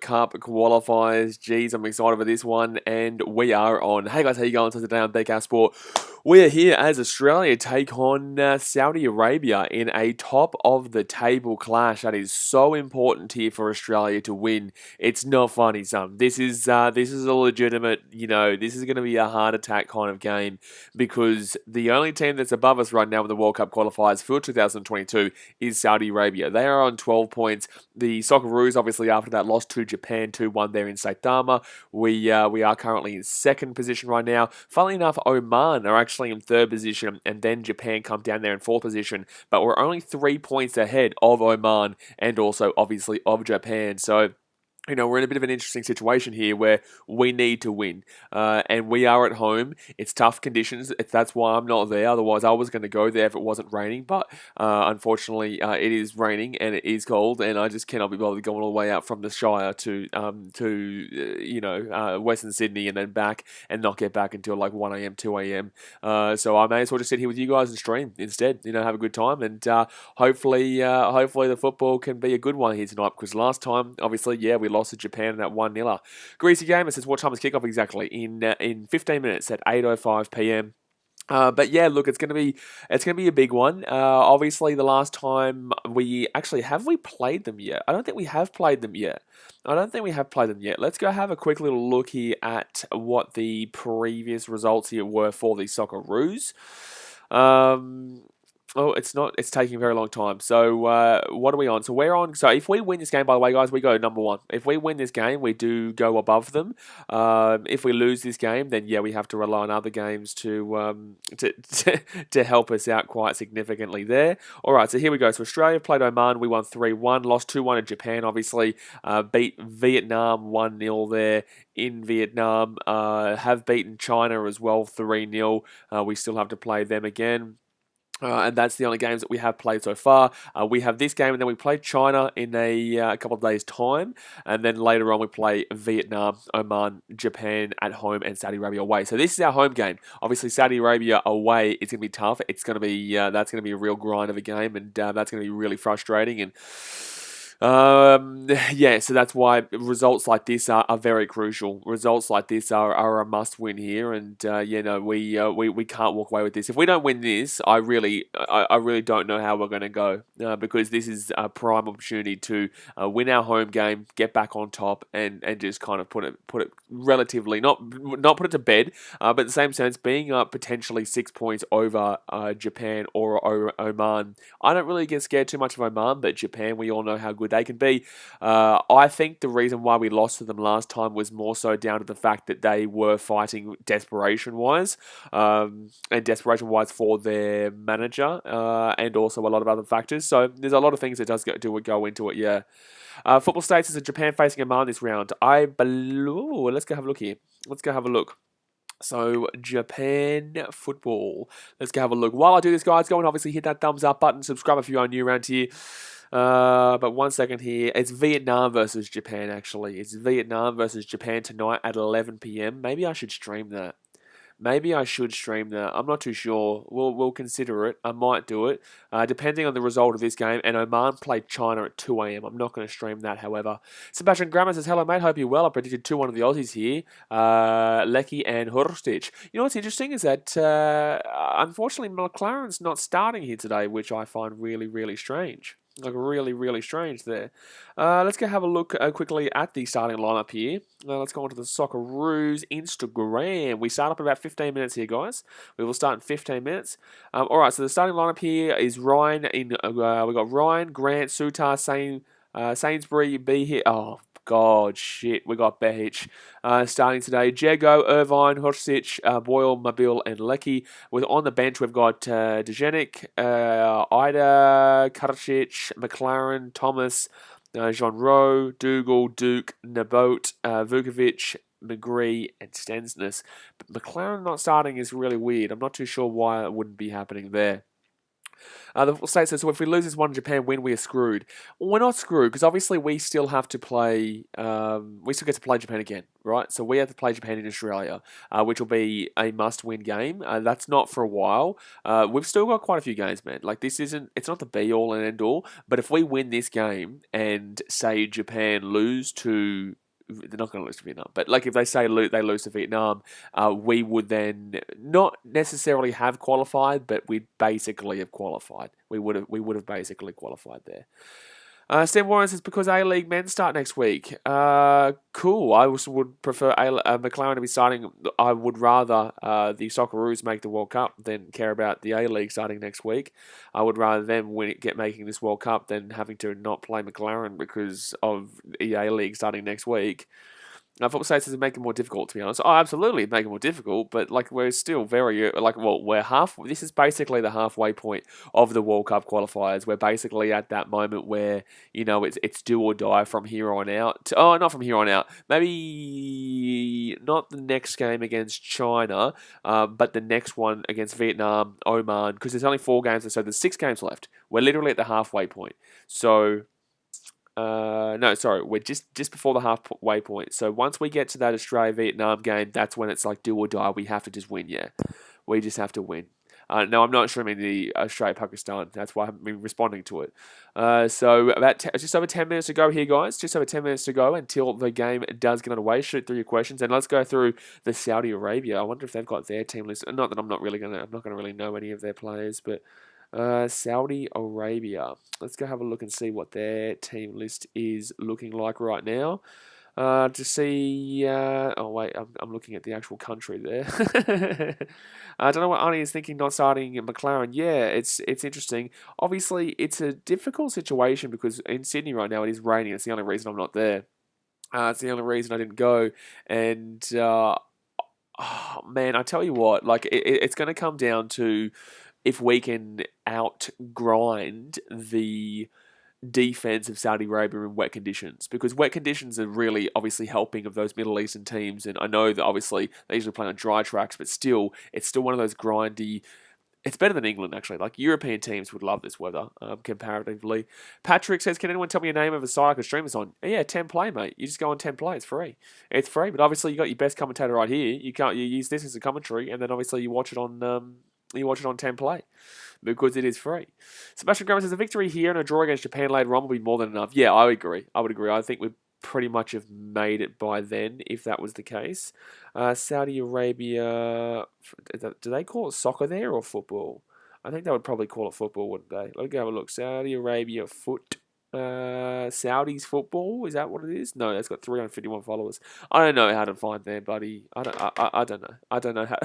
Cup qualifiers. Geez, I'm excited for this one, and we are on. Hey guys, how you going? So today on BKR Sport, we are here as Australia take on Saudi Arabia in a top of the table clash. That is so important here for Australia to win. It's not funny, son. This is a legitimate. This is going to be a heart attack kind of game because the only team that's above us right now in the World Cup qualifiers for 2022 is Saudi Arabia. They are on 12 points. The Socceroos, obviously, after that, lost to Japan 2-1 there in Saitama. We are currently in second position right now. Funnily enough, Oman are actually in third position, and then Japan come down there in fourth position. But we're only 3 points ahead of Oman and also, obviously, of Japan. So we're in a bit of an interesting situation here where we need to win. And we are at home. It's tough conditions. That's why I'm not there. Otherwise, I was going to go there if it wasn't raining. But unfortunately, it is raining and it is cold. And I just cannot be bothered going all the way out from the Shire to Western Sydney and then back and not get back until like 1 a.m., 2 a.m. So I may as well just sit here with you guys and stream instead. Have a good time. And hopefully the football can be a good one here tonight. Because last time, obviously, we lost to Japan in that 1-0. Greasy game. It says what time is kickoff exactly? In 15 minutes at 8:05 p.m. But yeah, look, it's gonna be a big one. Obviously, the last time have we played them yet? I don't think we have played them yet. Let's go have a quick little look here at what the previous results here were for the Socceroos. Oh, it's not. It's taking a very long time. So, what are we on? So, we're on. So, if we win this game, by the way, guys, we go number one. If we win this game, we do go above them. If we lose this game, then we have to rely on other games to help us out quite significantly there. All right, so here we go. So, Australia played Oman. We won 3-1. Lost 2-1 to Japan, obviously. Beat Vietnam 1-0 there in Vietnam. Have beaten China as well 3-0. We still have to play them again. And that's the only games that we have played so far. We have this game, and then we play China in a couple of days' time. And then later on, we play Vietnam, Oman, Japan at home, and Saudi Arabia away. So this is our home game. Obviously, Saudi Arabia away, it's going to be tough. It's going to be that's going to be a real grind of a game, and that's going to be really frustrating. And so that's why results like this are very crucial. Results like this are a must win here, and we can't walk away with this. If we don't win this, I really don't know how we're going to go because this is a prime opportunity to win our home game, get back on top, and just kind of put it relatively not put it to bed, but in the same sense being potentially 6 points over Japan or Oman. I don't really get scared too much of Oman, but Japan, we all know how good they can be. I think the reason why we lost to them last time was more so down to the fact that they were fighting desperation-wise for their manager, and also a lot of other factors. So there's a lot of things that go into it. Yeah. Football status is Japan facing Oman this round. Let's go have a look here. Let's go have a look. So, Japan football. Let's go have a look. While I do this, guys, go and obviously hit that thumbs up button. Subscribe if you are new around here. But 1 second here. It's Vietnam versus Japan, actually. It's Vietnam versus Japan tonight at 11 p.m. Maybe I should stream that. I'm not too sure. We'll consider it. I might do it, depending on the result of this game. And Oman played China at 2 a.m. I'm not going to stream that, however. Sebastian Grammer says, hello, mate. Hope you're well. I predicted 2-1 of the Aussies here. Lecky and Hurstich. You know what's interesting is that, unfortunately, McLaren's not starting here today, which I find really, really strange. Like, really, really strange there. Let's go have a look quickly at the starting lineup here. Let's go on to the Socceroos Instagram. We start up in about 15 minutes here, guys. We will start in 15 minutes. All right, so the starting lineup here is Ryan. We got Ryan, Grant, Sutar, Sainsbury, B here. Oh, God, shit. We got Behic starting today. Jago, Irvine, Horsic, Boyle, Mabil, and Lecky. On the bench, we've got Dejenik, Ida, Karcic, McLaren, Thomas, Jean Rowe, Dougal, Duke, Nabote, Vukovic, McGree, and Stensness. But McLaren not starting is really weird. I'm not too sure why it wouldn't be happening there. The state says, so if we lose this one in Japan, when we are screwed. Well, we're not screwed because obviously we still have to play. We still get to play Japan again, right? So we have to play Japan in Australia, which will be a must-win game. That's not for a while. We've still got quite a few games, man. Like this isn't. It's not the be-all and end-all. But if we win this game and say Japan lose to they're not going to lose to Vietnam. But like if they say they lose to Vietnam, we would then not necessarily have qualified, but we'd basically have qualified. We would have basically qualified there. Steve Warren says, because A-League men start next week. Cool. I also would prefer McLaren to be starting. I would rather the Socceroos make the World Cup than care about the A-League starting next week. I would rather them making this World Cup than having to not play McLaren because of the A-League starting next week. Football States does make it more difficult, to be honest. Oh, absolutely, make it more difficult, but like we're still very we're half. This is basically the halfway point of the World Cup qualifiers. We're basically at that moment where it's do or die from here on out. Oh, not from here on out. Maybe not the next game against China, but the next one against Vietnam, Oman, because there's only 4 games, so there's 6 games left. We're literally at the halfway point. So. No, sorry, we're just before the halfway point. So once we get to that Australia-Vietnam game, that's when it's like do or die. We have to just win, yeah. We just have to win. No, I'm not sure. I mean the Australia-Pakistan. That's why I haven't been responding to it. So just over 10 minutes to go here, guys. Just over 10 minutes to go until the game does get underway. Shoot through your questions, and let's go through the Saudi Arabia. I wonder if they've got their team list. Not that I'm not gonna really know any of their players, but. Saudi Arabia. Let's go have a look and see what their team list is looking like right now. To see. Oh wait, I'm looking at the actual country there. I don't know what Arnie is thinking. Not starting McLaren. Yeah, it's interesting. Obviously, it's a difficult situation because in Sydney right now it is raining. It's the only reason I'm not there. It's the only reason I didn't go. And oh, man, I tell you what, like it's going to come down to if we can outgrind the defense of Saudi Arabia in wet conditions, because wet conditions are really obviously helping of those Middle Eastern teams. And I know that obviously they usually play on dry tracks, but still, it's still one of those grindy. It's better than England, actually. Like, European teams would love this weather, comparatively. Patrick says, can anyone tell me a name of a site I could stream this on? Yeah, 10 Play, mate. You just go on 10 Play. It's free. It's free, but obviously you got your best commentator right here. You use this as a commentary, and then obviously you watch it on 10 Play because it is free. Sebastian Graham says, a victory here and a draw against Japan later on will be more than enough. Yeah, I would agree. I think we pretty much have made it by then, if that was the case. Saudi Arabia, do they call it soccer there or football? I think they would probably call it football, wouldn't they? Let me go have a look. Saudi Arabia Saudi's football, is that what it is? No, that's got 351 followers. I don't know how to find their buddy. I don't know. I don't know how.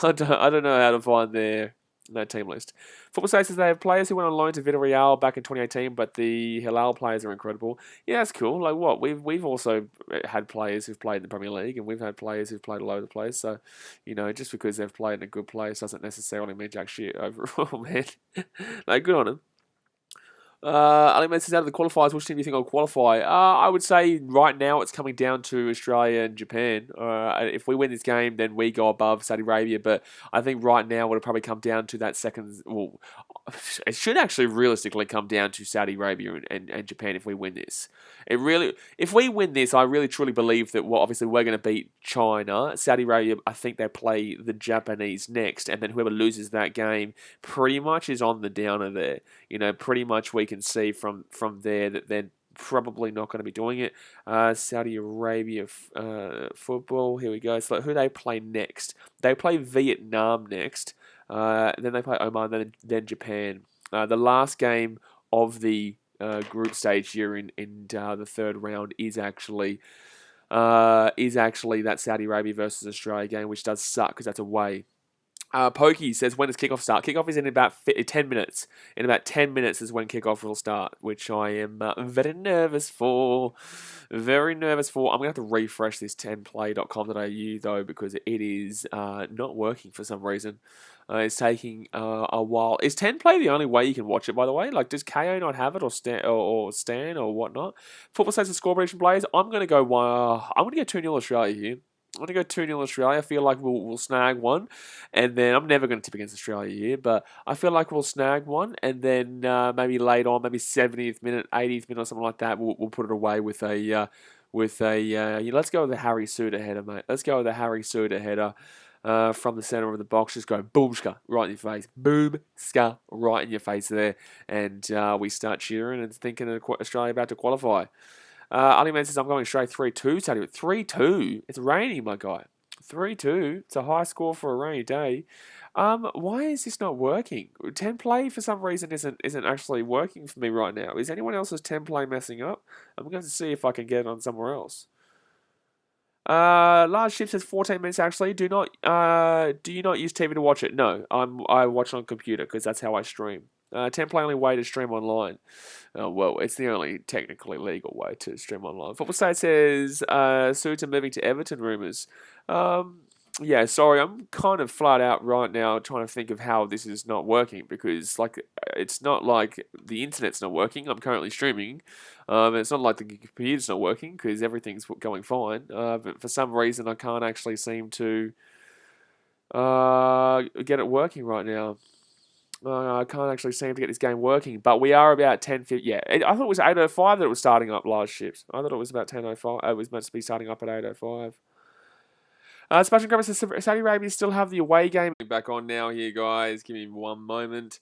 I don't know how to find their team list. Football State says they have players who went on loan to Villarreal back in 2018, but the Hilal players are incredible. Yeah, that's cool. Like what? We've also had players who've played in the Premier League, and we've had players who've played all over the place. So, just because they've played in a good place doesn't necessarily mean jack shit overall, man. Like, good on them. Ali says, out of the qualifiers, which team do you think will qualify? I would say right now it's coming down to Australia and Japan. If we win this game, then we go above Saudi Arabia. But I think right now it'll probably come down to that second. Well, it should actually realistically come down to Saudi Arabia and Japan if we win this. If we win this, I really truly believe that. Well, obviously we're going to beat China. Saudi Arabia, I think they play the Japanese next, and then whoever loses that game pretty much is on the downer there. Pretty much we can see from there that they're probably not going to be doing it. Saudi Arabia football. Here we go. So who they play next? They play Vietnam next. Then they play Oman. Then Japan. The last game of the group stage here in the third round is actually that Saudi Arabia versus Australia game, which does suck because that's away. Pokey says, when does kickoff start? Kickoff is in about 10 minutes. In about 10 minutes is when kickoff will start, which I am very nervous for. Very nervous for. I'm going to have to refresh this 10play.com.au though, because it is not working for some reason. It's taking a while. Is 10play the only way you can watch it, by the way? Like, does KO not have it, or Stan or whatnot? Football says the score prediction players. I'm going to go 2-0 Australia here. I'm going to go 2-0 Australia. I feel like we'll snag one. And then I'm never going to tip against Australia here, but I feel like we'll snag one. And then maybe late on, maybe 70th minute, 80th minute or something like that, we'll put it away with a... let's go with the Harry Suter header, mate. Let's go with the Harry Suter header from the centre of the box. Just go boomska right in your face. Boomska right in your face there. And we start cheering and thinking that Australia about to qualify. Ali Man says, I'm going straight 3-2. 3-2? It's raining, my guy. 3-2. It's a high score for a rainy day. Why is this not working? 10 play for some reason isn't actually working for me right now. Is anyone else's 10 play messing up? I'm going to see if I can get it on somewhere else. Large Ship says 14 minutes actually. Do you not use TV to watch it? No, I watch on computer because that's how I stream. 10 play only way to stream online. Well, it's the only technically legal way to stream online. Football State says Suter moving to Everton rumours. Yeah, sorry, I'm kind of flat out right now trying to think of how this is not working because it's not like the internet's not working. I'm currently streaming. It's not like the computer's not working because everything's going fine. But for some reason, I can't actually seem to get it working right now. I can't actually seem to get this game working, but we are about 10:50. Yeah, I thought it was 8:05 that it was starting up large ships. I thought it was about 10:05. It was meant to be starting up at 8:05. Sebastian Grummer says Saudi Arabia still have the away game back on now here, guys. Give me one moment.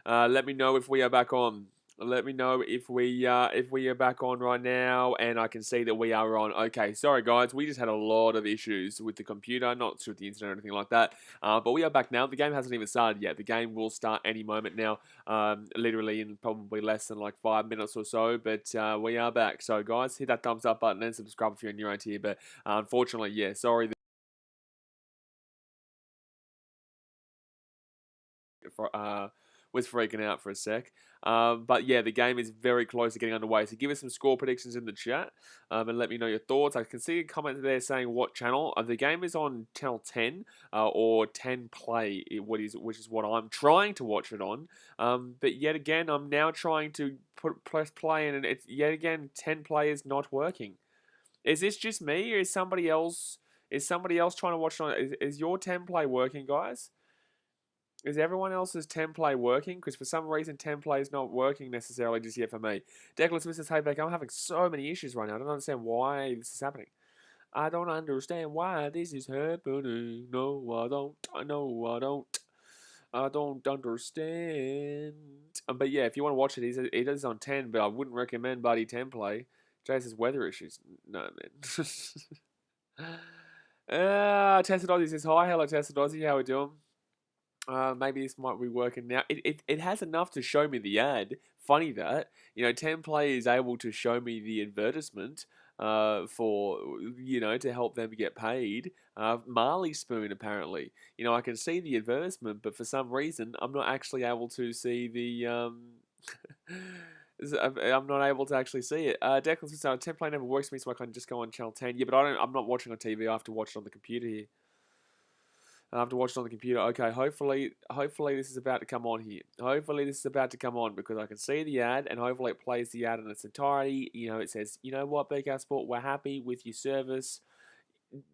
Let me know if we are back on. Let me know if we are back on right now, and I can see that we are on. Okay, sorry guys, we just had a lot of issues with the computer, not with the internet or anything like that. But we are back now. The game hasn't even started yet. The game will start any moment now, literally in probably less than like 5 minutes or so. But we are back. So guys, hit that thumbs up button and subscribe if you're new around here. But unfortunately, yeah, sorry. Was freaking out for a sec. But yeah, the game is very close to getting underway. So give us some score predictions in the chat and let me know your thoughts. I can see a comment there saying what channel. The game is on channel 10 or 10 Play, which is what I'm trying to watch it on. But yet again, I'm now trying to press play and it's yet again 10 Play is not working. Is this just me or is somebody else trying to watch it on? Is your 10 Play working, guys? Is everyone else's 10 play working? Because for some reason 10 play is not working necessarily just yet for me. Declan Smith says, hey Beck, I'm having so many issues right now. I don't understand why this is happening. I don't understand why this is happening. No, I don't. No, I don't. I don't understand. But yeah, if you want to watch it, it is on 10, but I wouldn't recommend Buddy 10 play. Jay says weather issues. No, man. Tested Aussie says, hi, hello Tested Aussie, how we doing? Maybe this might be working now. It has enough to show me the ad. Funny that, 10 Play is able to show me the advertisement for, to help them get paid. Marley Spoon, apparently. I can see the advertisement, but for some reason, I'm not actually able to see the... I'm not able to actually see it. Declan says, 10 Play never works for me, so I can just go on channel 10. Yeah, but I'm not watching on TV. I have to watch it on the computer here. I have to watch it on the computer. Okay, hopefully this is about to come on here. Hopefully this is about to come on because I can see the ad and hopefully it plays the ad in its entirety. It says, you know what, BK Sport, we're happy with your service.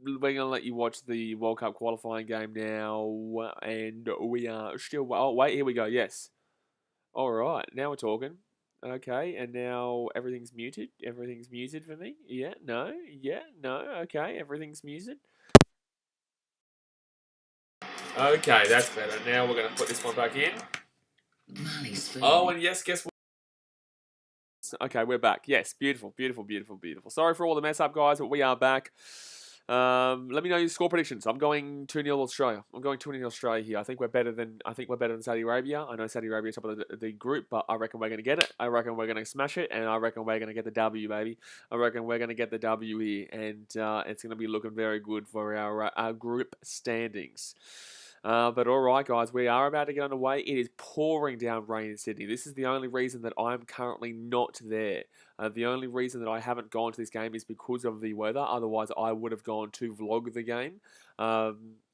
We're going to let you watch the World Cup qualifying game now. And we are still... Oh, wait, here we go. Yes. All right, now we're talking. Okay, and now everything's muted. Everything's muted for me. Yeah, no. Okay, everything's muted. Okay, that's better. Now we're going to put this one back in. Oh, and yes, guess what? Okay, we're back. Yes, beautiful. Sorry for all the mess up, guys, but we are back. Let me know your score predictions. I'm going 2-0 Australia. I'm going 2-0 Australia here. I think we're better than Saudi Arabia. I know Saudi Arabia is top of the group, but I reckon we're going to get it. I reckon we're going to smash it, and I reckon we're going to get the W, baby. I reckon we're going to get the W here, and it's going to be looking very good for our group standings. But all right, guys, we are about to get underway. It is pouring down rain in Sydney. This is the only reason that I'm currently not there. The only reason that I haven't gone to this game is because of the weather. Otherwise, I would have gone to vlog the game.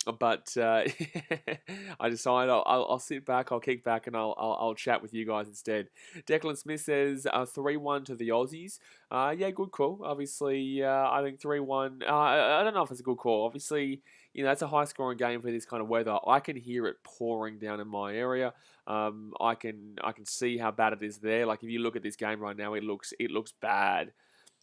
But I decided I'll sit back, I'll kick back, and I'll chat with you guys instead. Declan Smith says 3-1 to the Aussies. Yeah, good call. Obviously, I think 3-1. I don't know if it's a good call. Obviously, that's a high scoring game for this kind of weather. I can hear it pouring down in my area. I can see how bad it is there. Like if you look at this game right now, it looks bad.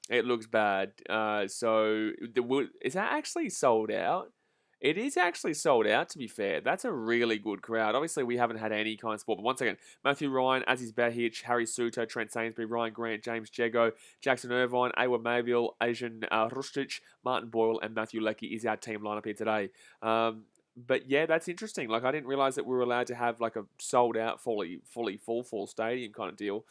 It looks bad. Is that actually sold out? It is actually sold out, to be fair. That's a really good crowd. Obviously, we haven't had any kind of sport. But once again, Matthew Ryan, Aziz Bahich, Harry Suter, Trent Sainsbury, Ryan Grant, James Jago, Jackson Irvine, Awa Mayville, Asian Rustic, Martin Boyle, and Matthew Leckie is our team lineup here today. But yeah, that's interesting. Like, I didn't realize that we were allowed to have like a sold out, fully full stadium kind of deal.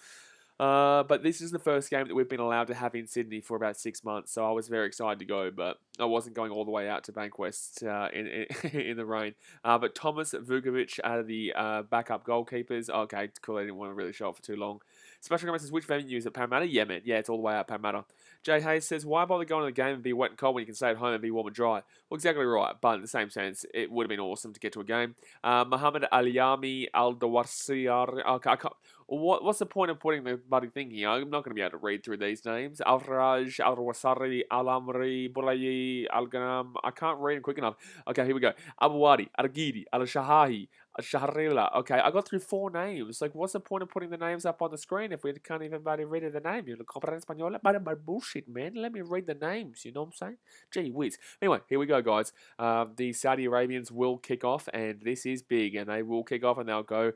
But this is the first game that we've been allowed to have in Sydney for about 6 months, so I was very excited to go, but I wasn't going all the way out to Bankwest in the rain. But Thomas Vukovic out of the backup goalkeepers. Okay, cool, I didn't want to really show it for too long. Special comment says, which venue is it, Parramatta? Yeah, man. Yeah, it's all the way out Parramatta. Jay Hayes says, why bother going to the game and be wet and cold when you can stay at home and be warm and dry? Well, exactly right, but in the same sense, it would have been awesome to get to a game. Mohammed Aliyami Al-Dawarsiyar. Okay, I can't... What's the point of putting the bloody thing here? I'm not going to be able to read through these names. Al-Raj, Al-Wasari, Al-Amri, Bulayi, Al-Ghanam. I can't read them quick enough. Okay, here we go. Abu Wadi, Al-Gidi, Al-Shahahi, Al-Shaharila. Okay, I got through 4 names. Like, what's the point of putting the names up on the screen if we can't even read the name? You know, comprende español? But bullshit, man. Let me read the names, you know what I'm saying? Gee whiz. Anyway, here we go, guys. The Saudi Arabians will kick off, and this is big, and they will kick off, and they'll go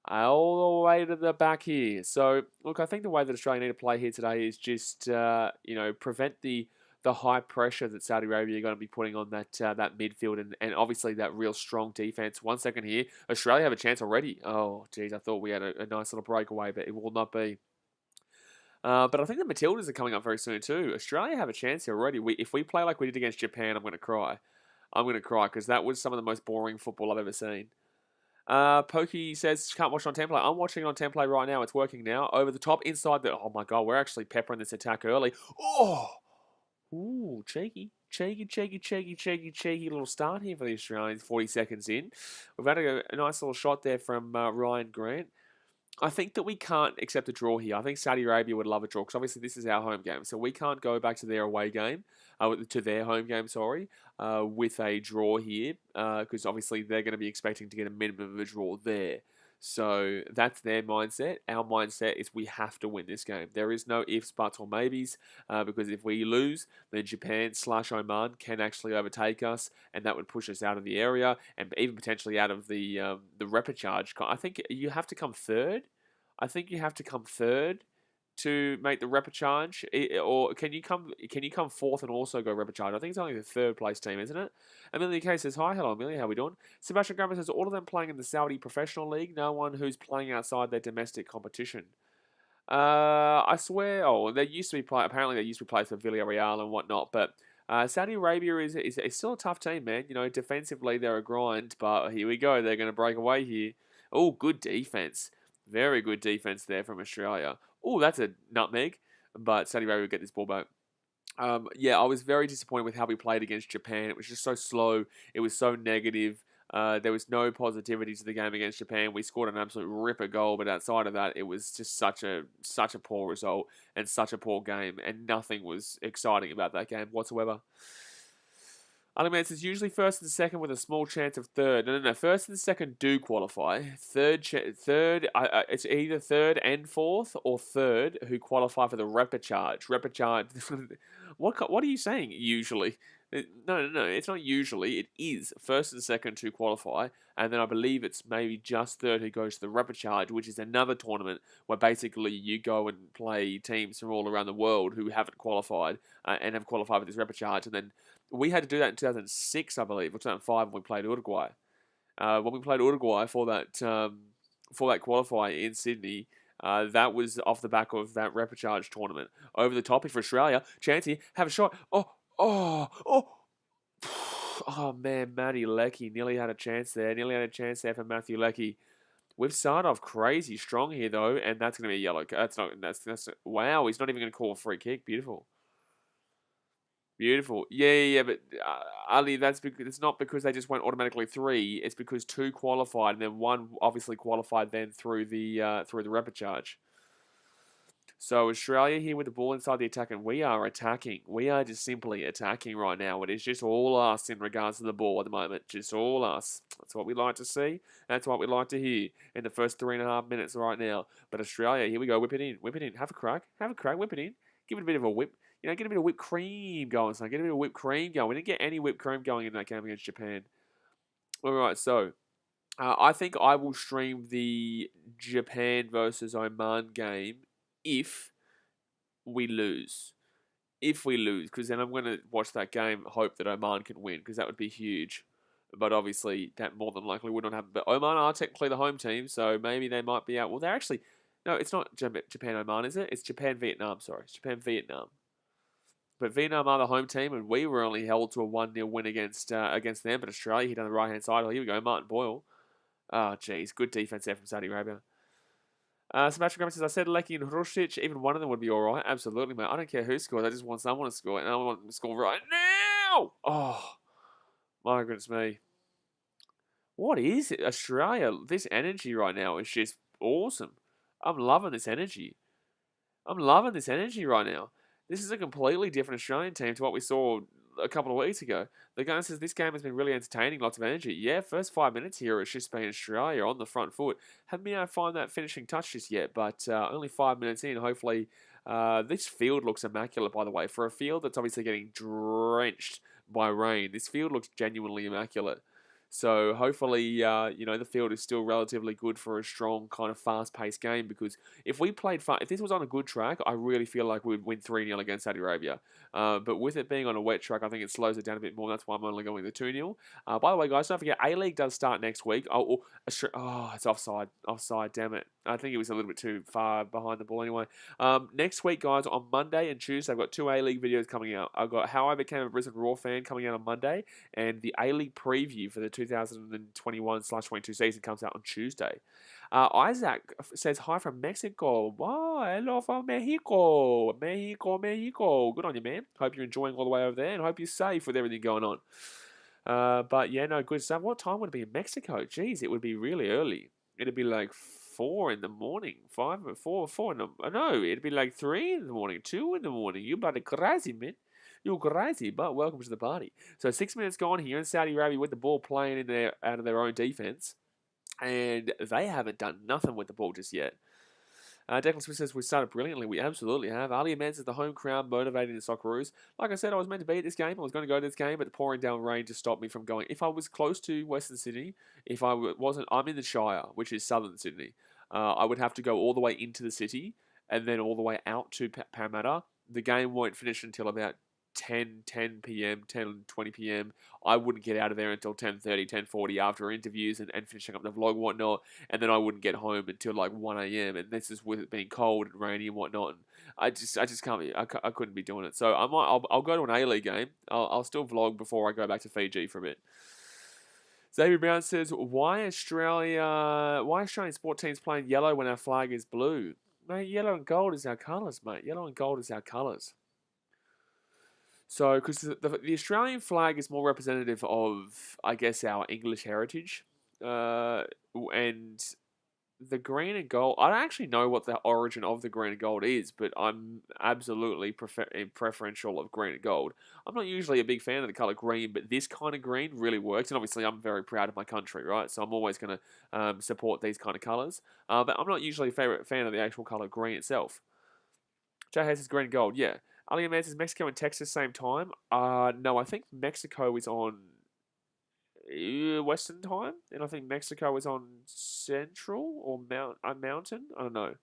all the way to the back here. So, look, I think the way that Australia need to play here today is just, prevent the high pressure that Saudi Arabia are going to be putting on that midfield and obviously that real strong defense. 1 second here. Australia have a chance already. Oh, geez, I thought we had a nice little breakaway, but it will not be. But I think the Matildas are coming up very soon too. Australia have a chance here already. If we play like we did against Japan, I'm going to cry. I'm going to cry because that was some of the most boring football I've ever seen. Pokey says, can't watch it on template. I'm watching it on template right now. It's working now. Over the top, inside the... Oh, my God. We're actually peppering this attack early. Oh! Ooh, cheeky. Cheeky little start here for the Australians. 40 seconds in. We've had a nice little shot there from Ryan Grant. I think that we can't accept a draw here. I think Saudi Arabia would love a draw because obviously this is our home game. So we can't go back to their away game, to their home game, with a draw here because obviously they're going to be expecting to get a minimum of a draw there. So that's their mindset. Our mindset is we have to win this game. There is no ifs, buts, or maybes because if we lose, then Japan/Oman can actually overtake us, and that would push us out of the area and even potentially out of the repechage. I think you have to come third. To make the repechage, or can you come fourth and also go repechage? I think it's only the third place team, isn't it? Amelia K says, hi, hello Amelia, how we doing? Sebastian Grammer says, all of them playing in the Saudi Professional League, no one who's playing outside their domestic competition. I swear, apparently they used to be players for Villarreal and whatnot, but Saudi Arabia is still a tough team, man. You know, defensively they're a grind, but here we go, they're going to break away here. Oh, good defense. Very good defense there from Australia. Oh, that's a nutmeg, but Saudi Arabia will get this ball back. I was very disappointed with how we played against Japan. It was just so slow. It was so negative. There was no positivity to the game against Japan. We scored an absolute ripper goal, but outside of that, it was just such a poor result and such a poor game, and nothing was exciting about that game whatsoever. Aliments is usually first and second with a small chance of third. No. First and second do qualify. Third, it's either third and fourth or third who qualify for the repechage. Repechage. What are you saying? Usually, no. It's not usually. It is first and second to qualify, and then I believe it's maybe just third who goes to the repechage, which is another tournament where basically you go and play teams from all around the world who haven't qualified and have qualified for this repechage, and then. We had to do that in 2006, I believe, or 2005 when we played Uruguay. When we played Uruguay for that qualifier in Sydney, that was off the back of that repechage tournament. Over the top for Australia. Chancey, have a shot. Oh, man, Matty Leckie nearly had a chance there. For Matthew Leckie. We've started off crazy strong here, though, and that's going to be a yellow. Wow, he's not even going to call a free kick. Beautiful. Beautiful. Yeah. But Ali, that's because it's not because they just went automatically 3. It's because 2 qualified, and then 1 obviously qualified then through the repechage. So Australia here with the ball inside the attack, and we are attacking. We are just simply attacking right now. It is just all us in regards to the ball at the moment. Just all us. That's what we like to see. That's what we like to hear in the first 3.5 minutes right now. But Australia, here we go. Whip it in. Whip it in. Have a crack. Have a crack. Whip it in. Give it a bit of a whip. Get a bit of whipped cream going, son. Get a bit of whipped cream going. We didn't get any whipped cream going in that game against Japan. All right, so I think I will stream the Japan versus Oman game if we lose. If we lose, because then I'm going to watch that game, hope that Oman can win, because that would be huge. But obviously, that more than likely would not happen. But Oman are technically the home team, so maybe they might be out. Well, they're actually... No, it's not Japan-Oman, is it? It's Japan-Vietnam, sorry. It's Japan-Vietnam. But Vietnam are the home team, and we were only held to a 1-0 win against them. But Australia hit on the right-hand side. Oh, here we go, Martin Boyle. Oh, geez. Good defense there from Saudi Arabia. Sebastian Graham says, I said Lecky and Hrušić, even one of them would be all right. Absolutely, mate. I don't care who scores. I just want someone to score, and I want them to score right now. Oh, my goodness me. What is it? Australia, this energy right now is just awesome. I'm loving this energy. I'm loving this energy right now. This is a completely different Australian team to what we saw a couple of weeks ago. The guy says this game has been really entertaining, lots of energy. Yeah, first 5 minutes here, it's just been Australia on the front foot. Haven't been able to find that finishing touch just yet, but only 5 minutes in, hopefully. This field looks immaculate, by the way. For a field that's obviously getting drenched by rain, this field looks genuinely immaculate. So hopefully, the field is still relatively good for a strong, kind of fast-paced game. Because if we played if this was on a good track, I really feel like we'd win 3-0 against Saudi Arabia. But with it being on a wet track, I think it slows it down a bit more. That's why I'm only going the 2-0. By the way, guys, don't forget A-League does start next week. Oh, it's offside. Offside, damn it. I think it was a little bit too far behind the ball anyway. Next week, guys, on Monday and Tuesday, I've got 2 A-League videos coming out. I've got How I Became a Brisbane Roar Fan coming out on Monday, and the A-League preview for the 2021/22 season comes out on Tuesday. Isaac says hi from Mexico. Wow, hello from Mexico. Mexico. Good on you, man. Hope you're enjoying all the way over there, and hope you're safe with everything going on. But yeah, no, good stuff. What time would it be in Mexico? Jeez, it would be really early. It'd be like 4 in the morning, 5 or 4 in the... No, it'd be like 3 in the morning, 2 in the morning. You about to crazy, man. You're crazy, but welcome to the party. So 6 minutes gone here in Saudi Arabia with the ball playing out of their own defense. And they haven't done nothing with the ball just yet. Declan Smith says we started brilliantly. We absolutely have. Ali Ahmed says the home crowd motivating the Socceroos. Like I said, I was meant to be at this game. I was going to go to this game, but the pouring down rain just stopped me from going. If I was close to Western Sydney, if I wasn't, I'm in the Shire, which is Southern Sydney. I would have to go all the way into the city and then all the way out to Parramatta. The game won't finish until about 10 p.m., 10:20 p.m. I wouldn't get out of there until 10:30, 10:40 after interviews and finishing up the vlog and whatnot. And then I wouldn't get home until like 1 a.m. And this is with it being cold and rainy and whatnot. And I just can't be, I couldn't be doing it. So I'll go to an A-League game. I'll still vlog before I go back to Fiji for a bit. Xavier Brown says, why Australian sport teams playing yellow when our flag is blue? Mate, yellow and gold is our colours, mate. Yellow and gold is our colours. So, because the Australian flag is more representative of, I guess, our English heritage, and the green and gold, I don't actually know what the origin of the green and gold is, but I'm absolutely preferential of green and gold. I'm not usually a big fan of the colour green, but this kind of green really works, and obviously I'm very proud of my country, right? So I'm always going to support these kind of colours, but I'm not usually a fan of the actual colour green itself. Jay Hayes is green and gold, yeah. Ali Ahmed says Mexico and Texas same time. No, I think Mexico is on Western time, and I think Mexico is on Central or Mountain. I don't know.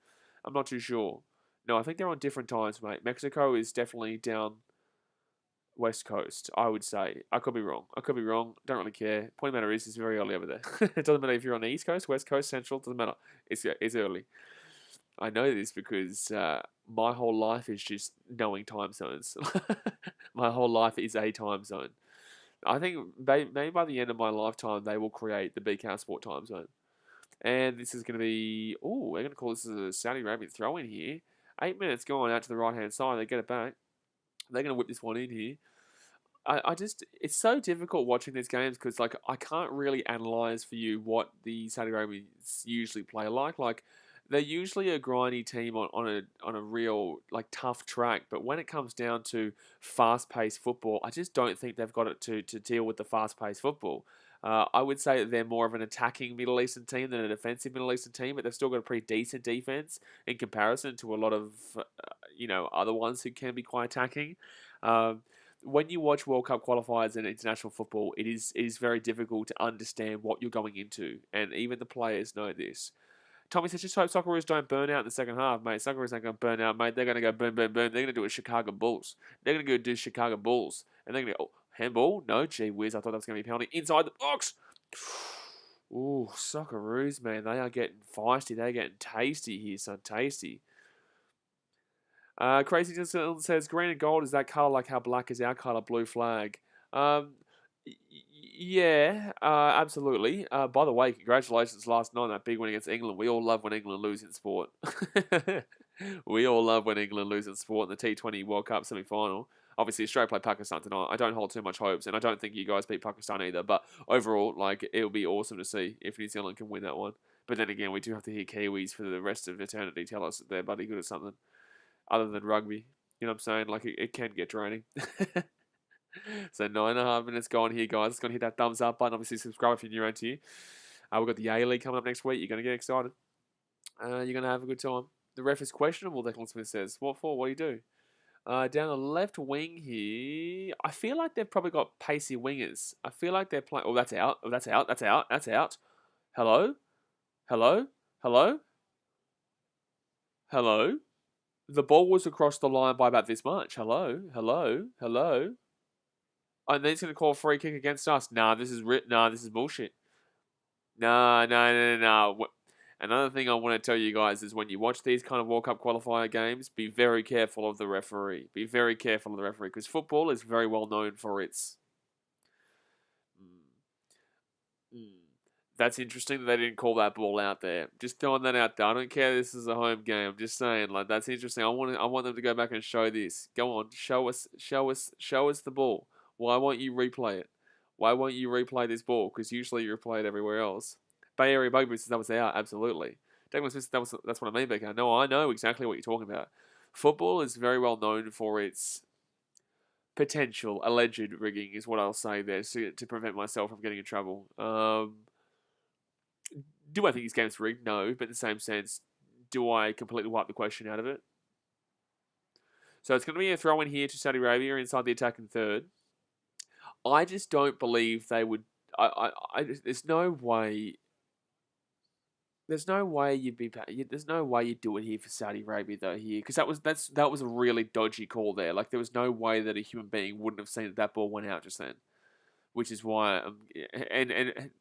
I'm not too sure. No, I think they're on different times, mate. Mexico is definitely down West Coast, I would say. I could be wrong. Don't really care. Point of the matter is, it's very early over there. It doesn't matter if you're on the East Coast, West Coast, Central. Doesn't matter. It's early. I know this because my whole life is just knowing time zones. My whole life is a time zone. I think maybe by the end of my lifetime, they will create the BKR Sport time zone. And this is going to be... Oh, we're going to call this a Saudi Arabian throw in here. 8 minutes going out to the right-hand side. They get it back. They're going to whip this one in here. I just it's so difficult watching these games because like I can't really analyze for you what the Saudi Arabians usually play like. Like they're usually a grindy team on a real like tough track, but when it comes down to fast paced football, I just don't think they've got it to deal with the fast paced football. I would say that they're more of an attacking Middle Eastern team than a defensive Middle Eastern team, but they've still got a pretty decent defense in comparison to a lot of other ones who can be quite attacking. Um, when you watch World Cup qualifiers and international football, it is very difficult to understand what you're going into, and even the players know this. Tommy says, just hope Socceroos don't burn out in the second half, mate. Socceroos ain't going to burn out, mate. They're going to go boom, boom, boom. They're going to do a Chicago Bulls. They're going to go do Chicago Bulls. And they're going to go, oh, handball? No, gee whiz. I thought that was going to be a penalty. Inside the box. Ooh, Socceroos, man. They are getting feisty. They're getting tasty here, son. Tasty. Crazy Discipline says, green and gold is that colour like how black is our colour, blue flag. Um, yeah, absolutely. By the way, congratulations last night on that big win against England. We all love when England lose in sport. We all love when England lose in sport in the T20 World Cup semi-final. Obviously, Australia play Pakistan tonight. I don't hold too much hopes, and I don't think you guys beat Pakistan either. But overall, like, it'll be awesome to see if New Zealand can win that one. But then again, we do have to hear Kiwis for the rest of eternity tell us that they're bloody good at something other than rugby. You know what I'm saying? Like, it can get draining. So 9.5 minutes gone here, guys. It's going to hit that thumbs up button. Obviously, subscribe if you're new around here. We've got the A-League coming up next week. You're going to get excited. You're going to have a good time. The ref is questionable, Declan Smith says. What for? What do you do? Down the left wing here, I feel like they've probably got pacey wingers. I feel like they're playing... Oh, that's out. Oh, that's out. That's out. That's out. Hello? Hello? Hello? Hello? The ball was across the line by about this much. Hello? Hello? Hello? And then he's going to call a free kick against us. Nah, this is bullshit. Nah. Another thing I want to tell you guys is when you watch these kind of World Cup qualifier games, be very careful of the referee. Be very careful of the referee because football is very well known for its... That's interesting that they didn't call that ball out there. Just throwing that out there. I don't care. This is a home game. I'm just saying, like that's interesting. I want them to go back and show this. Go on, show us the ball. Why won't you replay it? Why won't you replay this ball? Because usually you replay it everywhere else. Bay Area Bugby says that was out. Absolutely. Douglas says that's what I mean, BK. No, I know exactly what you're talking about. Football is very well known for its potential alleged rigging, is what I'll say there to prevent myself from getting in trouble. Do I think this game's rigged? No, but in the same sense, do I completely wipe the question out of it? So it's going to be a throw in here to Saudi Arabia inside the attacking third. I just don't believe they would. There's no way. There's no way you'd be. There's no way you'd do it here for Saudi Arabia though here because that was a really dodgy call there. Like there was no way that a human being wouldn't have seen that ball went out just then. Which is why, and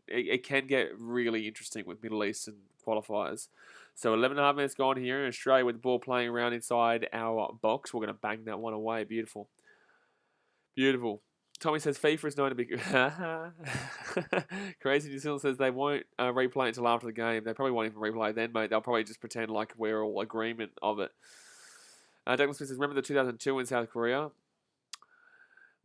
it can get really interesting with Middle Eastern qualifiers. So 11.5 minutes gone here in Australia with the ball playing around inside our box. We're going to bang that one away. Beautiful. Beautiful. Tommy says FIFA is known to be good. Crazy New Zealand says they won't replay it until after the game. They probably won't even replay it then, mate. They'll probably just pretend like we're all agreement of it. Douglas Smith says, remember the 2002 in South Korea?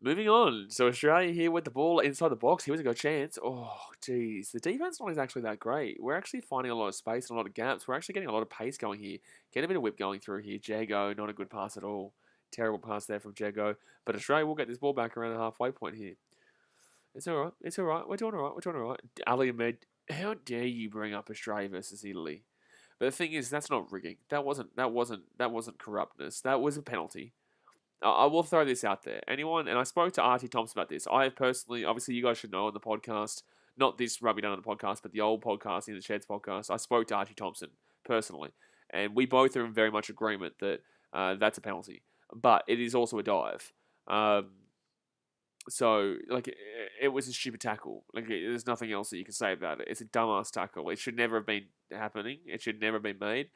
Moving on. So Australia here with the ball inside the box. Here was a good chance. Oh, geez. The defense line is actually that great. We're actually finding a lot of space and a lot of gaps. We're actually getting a lot of pace going here. Getting a bit of whip going through here. Jago, not a good pass at all. Terrible pass there from Jago. But Australia will get this ball back around the halfway point here. It's all right. It's all right. We're doing all right. We're doing all right. Ali Ahmed, how dare you bring up Australia versus Italy? But the thing is, that's not rigging. That wasn't corruptness. That was a penalty. I will throw this out there. Anyone, and I spoke to Artie Thompson about this. I have personally, obviously, you guys should know on the podcast, not this Rugby Done on the podcast, but the old podcast, In the Sheds podcast. I spoke to Artie Thompson personally, and we both are in very much agreement that that's a penalty, but it is also a dive. So, like, it was a stupid tackle. Like, there's nothing else that you can say about it. It's a dumbass tackle. It should never have been happening. It should never have been made.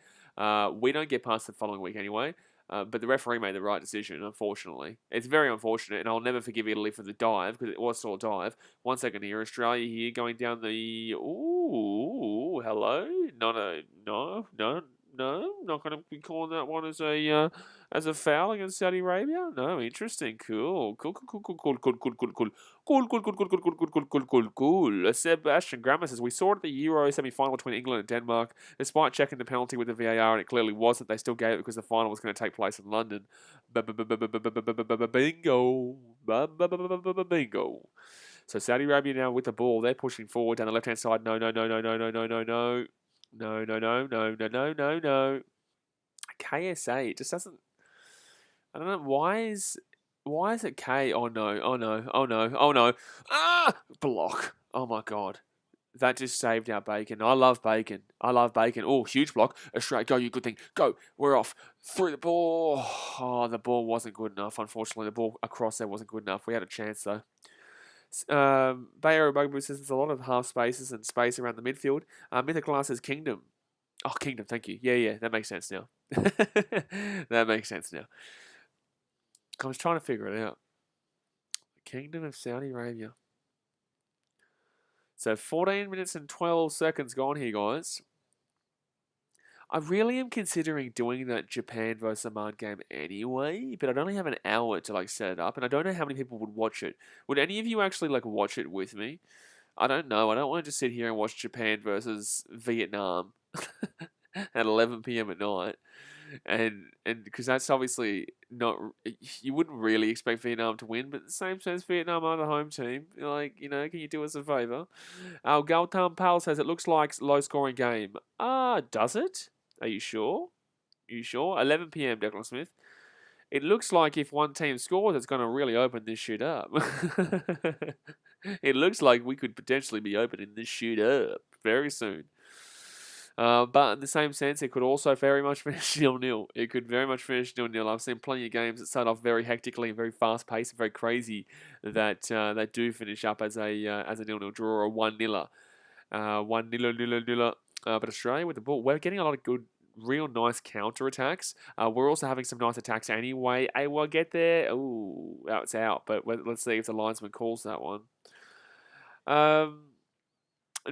We don't get past the following week anyway. But the referee made the right decision, unfortunately. It's very unfortunate, and I'll never forgive Italy for the dive, because it was still a dive. 1 second here, Australia here, going down the... Ooh, hello? No, not going to be calling that one as a as a foul against Saudi Arabia? No, interesting. Cool. Cool, cool, cool, cool, cool, cool, cool, cool, cool, cool, cool, cool, cool, cool, cool, cool, cool, cool, cool. Sebastian Grammer says, we saw it at the Euro semi-final between England and Denmark. Despite checking the penalty with the VAR, and it clearly wasn't, they still gave it because the final was going to take place in London. Bingo. Bingo. So Saudi Arabia now with the ball. They're pushing forward down the left-hand side. No, no, no, no, no, no, no, no, no. No, no, no, no, no, no, no, no. KSA, it just doesn't. I don't know why is it K? Oh no! Oh no! Oh no! Oh no! Ah! Block! Oh my god! That just saved our bacon. I love bacon. I love bacon. Oh, huge block! Australia, go! You good thing. Go! We're off. Through the ball. Oh, the ball wasn't good enough. Unfortunately, the ball across there wasn't good enough. We had a chance though. Bayer Bugaboo says there's a lot of half spaces and space around the midfield. Mythic Glass says Kingdom. Oh, Kingdom, thank you. Yeah, that makes sense now. That makes sense now. I was trying to figure it out. Kingdom of Saudi Arabia. So 14 minutes and 12 seconds gone here, guys. I really am considering doing that Japan versus Oman game anyway, but I'd only have an hour to like set it up, and I don't know how many people would watch it. Would any of you actually like watch it with me? I don't know. I don't want to just sit here and watch Japan versus Vietnam at 11 p.m. at night. And because that's obviously not, you wouldn't really expect Vietnam to win, but at the same sense, Vietnam are the home team. Like, can you do us a favour? Our Gautam Pal says it looks like low scoring game. Does it? Are you sure? 11 p.m. Declan Smith. It looks like if one team scores, it's going to really open this shit up. It looks like we could potentially be opening this shit up very soon. But in the same sense, it could also very much finish 0-0. It could very much finish 0-0. I've seen plenty of games that start off very hectically and very fast paced and very crazy that do finish up as a 0-0 draw or a 1-0. 1-0. But Australia with the ball, we're getting a lot of good, real nice counter attacks. We're also having some nice attacks anyway. We'll get there. Ooh, it's out. But let's see if the linesman calls that one.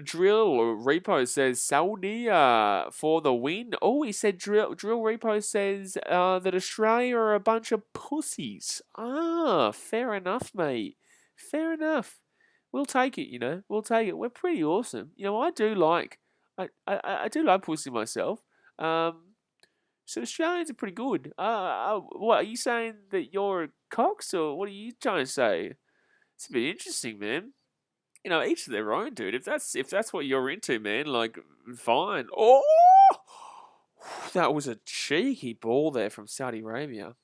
Drill Repo says Saudi for the win. Oh, he said Drill Repo says that Australia are a bunch of pussies. Fair enough, mate. Fair enough. We'll take it. We'll take it. We're pretty awesome. I do like pussy myself. So Australians are pretty good. What are you saying that you're cocks, or what are you trying to say? It's a bit interesting, man. Each of their own, dude. If that's what you're into, man, like, fine. Oh, that was a cheeky ball there from Saudi Arabia.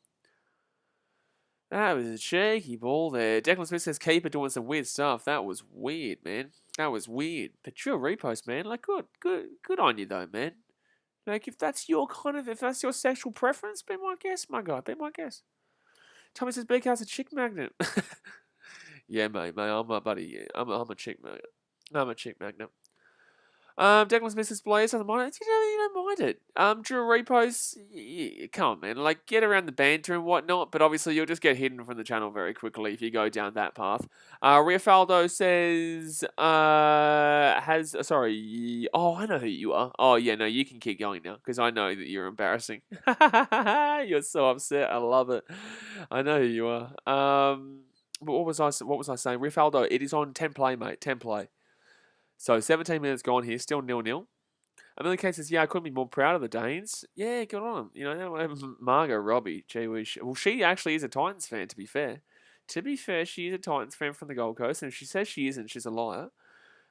That was a cheeky ball there. Declan Smith says keeper doing some weird stuff. That was weird, man. That was weird. But your repost, man, like, good on you though, man. Like, if that's your sexual preference, be my guest, my guy. Be my guest. Tommy says BK's a chick magnet. Yeah, mate, I'm a buddy. Yeah. I'm a chick magnet. I'm a chick magnet. Declan Smith says Blaze doesn't mind it. You don't mind it. Drew reposts. Come on, man. Like, get around the banter and whatnot, but obviously you'll just get hidden from the channel very quickly if you go down that path. Riafaldo says sorry. Oh, I know who you are. Oh yeah, no, you can keep going now because I know that you're embarrassing. You're so upset. I love it. I know who you are. But what was I saying? Riafaldo, it is on 10 play, mate. 10 play. So 17 minutes gone here, still 0-0. Amelia Kate says, I couldn't be more proud of the Danes. Yeah, good on them. Margot Robbie, gee whiz. Well, she actually is a Titans fan, to be fair. To be fair, she is a Titans fan from the Gold Coast, and if she says she isn't, she's a liar.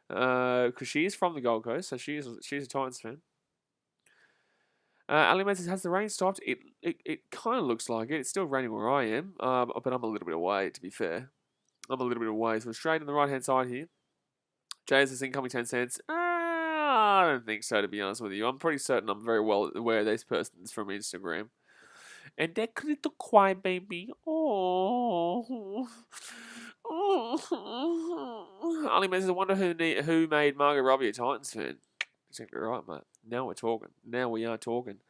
Because she is from the Gold Coast, so she's a Titans fan. Ali says, has the rain stopped? It kind of looks like it. It's still raining where I am, but I'm a little bit away, to be fair. I'm a little bit away, so straight on the right-hand side here. Jay's is incoming 10 cents. I don't think so, to be honest with you. I'm pretty certain I'm very well aware this person's from Instagram. And that could look quiet, baby. Oh. Ali says, I wonder who made Margot Robbie a Titans fan. Exactly right, mate. Now we're talking. Now we are talking.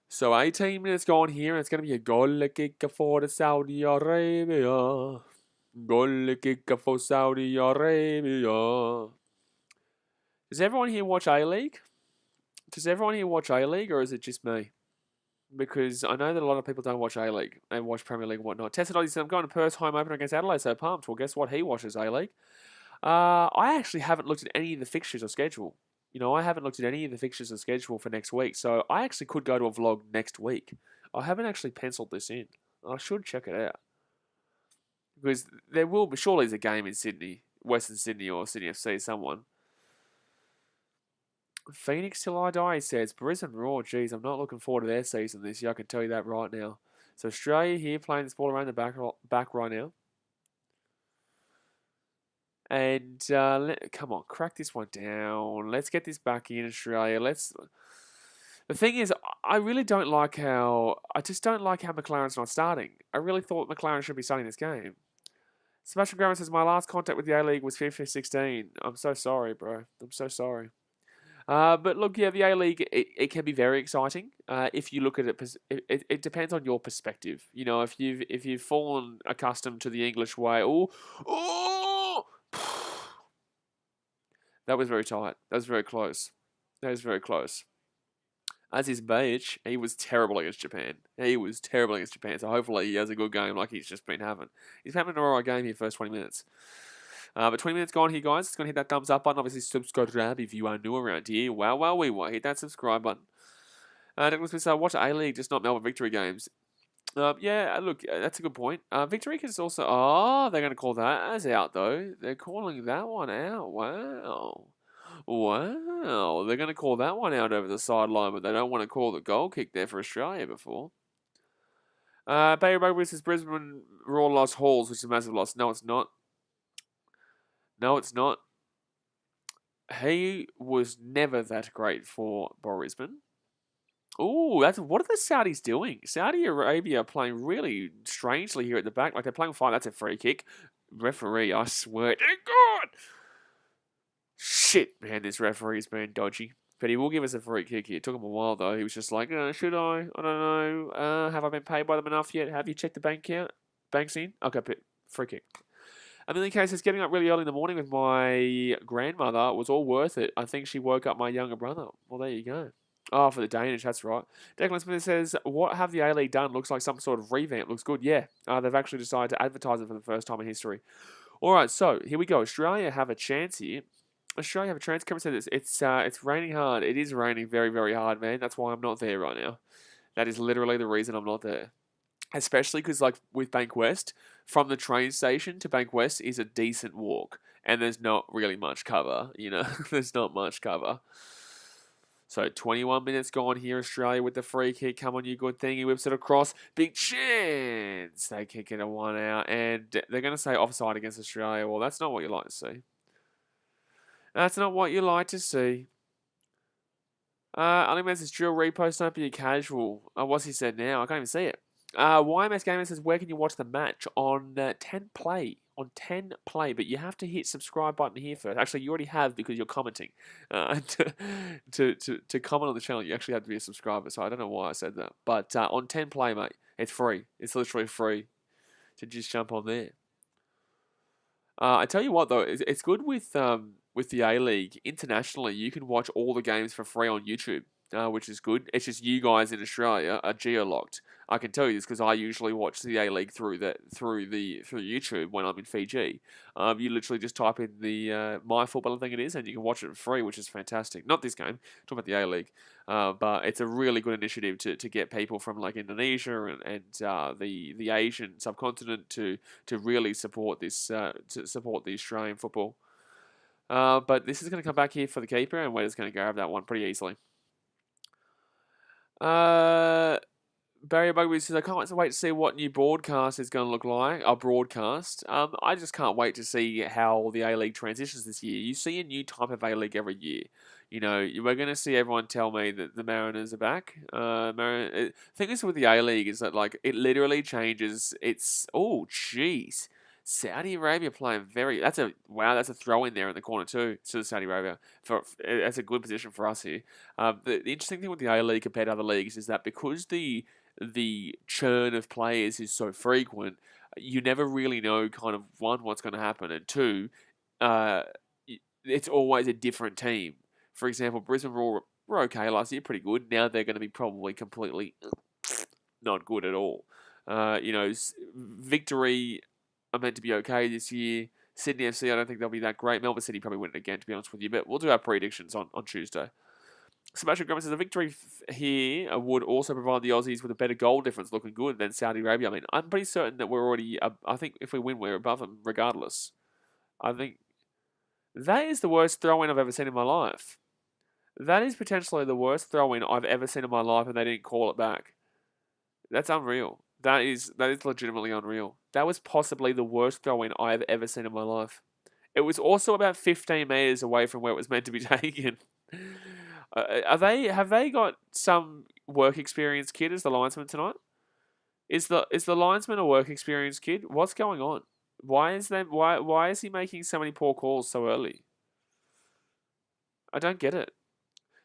So 18 minutes gone here, and it's going to be a goal kick for the Saudi Arabia. Goal kick for Saudi Arabia. Does everyone here watch A-League? Or is it just me? because I know that a lot of people don't watch A-League and watch Premier League and whatnot. Tested Aussie said, I'm going to Perth home opener against Adelaide, so pumped. Well, guess what? He watches A-League. I actually haven't looked at any of the fixtures or schedule. I haven't looked at any of the fixtures or schedule for next week, so I actually could go to a vlog next week. I haven't actually penciled this in. I should check it out. Because there will be, surely there's a game in Sydney, Western Sydney or Sydney FC, someone. Phoenix till I die, he says. Brisbane Roar, geez, I'm not looking forward to their season this year, I can tell you that right now. So Australia here playing this ball around the back right now. And come on, crack this one down. Let's get this back in Australia. The thing is, I really don't like how... I just don't like how McLaren's not starting. I really thought McLaren should be starting this game. Sebastian Graham says, my last contact with the A-League was FIFA 16. I'm so sorry, bro. I'm so sorry. But look, yeah, the A-League, it can be very exciting. If you look at it, it depends on your perspective. If you've fallen accustomed to the English way, oh, that was very tight. That was very close. That was very close. As is Bajic, he was terrible against Japan. So hopefully he has a good game like he's just been having. He's having an alright game here first 20 minutes. But 20 minutes gone here, guys. It's going to hit that thumbs up button. Obviously, subscribe if you are new around here. Wow, we hit that subscribe button. Douglas Smith said, watch A-League, just not Melbourne Victory games. Yeah, look, that's a good point. Victory is also... Oh, they're going to call that as out, though. They're calling that one out. Wow. They're going to call that one out over the sideline, but they don't want to call the goal kick there for Australia before. Bayer Rugby says Brisbane Roar lost Halls, which is a massive loss. No, it's not. No, it's not. He was never that great for Brisbane. Ooh, what are the Saudis doing? Saudi Arabia playing really strangely here at the back. Like they're playing fine. That's a free kick. Referee, I swear to God. Shit, man, this referee's been dodgy. But he will give us a free kick here. It took him a while, though. He was just like, should I? I don't know. Have I been paid by them enough yet? Have you checked the bank account? Bank's in? Okay, free kick. Amelia K says, getting up really early in the morning with my grandmother was all worth it. I think she woke up my younger brother. Well, there you go. Oh, for the Danish, that's right. Declan Smith says, what have the A-League done? Looks like some sort of revamp. Looks good. Yeah, they've actually decided to advertise it for the first time in history. All right, so here we go. Australia have a chance here. Australia have a chance. Cameron said it's raining hard. It is raining very, very hard, man. That's why I'm not there right now. That is literally the reason I'm not there. Especially because, like, with Bankwest, from the train station to Bankwest is a decent walk. And there's not really much cover, There's not much cover. So, 21 minutes gone here, Australia, with the free kick. Come on, you good thing. He whips it across. Big chance. They kick it a one out. And they're going to say offside against Australia. Well, that's not what you like to see. That's not what you like to see. Unlimited says, drill repost, don't be a casual. What's he said now? I can't even see it. YMS Gamer says, where can you watch the match? On 10 Play. On 10 Play, but you have to hit subscribe button here first. Actually, you already have because you're commenting. To comment on the channel, you actually have to be a subscriber, so I don't know why I said that. But on 10 Play, mate, it's free. It's literally free to just jump on there. I tell you what, though, it's good with the A-League internationally. You can watch all the games for free on YouTube, which is good. It's just you guys in Australia are geo-locked. I can tell you this because I usually watch the A-League through YouTube when I'm in Fiji. You literally just type in the My Football, I think it is, and you can watch it for free, which is fantastic. Not this game, talking about the A-League, but it's a really good initiative to get people from like Indonesia and the Asian subcontinent to really support this to support the Australian football. But this is going to come back here for the keeper, and we're just going to grab that one pretty easily. Barry Bugby says, I can't wait to see what new broadcast is going to look like. Our broadcast. I just can't wait to see how the A-League transitions this year. You see a new type of A-League every year. We're going to see everyone tell me that the Mariners are back. The thing is with the A-League is that, like, it literally changes. Oh, jeez. Saudi Arabia playing that's a throw in there in the corner too to Saudi Arabia. That's a good position for us here. The interesting thing with the A-League compared to other leagues is that because the churn of players is so frequent, you never really know kind of one, what's going to happen, and two, it's always a different team. For example, Brisbane were okay last year, pretty good. Now they're going to be probably completely not good at all. Victory are meant to be okay this year. Sydney FC, I don't think they'll be that great. Melbourne City probably win it again, to be honest with you. But we'll do our predictions on Tuesday. Sebastian Grumman says a victory here would also provide the Aussies with a better goal difference looking good than Saudi Arabia. I mean, I'm pretty certain that we're already, I think if we win, we're above them regardless. I think that is the worst throw-in I've ever seen in my life. That is potentially the worst throw-in I've ever seen in my life, and they didn't call it back. That's unreal. That is legitimately unreal. That was possibly the worst throw-in I have ever seen in my life. It was also about 15 meters away from where it was meant to be taken. Have they got some work experience kid as the linesman tonight? Is the linesman a work experience kid? What's going on? Why is he making so many poor calls so early? I don't get it.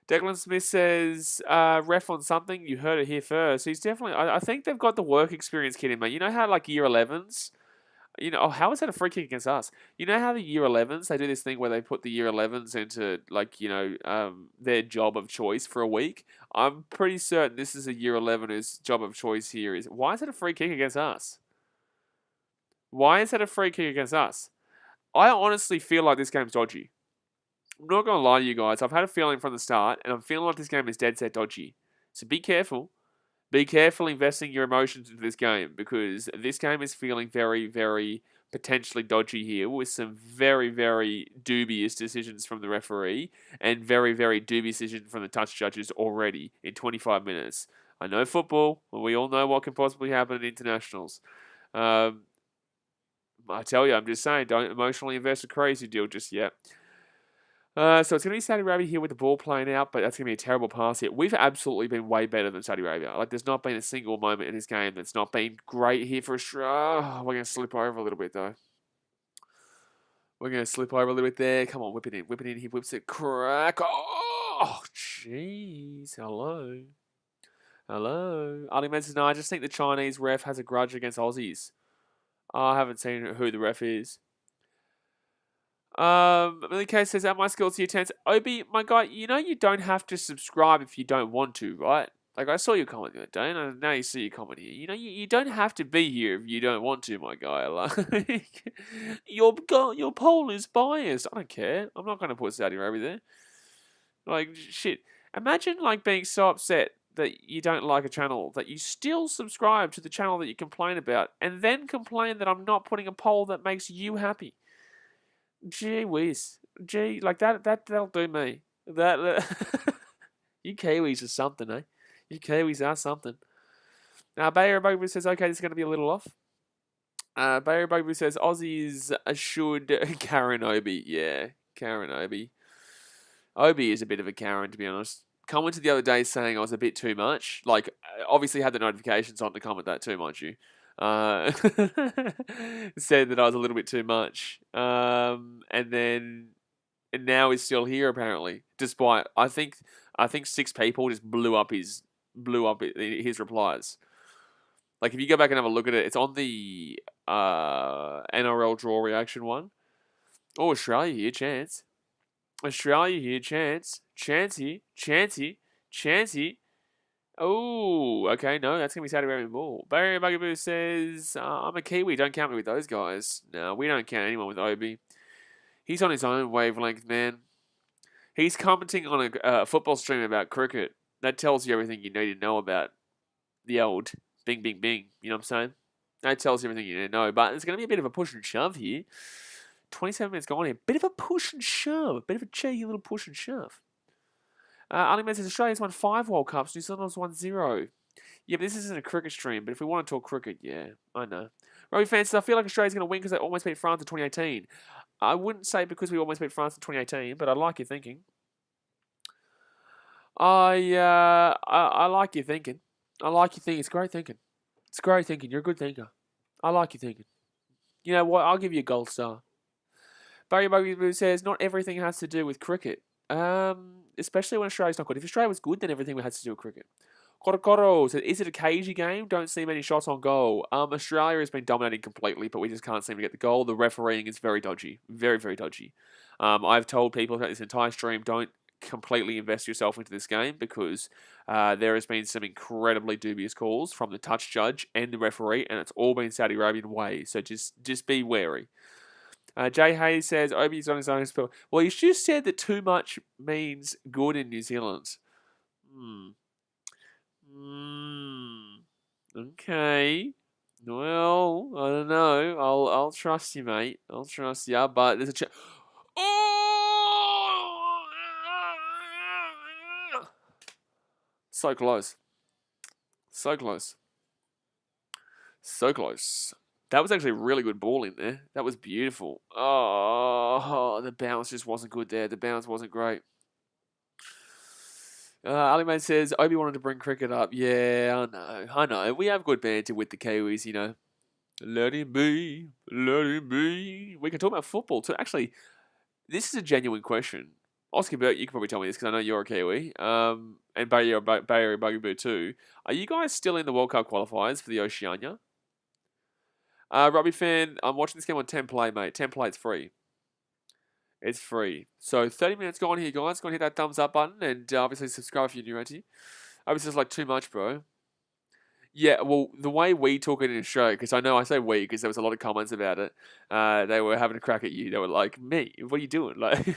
Declan Smith says, ref on something, you heard it here first. He's definitely, I think they've got the work experience kid in, mate. You know how, like, year 11s, how is that a free kick against us? You know how the year 11s, they do this thing where they put the year 11s into, like, their job of choice for a week? I'm pretty certain this is a year 11's job of choice here. Why is it a free kick against us? Why is that a free kick against us? I honestly feel like this game's dodgy. I'm not going to lie to you guys. I've had a feeling from the start, and I'm feeling like this game is dead set dodgy. So be careful. Be careful investing your emotions into this game, because this game is feeling very, very potentially dodgy here, with some very, very dubious decisions from the referee and very, very dubious decisions from the touch judges already in 25 minutes. I know football, and we all know what can possibly happen at internationals. I tell you, I'm just saying, don't emotionally invest a crazy deal just yet. So it's going to be Saudi Arabia here with the ball playing out, but that's going to be a terrible pass here. We've absolutely been way better than Saudi Arabia. Like, there's not been a single moment in this game that's not been great here for Australia. We're going to slip over a little bit, though. We're going to slip over a little bit there. Come on, whip it in. Whip it in. He whips it. Crack. Oh, jeez. Hello. Ali Man says, no, I just think the Chinese ref has a grudge against Aussies. I haven't seen who the ref is. Millie K says, at my skills here, 10. Obi, my guy, you don't have to subscribe if you don't want to, right? Like, I saw your comment the other day, and now you see your comment here. You don't have to be here if you don't want to, my guy. Like, your poll is biased. I don't care. I'm not going to put Saudi Arabia there. Like, shit. Imagine, like, being so upset that you don't like a channel, that you still subscribe to the channel that you complain about, and then complain that I'm not putting a poll that makes you happy. Gee whiz. Gee, like that'll do me. You Kiwis are something, eh? You Kiwis are something. Bayer Bugaboo says, okay, this is going to be a little off. Bayer Bugaboo says, Aussies should Karen Obi. Yeah, Karen Obi. Obi is a bit of a Karen, to be honest. Commented the other day saying I was a bit too much. Like, obviously had the notifications on to comment that too, mind you. Said that I was a little bit too much, and now he's still here apparently. Despite I think 6 people just blew up his replies. Like, if you go back and have a look at it, it's on the NRL draw reaction one. Oh, Australia here, chance. Australia here, chance. Chancey. Oh, okay, no, that's going to be Saudi Arabian ball. Barry Bugaboo says, I'm a Kiwi, don't count me with those guys. No, we don't count anyone with Obi. He's on his own wavelength, man. He's commenting on a football stream about cricket. That tells you everything you need to know about the old bing, bing, bing. You know what I'm saying? That tells you everything you need to know. But there's going to be a bit of a push and shove here. 27 minutes gone here. Bit of a push and shove. A bit of a cheeky little push and shove. Ali Man says, Australia's won 5 World Cups, New Zealand's won 0. Yeah, but this isn't a cricket stream, but if we want to talk cricket, yeah, I know. Rugby fans says, I feel like Australia's going to win because they almost beat France in 2018. I wouldn't say because we almost beat France in 2018, but I like your thinking. I like your thinking. I like your thinking. It's great thinking. It's great thinking. You're a good thinker. I like your thinking. You know what? I'll give you a gold star. Barry Buggy says, not everything has to do with cricket. Especially when Australia's not good. If Australia was good, then everything has to do with cricket. Korokoro says, is it a cagey game? Don't see many shots on goal. Australia has been dominating completely, but we just can't seem to get the goal. The refereeing is very dodgy. Very, very dodgy. I've told people throughout this entire stream, don't completely invest yourself into this game because there has been some incredibly dubious calls from the touch judge and the referee, and it's all been Saudi Arabian way. So just be wary. Jay Hayes says, Obi's on his own spell. Well, he's just said that too much means good in New Zealand. Okay. Well, I don't know. I'll trust you, mate. I'll trust you. But there's a chance. Oh! So close. So close. So close. That was actually a really good ball in there. That was beautiful. Oh, the bounce just wasn't good there. The bounce wasn't great. Ali Man says, Obi wanted to bring cricket up. Yeah, I know. We have good banter with the Kiwis, you know. Let him be. Let him be. We can talk about football too. Actually, this is a genuine question. Oscar Burt, you can probably tell me this because I know you're a Kiwi. And Bay Area Bugaboo too. Are you guys still in the World Cup qualifiers for the Oceania? Rugby fan, I'm watching this game on 10 Play, mate. 10 Play, it's free. It's free. So 30 minutes gone here, guys. Go and hit that thumbs up button and obviously subscribe if you're new, auntie. Obviously, it's like too much, bro. Yeah, well, the way we took it in the show, because I know I say we because there was a lot of comments about it. They were having a crack at you. They were like, "Me, what are you doing?" Like,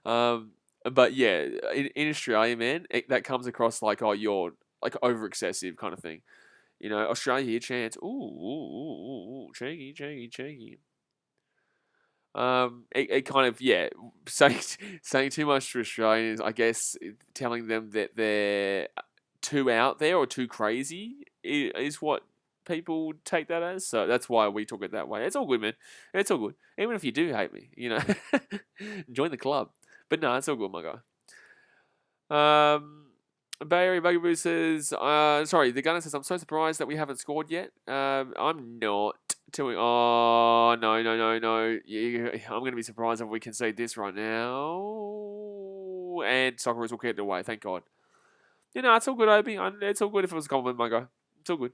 but yeah, in Australia, man, that comes across like, oh, you're like over excessive kind of thing. You know, Australia here chance. Ooh, cheeky, cheeky, cheeky. It kind of saying too much to Australians. I guess telling them that they're too out there or too crazy is what people take that as. So that's why we took it that way. It's all good, man. It's all good. Even if you do hate me, you know, join the club. But no, it's all good, my guy. Bay Area Bugaboo says, sorry, the gunner says, I'm so surprised that we haven't scored yet. I'm not. Oh, no. I'm going to be surprised if we concede this right now. And Socceroos will get it away, thank God. You know, it's all good, Obi. It's all good if it was a compliment, my guy. It's all good.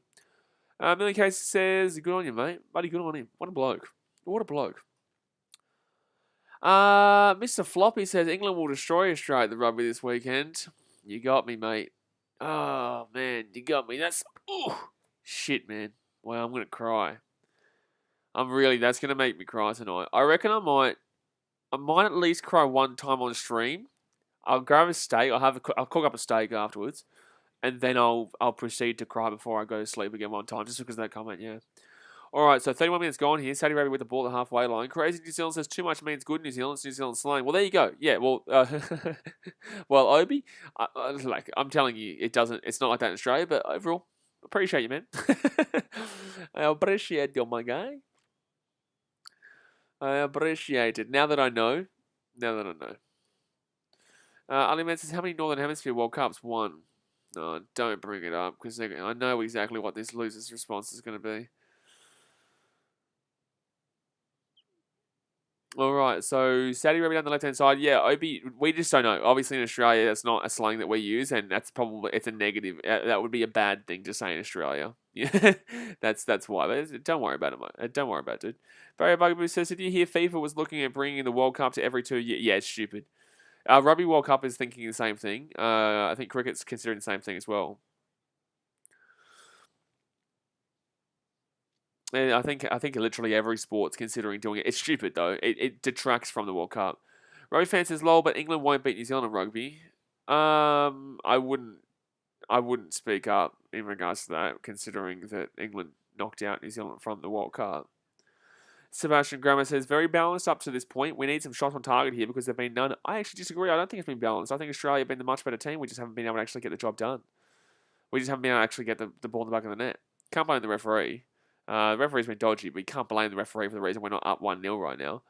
Millie Case says, good on you, mate. Buddy, good on him. What a bloke. What a bloke. Mr. Floppy says, England will destroy Australia at the rugby this weekend. You got me, mate. Oh, man, you got me. That's... Ooh, shit, man. Well, I'm going to cry. That's going to make me cry tonight. I reckon I might at least cry one time on stream. I'll grab a steak. I'll cook up a steak afterwards. And then I'll proceed to cry before I go to sleep again one time, just because of that comment, yeah. Alright, so 31 minutes gone here. Saudi Arabia with the ball at the halfway line. Crazy New Zealand says too much means good New Zealand. New Zealand slang. Well, there you go. Yeah, well, well, Obi, I'm telling you, it doesn't. It's not like that in Australia, but overall, appreciate you, man. I appreciate you, my guy. I appreciate it. Now that I know. Ali Man says, how many Northern Hemisphere World Cups won? No, don't bring it up, because I know exactly what this loser's response is going to be. Alright, so Saudi Arabia on the left-hand side. Yeah, Obi, we just don't know. Obviously in Australia, that's not a slang that we use, and it's a negative. That would be a bad thing to say in Australia. Yeah, that's why. But don't worry about it, mate. Don't worry about it, dude. Barry Bugaboo says, did you hear FIFA was looking at bringing the World Cup to every 2 years? Yeah, it's stupid. Rugby World Cup is thinking the same thing. I think cricket's considering the same thing as well. And I think literally every sport's considering doing it. It's stupid though. It detracts from the World Cup. Rugby fan says lol, but England won't beat New Zealand in rugby. I wouldn't speak up in regards to that, considering that England knocked out New Zealand from the World Cup. Sebastian Grammer says, very balanced up to this point. We need some shots on target here because there have been none. I actually disagree. I don't think it's been balanced. I think Australia have been the much better team. We just haven't been able to actually get the job done. We just haven't been able to actually get the ball in the back of the net. Can't blame the referee. The referee's been dodgy, but you can't blame the referee for the reason we're not up 1-0 right now.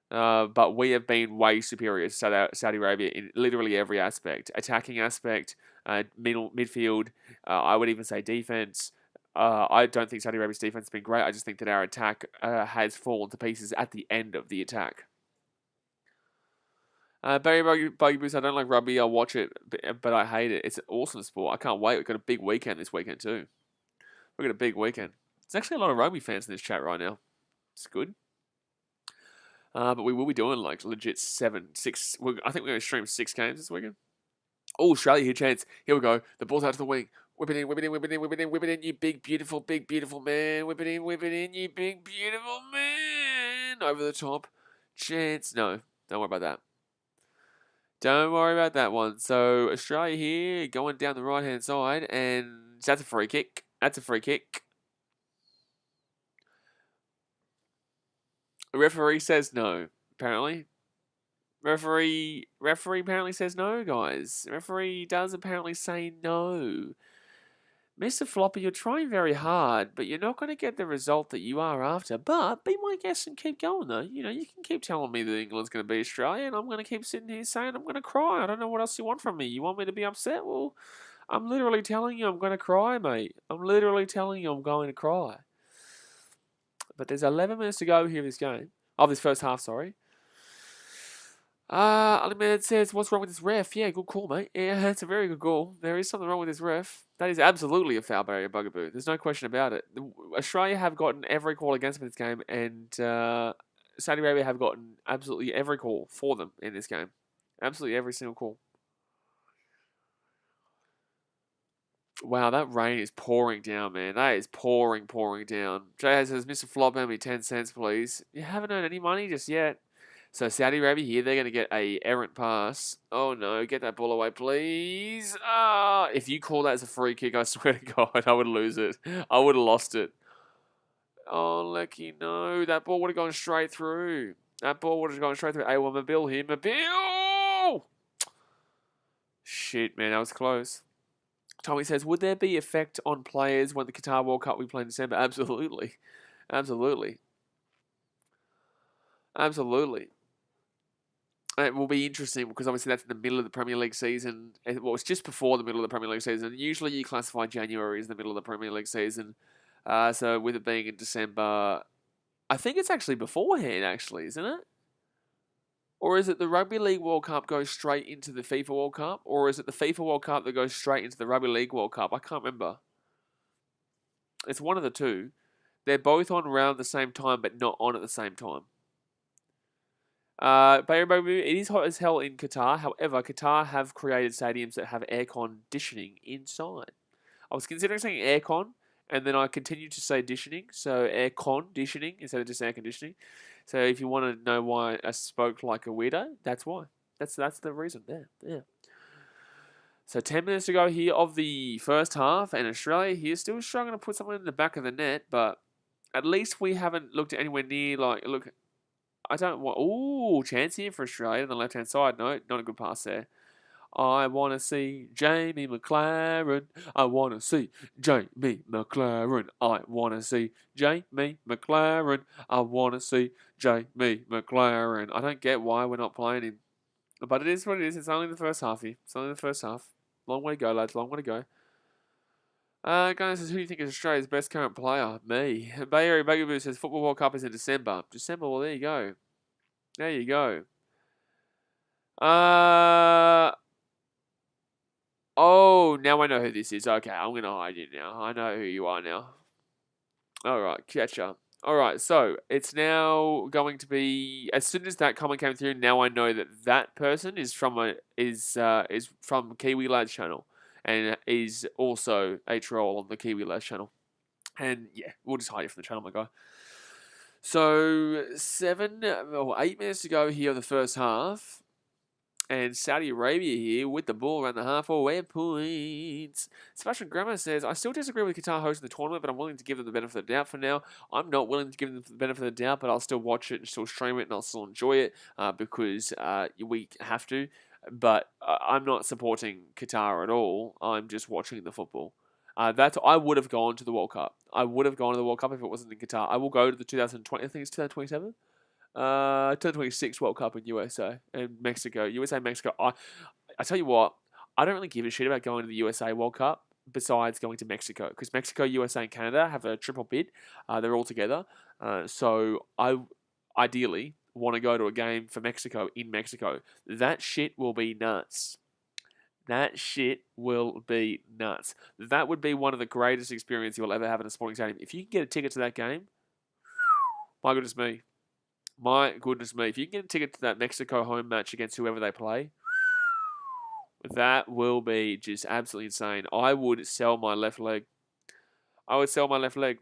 But we have been way superior to Saudi Arabia in literally every aspect. Attacking aspect, midfield, I would even say defense. I don't think Saudi Arabia's defense has been great. I just think that our attack has fallen to pieces at the end of the attack. Barry Buggy I don't like rugby. I'll watch it, but I hate it. It's an awesome sport. I can't wait. We've got a big weekend this weekend too. We've got a big weekend. There's actually a lot of rugby fans in this chat right now. It's good. But we will be doing like legit 7, 6. I think we're going to stream 6 games this weekend. Oh, Australia here, chance. Here we go. The ball's out to the wing. Whip it in, whip it in, whip it in, whip it in, whip it in, you big, beautiful man. Whip it in, you big, beautiful man. Over the top. Chance. No, don't worry about that. Don't worry about that one. So, Australia here, going down the right-hand side, and that's a free kick. That's a free kick. The referee says no, apparently. Referee apparently says no, guys. Referee does apparently say no. Mr. Floppy, you're trying very hard, but you're not going to get the result that you are after. But be my guest and keep going, though. You know, you can keep telling me that England's going to beat Australia, and I'm going to keep sitting here saying I'm going to cry. I don't know what else you want from me. You want me to be upset? Well, I'm literally telling you I'm going to cry, mate. I'm literally telling you I'm going to cry. But there's 11 minutes to go here in this game. Of this first half, sorry. Unlimited says, what's wrong with this ref? Yeah, good call, mate. Yeah, that's a very good call. There is something wrong with this ref. That is absolutely a foul barrier bugaboo. There's no question about it. Australia have gotten every call against them in this game, and Saudi Arabia have gotten absolutely every call for them in this game. Absolutely every single call. Wow, that rain is pouring down, man. That is pouring down. Jay says, Mr. Flop, hand me 10 cents, please. You haven't earned any money just yet. So Saudi Arabia here, they're going to get a errant pass. Oh no, get that ball away, please. If you call that as a free kick, I swear to God, I would lose it. I would have lost it. Oh, lucky no. That ball would have gone straight through. That ball would have gone straight through. A1 Mobile here. Mobile! Shit, man, that was close. Tommy says, would there be effect on players when the Qatar World Cup we play in December? Absolutely. Absolutely. Absolutely. It will be interesting because obviously that's in the middle of the Premier League season. Well, it's just before the middle of the Premier League season. Usually you classify January as the middle of the Premier League season. So with it being in December, I think it's actually beforehand, actually, isn't it? Or is it the Rugby League World Cup goes straight into the FIFA World Cup? Or is it the FIFA World Cup that goes straight into the Rugby League World Cup? I can't remember. It's one of the two. They're both on around the same time, but not on at the same time. It is hot as hell in Qatar. However, Qatar have created stadiums that have air conditioning inside. I was considering saying aircon, and then I continued to say conditioning, so air conditioning instead of just air conditioning. So if you want to know why I spoke like a weirdo, that's why. That's the reason there. Yeah. So 10 minutes to go here of the first half, and Australia here still struggling to put someone in the back of the net, but at least we haven't looked anywhere near look. I don't want... Ooh, chance here for Australia on the left-hand side. No, not a good pass there. I want to see Jamie McLaren. I want to see Jamie McLaren. I want to see Jamie McLaren. I want to see Jamie McLaren. I don't get why we're not playing him. But it is what it is. It's only the first half here. It's only the first half. Long way to go, lads. Long way to go. Guys says, who do you think is Australia's best current player? Me. Bay Area Bugaboo says, Football World Cup is in December. December, well, there you go. There you go. Oh, now I know who this is. Okay, I'm going to hide you now. I know who you are now. Alright, catch up. Alright, so it's now going to be, as soon as that comment came through, now I know that that person is from from Kiwi Lads channel. And is also a troll on the Kiwi Lads channel. And yeah, we'll just hide it from the channel, my guy. So 8 minutes to go here in the first half. And Saudi Arabia here with the ball around the halfway points. Sebastian Grammer says, I still disagree with Qatar hosting the tournament, but I'm willing to give them the benefit of the doubt for now. I'm not willing to give them the benefit of the doubt, but I'll still watch it and still stream it and I'll still enjoy it because we have to. But I'm not supporting Qatar at all. I'm just watching the football. I would have gone to the World Cup. I would have gone to the World Cup if it wasn't in Qatar. I will go to the 2020, I think it's 2027. 2026 World Cup in USA and Mexico. USA, Mexico. I tell you what, I don't really give a shit about going to the USA World Cup besides going to Mexico because Mexico, USA, and Canada have a triple bid. They're all together. So I ideally want to go to a game for Mexico in Mexico. That shit will be nuts. That shit will be nuts. That would be one of the greatest experiences you'll ever have in a sporting stadium. If you can get a ticket to that game, my goodness me. My goodness me. If you can get a ticket to that Mexico home match against whoever they play, that will be just absolutely insane. I would sell my left leg. I would sell my left leg.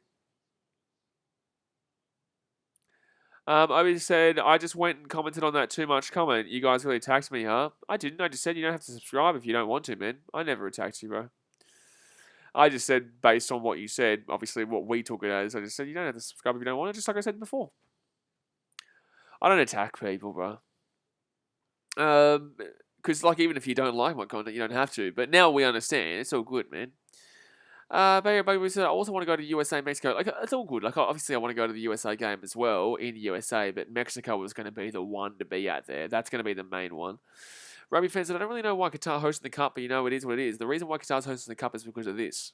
I said, I just went and commented on that too much comment. You guys really attacked me, huh? I didn't. I just said you don't have to subscribe if you don't want to, man. I never attacked you, bro. I just said, based on what you said, obviously what we took it as, I just said, you don't have to subscribe if you don't want to, just like I said before. I don't attack people, bro. Because, like, even if you don't like my content, you don't have to. But now we understand. It's all good, man. But we said, I also want to go to USA, Mexico. Like, it's all good. Like, obviously, I want to go to the USA game as well in USA, but Mexico was going to be the one to be at there. That's going to be the main one. Rugby fans said, I don't really know why Qatar hosting the cup, but you know, it is what it is. The reason why Qatar's hosting the cup is because of this.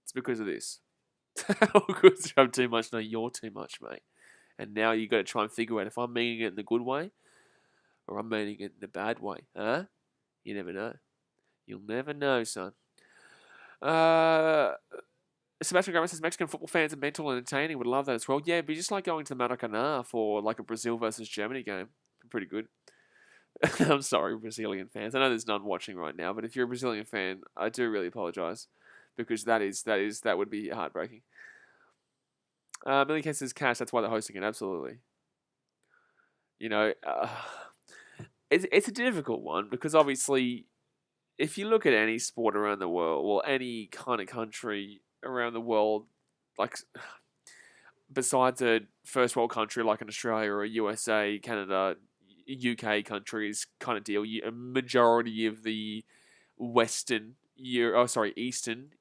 It's because of this. Because I'm too much. No, you're too much, mate. And now you got to try and figure out if I'm meaning it in the good way or I'm meaning it in the bad way. Huh? You never know. You'll never know, son. Sebastian Garrett says Mexican football fans are mental and entertaining. Would love that as well. Yeah, it'd be just like going to the Maracanã for like a Brazil versus Germany game. Pretty good. I'm sorry, Brazilian fans. I know there's none watching right now, but if you're a Brazilian fan, I do really apologise because that would be heartbreaking. Millie K says cash. That's why they're hosting it. Absolutely. You know, it's a difficult one because obviously, if you look at any sport around the world, or any kind of country around the world, like besides a first world country like an Australia or a USA, Canada, UK countries kind of deal, a majority of the Eastern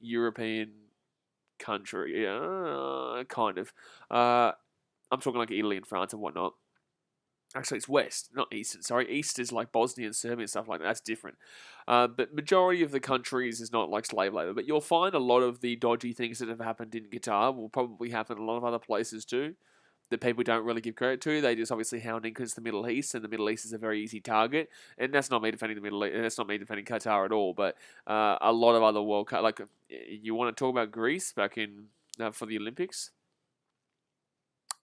European country, kind of. I'm talking like Italy and France and whatnot. Actually, it's West, not Eastern. Sorry, East is like Bosnia and Serbia and stuff like that. That's different. But majority of the countries is not like slave labor. But you'll find a lot of the dodgy things that have happened in Qatar will probably happen in a lot of other places too, that people don't really give credit to. They just obviously hounding because it's the Middle East, and the Middle East is a very easy target. And that's not me defending the Middle East. That's not me defending Qatar at all. But a lot of other World Cup, like you want to talk about Greece back in for the Olympics.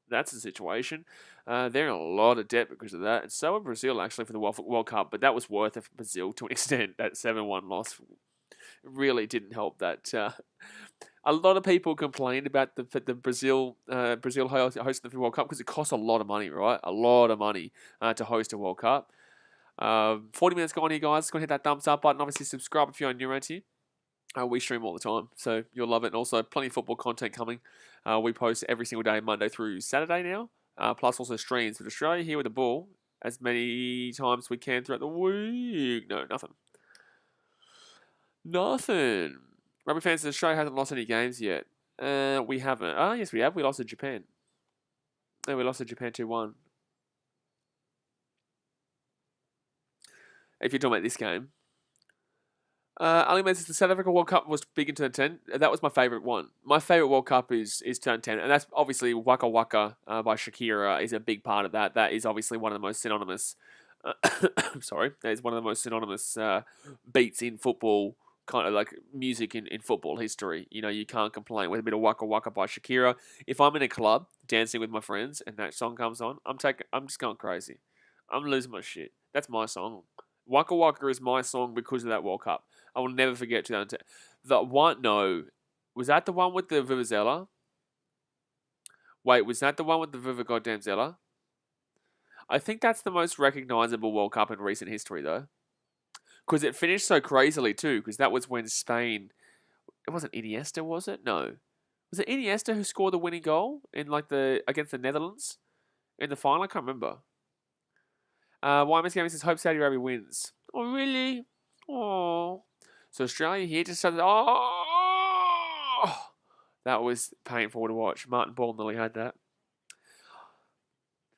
That's the situation. They're in a lot of debt because of that. And so are Brazil, actually, for the World Cup. But that was worth it for Brazil to an extent. That 7-1 loss really didn't help that. A lot of people complained about the Brazil hosting the World Cup because it costs a lot of money, right? A lot of money to host a World Cup. 40 minutes gone here, guys. Go and hit that thumbs up button. Obviously, subscribe if you're new around here. We stream all the time, so you'll love it. And also, plenty of football content coming. We post every single day, Monday through Saturday now. Plus also streams with Australia here with the ball as many times as we can throughout the week. No, nothing. Nothing. Rugby fans, Australia hasn't lost any games yet. We haven't. Oh, yes, we have. We lost to Japan. And we lost to Japan 2-1. If you're talking about this game. Ali says the South Africa World Cup was big in 2010. That was my favourite one. My favourite World Cup is 2010, and that's obviously Waka Waka by Shakira is a big part of that. That is obviously one of the most synonymous. Sorry, that is one of the most synonymous beats in football, kind of like music in football history. You know, you can't complain with a bit of Waka Waka by Shakira. If I'm in a club dancing with my friends and that song comes on, I'm just going crazy. I'm losing my shit. That's my song. Waka Waka is my song because of that World Cup. I will never forget 2010. Was that the one with the Vuvuzela? Wait, was that the one with the Vuvu goddamn Zella? I think that's the most recognisable World Cup in recent history, though. Because it finished so crazily, too, because that was when Spain... It wasn't Iniesta, was it? No. Was it Iniesta who scored the winning goal in against the Netherlands in the final? I can't remember. YMS Gaming says, hope Saudi Arabia wins. Oh, really? Oh. So Australia here just started... Oh! That was painful to watch. Martin Ball nearly had that.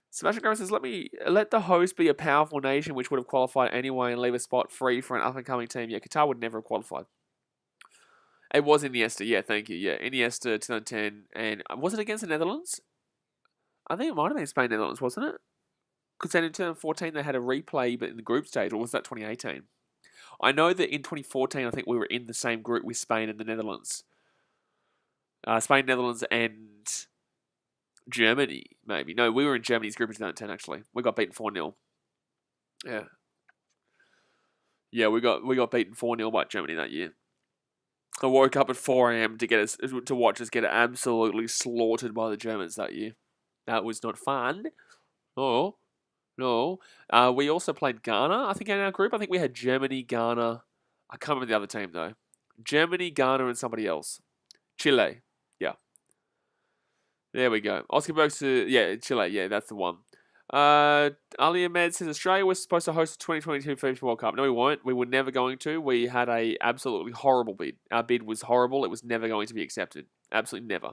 Sebastian Garrett says, let the host be a powerful nation which would have qualified anyway and leave a spot free for an up-and-coming team. Yeah, Qatar would never have qualified. It was Iniesta. Yeah, thank you. Yeah, Iniesta 2010. And was it against the Netherlands? I think it might have been Spain-Netherlands, wasn't it? Because then in 2014 they had a replay, but in the group stage, or was that 2018? I know that in 2014, I think we were in the same group with Spain and the Netherlands. Spain, Netherlands, and Germany, maybe. No, we were in Germany's group in 2010, actually. We got beaten 4-0. Yeah. Yeah, we got beaten 4-0 by Germany that year. I woke up at 4 a.m. to watch us get absolutely slaughtered by the Germans that year. That was not fun. No, no. We also played Ghana, I think, in our group. I think we had Germany, Ghana. I can't remember the other team, though. Germany, Ghana, and somebody else. Chile. Yeah. There we go. Oscar Bergs Chile. Yeah, that's the one. Ali Ahmed says Australia was supposed to host the 2022 FIFA World Cup. No, we weren't. We were never going to. We had a absolutely horrible bid. Our bid was horrible. It was never going to be accepted. Absolutely never.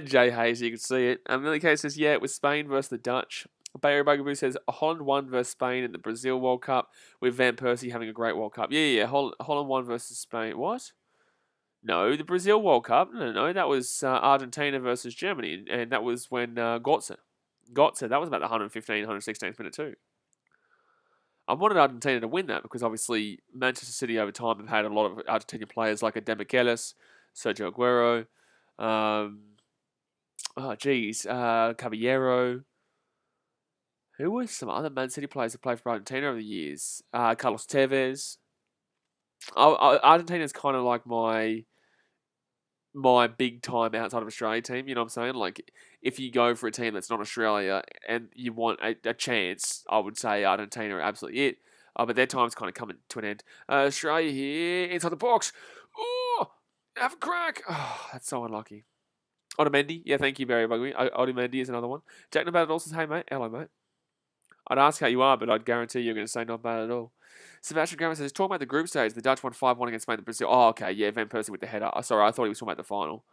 Jay Hayes, you can see it. Millie K says, yeah, it was Spain versus the Dutch. Bayer Bugaboo says Holland won versus Spain in the Brazil World Cup with Van Persie having a great World Cup. Yeah. Holland won versus Spain. What? No, the Brazil World Cup. No. That was Argentina versus Germany, and that was when Götze. That was about the 115th, 116th minute too. I wanted Argentina to win that because obviously Manchester City over time have had a lot of Argentinian players like a Demichelis, Sergio Aguero, Caballero. Who were some other Man City players that played for Argentina over the years? Carlos Tevez. Argentina is kind of like my big time outside of Australia team, you know what I'm saying? Like, if you go for a team that's not Australia and you want a chance, I would say Argentina are absolutely it. But their time's kind of coming to an end. Australia here, inside the box. Oh, have a crack. Oh, that's so unlucky. Otamendi, yeah, thank you, Barry Bugby. Otamendi is another one. Jack Not Bad also says, hey, mate. Hello, mate. I'd ask how you are, but I'd guarantee you're going to say not bad at all. Sebastian Grammer says, talking about the group stage, the Dutch won 5-1 against Spain and Brazil. Oh, okay, yeah, Van Persie with the header. Sorry, I thought he was talking about the final.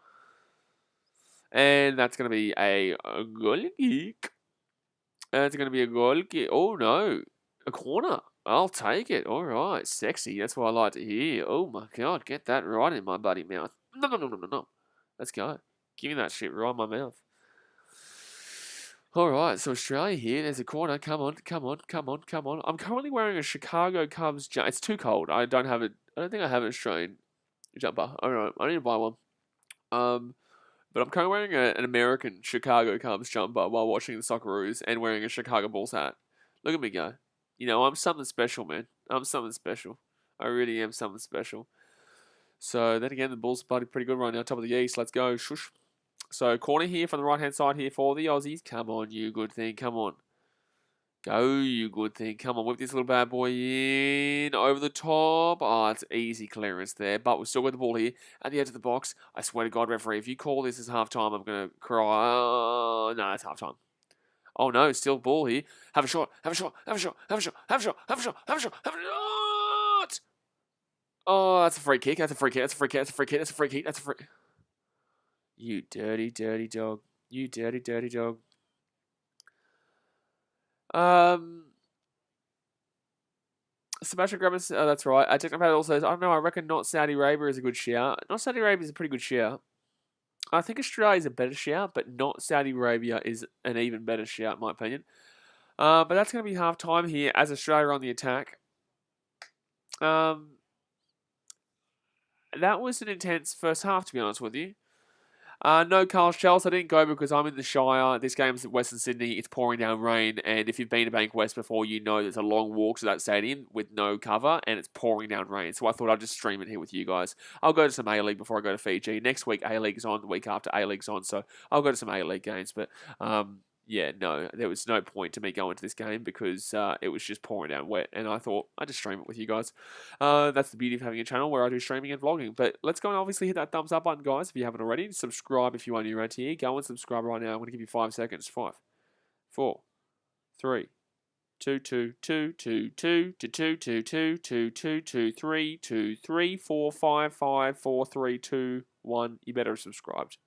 And that's going to be a goal kick. That's going to be a goal kick. Oh, no. A corner. I'll take it. All right, sexy. That's what I like to hear. Oh, my God, get that right in my bloody mouth. No. Let's go. Give me that shit right in my mouth. All right, so Australia here. There's a corner. Come on. I'm currently wearing a Chicago Cubs jumper. It's too cold. I don't think I have an Australian jumper. All right, I need to buy one. But I'm currently wearing an American Chicago Cubs jumper while watching the Socceroos and wearing a Chicago Bulls hat. Look at me go. You know, I'm something special, man. I'm something special. I really am something special. So then again, the Bulls are pretty good right now, top of the East. Let's go. Shush. So corner here from the right-hand side here for the Aussies. Come on, you good thing. Come on. Go, you good thing. Come on, whip this little bad boy in. Over the top. Oh, it's easy clearance there. But we've still got the ball here at the edge of the box. I swear to God, referee, if you call this as half-time, I'm going to cry. No, that's half-time. Oh, no, still ball here. Have a shot. Oh, that's a free kick. You dirty, dirty dog. You dirty, dirty dog. Sebastian Grammers, that's right. Jack Not Bad also says, I don't know, I reckon not Saudi Arabia is a good shout. Not Saudi Arabia is a pretty good shout. I think Australia is a better shout, but not Saudi Arabia is an even better shout, in my opinion. But that's going to be half time here as Australia are on the attack. That was an intense first half, to be honest with you. No, Carl Shells, I didn't go because I'm in the Shire. This game's at Western Sydney. It's pouring down rain, and if you've been to Bank West before, you know there's a long walk to that stadium with no cover, and it's pouring down rain. So I thought I'd just stream it here with you guys. I'll go to some A-League before I go to Fiji. Next week, A-League's on. The week after, A-League's on. So I'll go to some A-League games, but yeah, no, there was no point to me going to this game because it was just pouring down wet, and I thought I'd just stream it with you guys. That's the beauty of having a channel where I do streaming and vlogging. But let's go and obviously hit that thumbs up button, guys, if you haven't already. Subscribe if you are new around here. Go and subscribe right now. I'm going to give you 5 seconds. 5, 4, 3, 2, 2, 2, 2, 2, 2, 2, 2, 2, 2, 2, 2, 3, 2, 3, 4, 5, 5, 4, 3, 2, 1. You better have subscribed.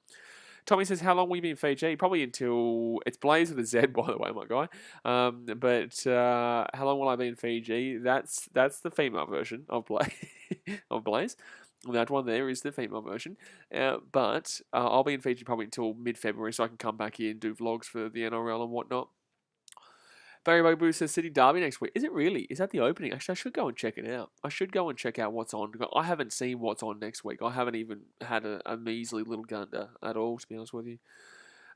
Tommy says, how long will you be in Fiji? Probably until... It's Blaze with a Z, by the way, my guy. But how long will I be in Fiji? That's the female version of Blaze. That one there is the female version. But I'll be in Fiji probably until mid-February, so I can come back here and do vlogs for the NRL and whatnot. Barry Bugaboo says City Derby next week. Is it really? Is that the opening? Actually, I should go and check it out. I should go and check out what's on. I haven't seen what's on next week. I haven't even had a measly little gander at all, to be honest with you.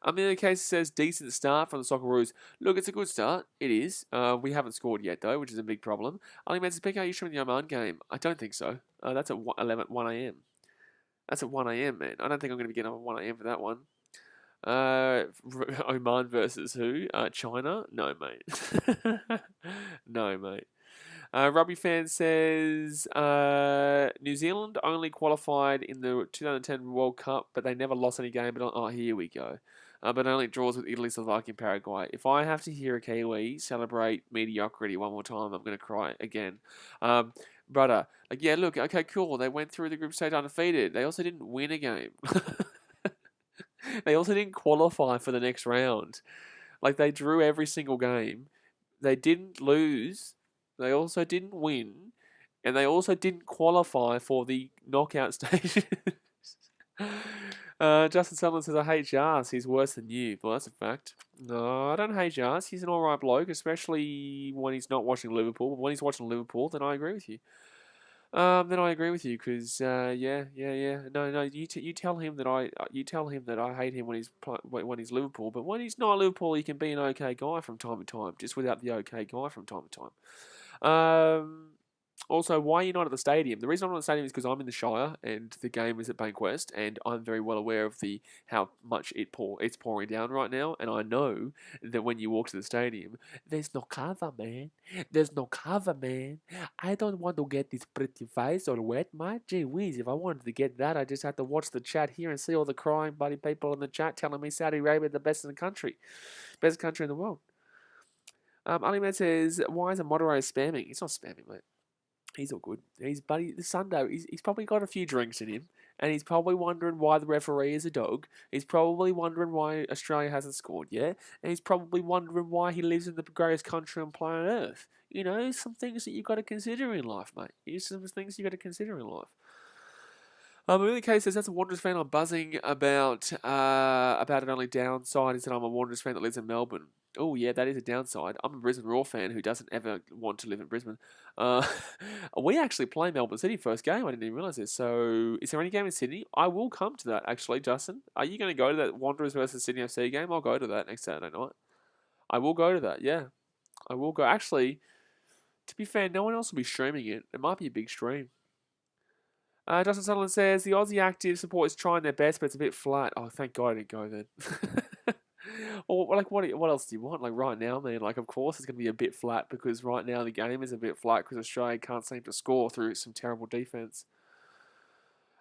Amelia Case says, decent start from the Socceroos. Look, it's a good start. It is. We haven't scored yet, though, which is a big problem. Ali Man says, PK, are you showing the Oman game? I don't think so. That's at 1 a.m. That's at 1 a.m., man. I don't think I'm going to be getting up at 1 a.m. for that one. Oman versus who? China? No, mate. No, mate. Rugby fan says New Zealand only qualified in the 2010 World Cup, but they never lost any game. But here we go. But only draws with Italy, Slovakia, and Paraguay. If I have to hear a Kiwi celebrate mediocrity one more time, I'm going to cry again. Brother, like, yeah, look, okay, cool. They went through the group stage undefeated. They also didn't win a game. They also didn't qualify for the next round. Like, they drew every single game. They didn't lose. They also didn't win. And they also didn't qualify for the knockout stage. Justin Sutherland says, I hate Jars. He's worse than you. Well, that's a fact. No, I don't hate Jars. He's an alright bloke, especially when he's not watching Liverpool. But when he's watching Liverpool, then I agree with you. Because No, you tell him that I hate him when he's Liverpool, but when he's not Liverpool, he can be an okay guy from time to time, just without the okay guy from time to time. Also, why are you not at the stadium? The reason I'm not at the stadium is because I'm in the Shire and the game is at Bankwest, and I'm very well aware of how much it's pouring down right now, and I know that when you walk to the stadium, there's no cover, man. There's no cover, man. I don't want to get this pretty face or wet, mate. Gee whiz, if I wanted to get that, I just had to watch the chat here and see all the crying bloody people in the chat telling me Saudi Arabia the best in the country. Best country in the world. Ali Man says, why is a moderator spamming? He's not spamming, mate. He's all good. This Sunday, he's probably got a few drinks in him, and he's probably wondering why the referee is a dog. He's probably wondering why Australia hasn't scored yet, and he's probably wondering why he lives in the greatest country on planet Earth. You know, some things that you've got to consider in life, mate. Some things you've got to consider in life. In the case says, that's a Wanderers fan I'm buzzing about it. Only downside is that I'm a Wanderers fan that lives in Melbourne. Oh, yeah, that is a downside. I'm a Brisbane Roar fan who doesn't ever want to live in Brisbane. We actually play Melbourne City first game. I didn't even realise this. So, is there any game in Sydney? I will come to that, actually, Justin. Are you going to go to that Wanderers versus Sydney FC game? I'll go to that next Saturday night. I will go to that, yeah. I will go. Actually, to be fair, no one else will be streaming it. It might be a big stream. Justin Sutherland says, the Aussie active support is trying their best, but it's a bit flat. Oh, thank God I didn't go then. Or, like, what else do you want? Like, right now, man, like, of course it's going to be a bit flat because right now the game is a bit flat because Australia can't seem to score through some terrible defence.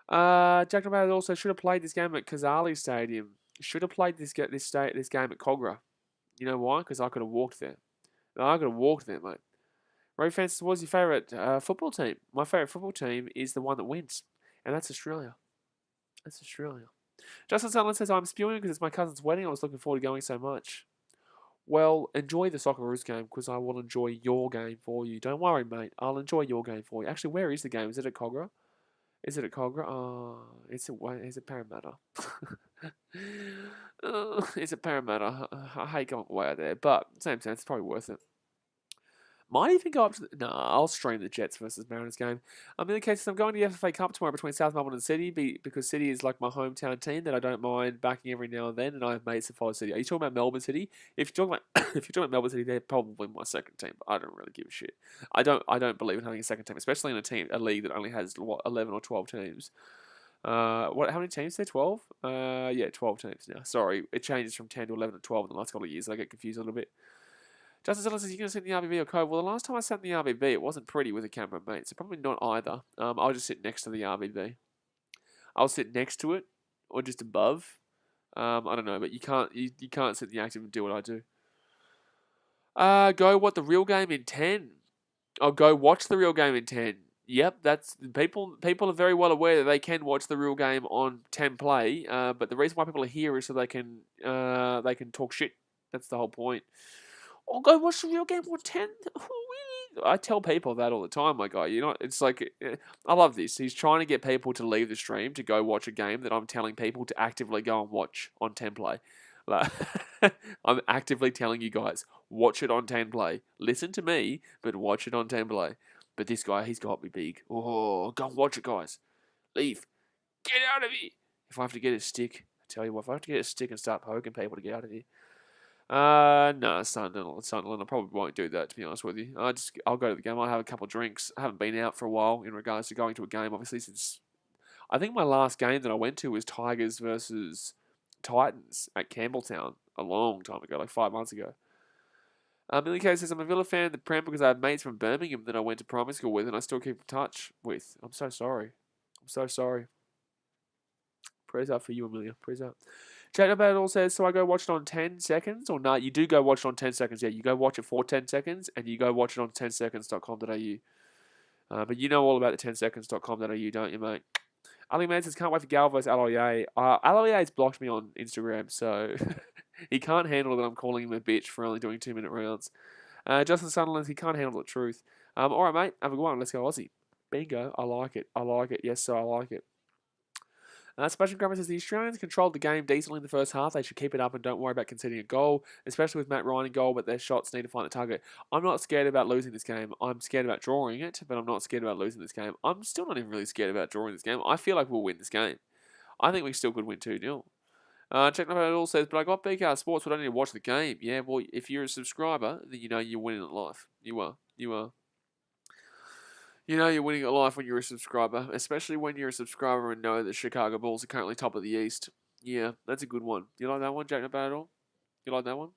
Jack Nomads also should have played this game at Kazali Stadium. Should have played this game at Cogra. You know why? Because I could have walked there. I could have walked there, mate. Ray Francis, what's your favourite football team? My favourite football team is the one that wins, and that's Australia. That's Australia. Justin Sutherland says, I'm spewing because it's my cousin's wedding. I was looking forward to going so much. Well, enjoy the Socceroos game because I will enjoy your game for you. Don't worry, mate. I'll enjoy your game for you. Actually, where is the game? Is it at Cogra? Is it at Cogra? Oh, it's at Parramatta. It's at Parramatta. I hate going away there, but same sense, it's probably worth it. Might even go up to I'll stream the Jets versus Mariners game. In the case, I'm going to the FFA Cup tomorrow between South Melbourne and City because City is like my hometown team that I don't mind backing every now and then, and I have mates that follow City. Are you talking about Melbourne City? If you're talking about Melbourne City, they're probably my second team, but I don't really give a shit. I don't believe in having a second team, especially in a league that only has 11 or 12 teams. How many teams there? 12? 12 teams now. Sorry, it changes from 10 to 11 to 12 in the last couple of years. I get confused a little bit. Justin Zilla says, you're going to sit in the RBB or Cove? Well, the last time I sat in the RBB, it wasn't pretty with a camera, mate, so probably not either. I'll just sit next to the RBB. I'll sit next to it, or just above. I don't know, but you can't sit in the active and do what I do. Go what the real game in 10. I'll go watch the real game in 10. Yep, that's people are very well aware that they can watch the real game on 10 play, but the reason why people are here is so they can talk shit. That's the whole point. Or go watch the real game on 10. I tell people that all the time, my guy. It's like, I love this. He's trying to get people to leave the stream to go watch a game that I'm telling people to actively go and watch on 10 play. Like, I'm actively telling you guys, watch it on 10 play. Listen to me, but watch it on 10 play. But this guy, he's got me big. Oh, go and watch it, guys. Leave. Get out of here. If I have to get a stick tell you what, if I have to get a stick and start poking people to get out of here. No, Sunderland. I probably won't do that, to be honest with you. I'll go to the game. I'll have a couple of drinks. I haven't been out for a while in regards to going to a game, obviously, since I think my last game that I went to was Tigers versus Titans at Campbelltown a long time ago, like 5 months ago. Millie K says, I'm a Villa fan of the Prem because I have mates from Birmingham that I went to primary school with and I still keep in touch with. I'm so sorry. I'm so sorry. Prayers up for you, Amelia. Prayers up. Chat about it all says, so I go watch it on 10 seconds? Or no, you do go watch it on 10 seconds. Yeah, you go watch it for 10 seconds and you go watch it on 10seconds.com.au. But you know all about the 10seconds.com.au, don't you, mate? Ali Man says, can't wait for Gal versus Aloye. Aloye's blocked me on Instagram, so he can't handle that I'm calling him a bitch for only doing 2-minute rounds. Justin Sunderland, he can't handle the truth. All right, mate, have a good one. Let's go Aussie. Bingo. I like it. I like it. Yes, sir, I like it. Sebastian Grummer says, the Australians controlled the game decently in the first half. They should keep it up and don't worry about conceding a goal, especially with Matt Ryan in goal, but their shots need to find the target. I'm not scared about losing this game. I'm scared about drawing it, but I'm not scared about losing this game. I'm still not even really scared about drawing this game. I feel like we'll win this game. I think we still could win 2-0. Check Number It All says, but I got BKR Sports, but I don't need to watch the game. Yeah, well, if you're a subscriber, then you know you're winning at life. You are. You are. You know you're winning at life when you're a subscriber, especially when you're a subscriber and know that Chicago Bulls are currently top of the East. Yeah, that's a good one. You like that one, Jack About It All? You like that one?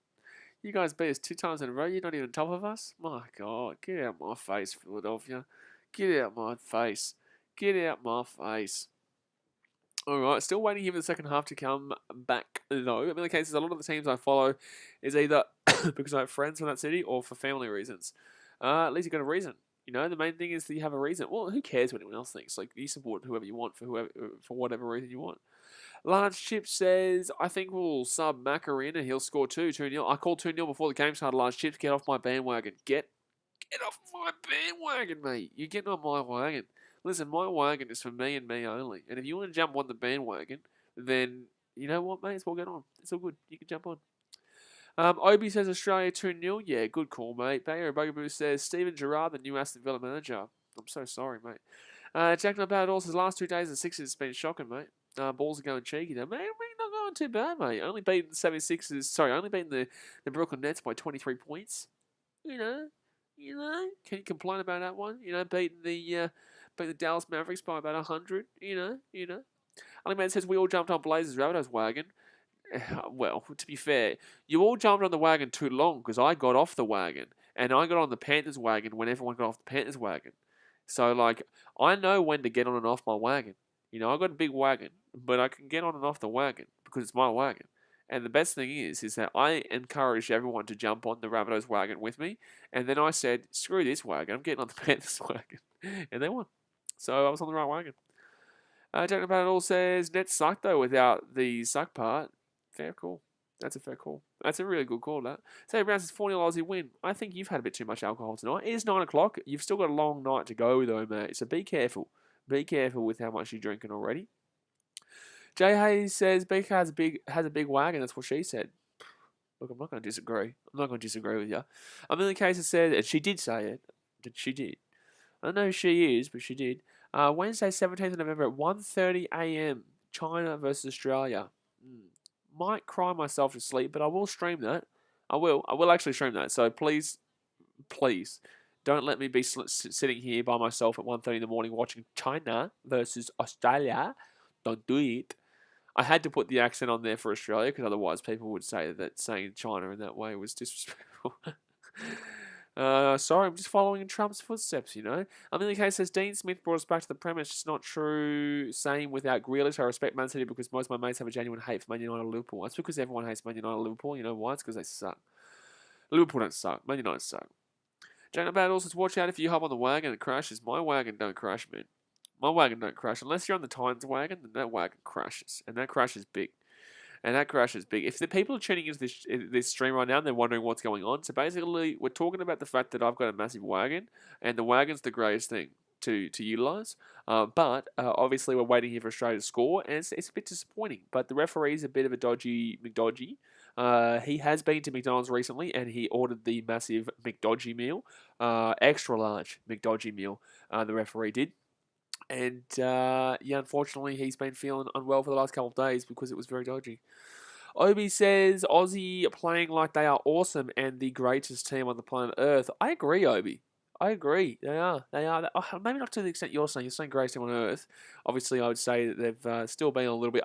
You guys beat us 2 times in a row. You're not even top of us? My God, get out my face, Philadelphia. Get out my face. Get out my face. Alright, still waiting here for the second half to come back, though. In many cases, a lot of the teams I follow is either because I have friends from that city or for family reasons. At least you've got a reason. You know, the main thing is that you have a reason. Well, who cares what anyone else thinks? Like, you support whoever you want for whatever reason you want. Large Chip says, I think we'll sub Macca in and he'll score 2-0. I called 2-0 before the game started. Large Chips, get off my bandwagon. Get off my bandwagon, mate. You're getting on my wagon. Listen, my wagon is for me and me only. And if you want to jump on the bandwagon, then you know what, mate? It's all get on. It's all good. You can jump on. Obi says Australia 2-0. Yeah, good call, mate. Bayer Bugaboo says Steven Gerrard, the new Aston Villa manager. I'm so sorry, mate. Jack About It All says last 2 days the Sixers has been shocking, mate. Balls are going cheeky though. Man, we're not going too bad, mate. Only beating the 76ers. Sorry, only beating the Brooklyn Nets by 23 points. You know, can you complain about that one? You know, beating the Dallas Mavericks by about 100. You know. Ali Man says we all jumped on Blazers Rabbitohs wagon. Well, to be fair, you all jumped on the wagon too long because I got off the wagon and I got on the Panthers wagon when everyone got off the Panthers wagon. So, like, I know when to get on and off my wagon. You know, I got a big wagon, but I can get on and off the wagon because it's my wagon. And the best thing is that I encouraged everyone to jump on the Rabbitohs wagon with me. And then I said, screw this wagon, I'm getting on the Panthers wagon. And they won. So I was on the right wagon. Jack About It All says, Nets suck though without the suck part. Fair call. That's a fair call. That's a really good call, that. Say Brown says 40 Aussie win. I think you've had a bit too much alcohol tonight. It is 9 o'clock. You've still got a long night to go, though, mate. So be careful. Be careful with how much you're drinking already. Jay Hayes says BK has a big wagon. That's what she said. Look, I'm not going to disagree. I'm not going to disagree with you. Amelia Case said, and she did say it. She did. I don't know who she is, but she did. Wednesday, 17th of November at 1:30 a.m. China versus Australia. Might cry myself to sleep, but I will stream that. I will actually stream that. So please, don't let me be sitting here by myself at 1:30 in the morning watching China versus Australia. Don't do it. I had to put the accent on there for Australia because otherwise people would say that saying China in that way was disrespectful. Sorry, I'm just following in Trump's footsteps, you know. Amelia K says, Dean Smith brought us back to the premise. It's not true. Same without Grealish. I respect Man City because most of my mates have a genuine hate for Man United or Liverpool. That's because everyone hates Man United or Liverpool. You know why? It's because they suck. Liverpool don't suck. Man United suck. Jane Battle says, watch out if you hop on the wagon and it crashes. My wagon don't crash, man. My wagon don't crash. Unless you're on the Titans wagon, then that wagon crashes. And that crashes big. If the people are tuning into this stream right now and they're wondering what's going on, so basically we're talking about the fact that I've got a massive wagon, and the wagon's the greatest thing to utilise. But obviously we're waiting here for Australia to score, and it's a bit disappointing. But the referee's a bit of a dodgy McDodgy. He has been to McDonald's recently, and he ordered the massive McDodgy meal, extra large McDodgy meal. The referee did. And yeah, unfortunately, he's been feeling unwell for the last couple of days because it was very dodgy. Obi says Aussie playing like they are awesome and the greatest team on the planet Earth. I agree, Obi. I agree. They are. They are. Maybe not to the extent you're saying. You're saying greatest team on Earth. Obviously, I would say that they've still been a little bit.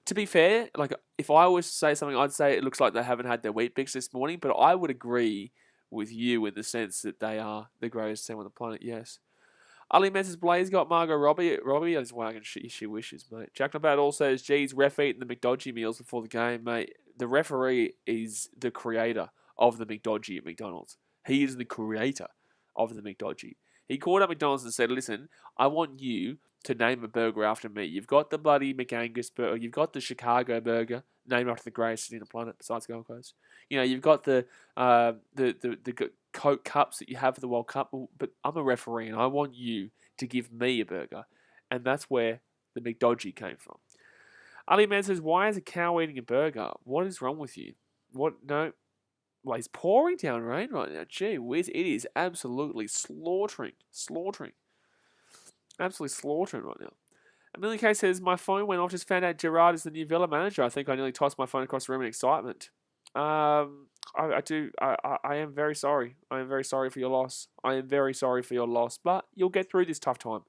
To be fair, like if I was to say something, I'd say it looks like they haven't had their wheat bix this morning. But I would agree with you in the sense that they are the greatest team on the planet. Yes. Ali Menses Blaze got Margot Robbie. Robbie is wagging she wishes, mate. Jack Nabat all says, geez, ref eating the McDodgy meals before the game, mate. The referee is the creator of the McDodgy at McDonald's. He is the creator of the McDodgy. He called up McDonald's and said, listen, I want you to name a burger after me. You've got the bloody McAngus burger. You've got the Chicago burger, named after the greatest city on the planet besides Gold Coast. You know, you've got the Coke cups that you have for the World Cup, but I'm a referee and I want you to give me a burger. And that's where the McDodgy came from. Ali Man says, why is a cow eating a burger? What is wrong with you? What? No. Well, he's pouring down rain right now. Gee whiz, it is absolutely slaughtering. Absolutely slaughtering right now. Amelia K says, my phone went off, just found out Gerard is the new Villa manager. I think I nearly tossed my phone across the room in excitement. I am very sorry. I am very sorry for your loss. I am very sorry for your loss. But you'll get through this tough time.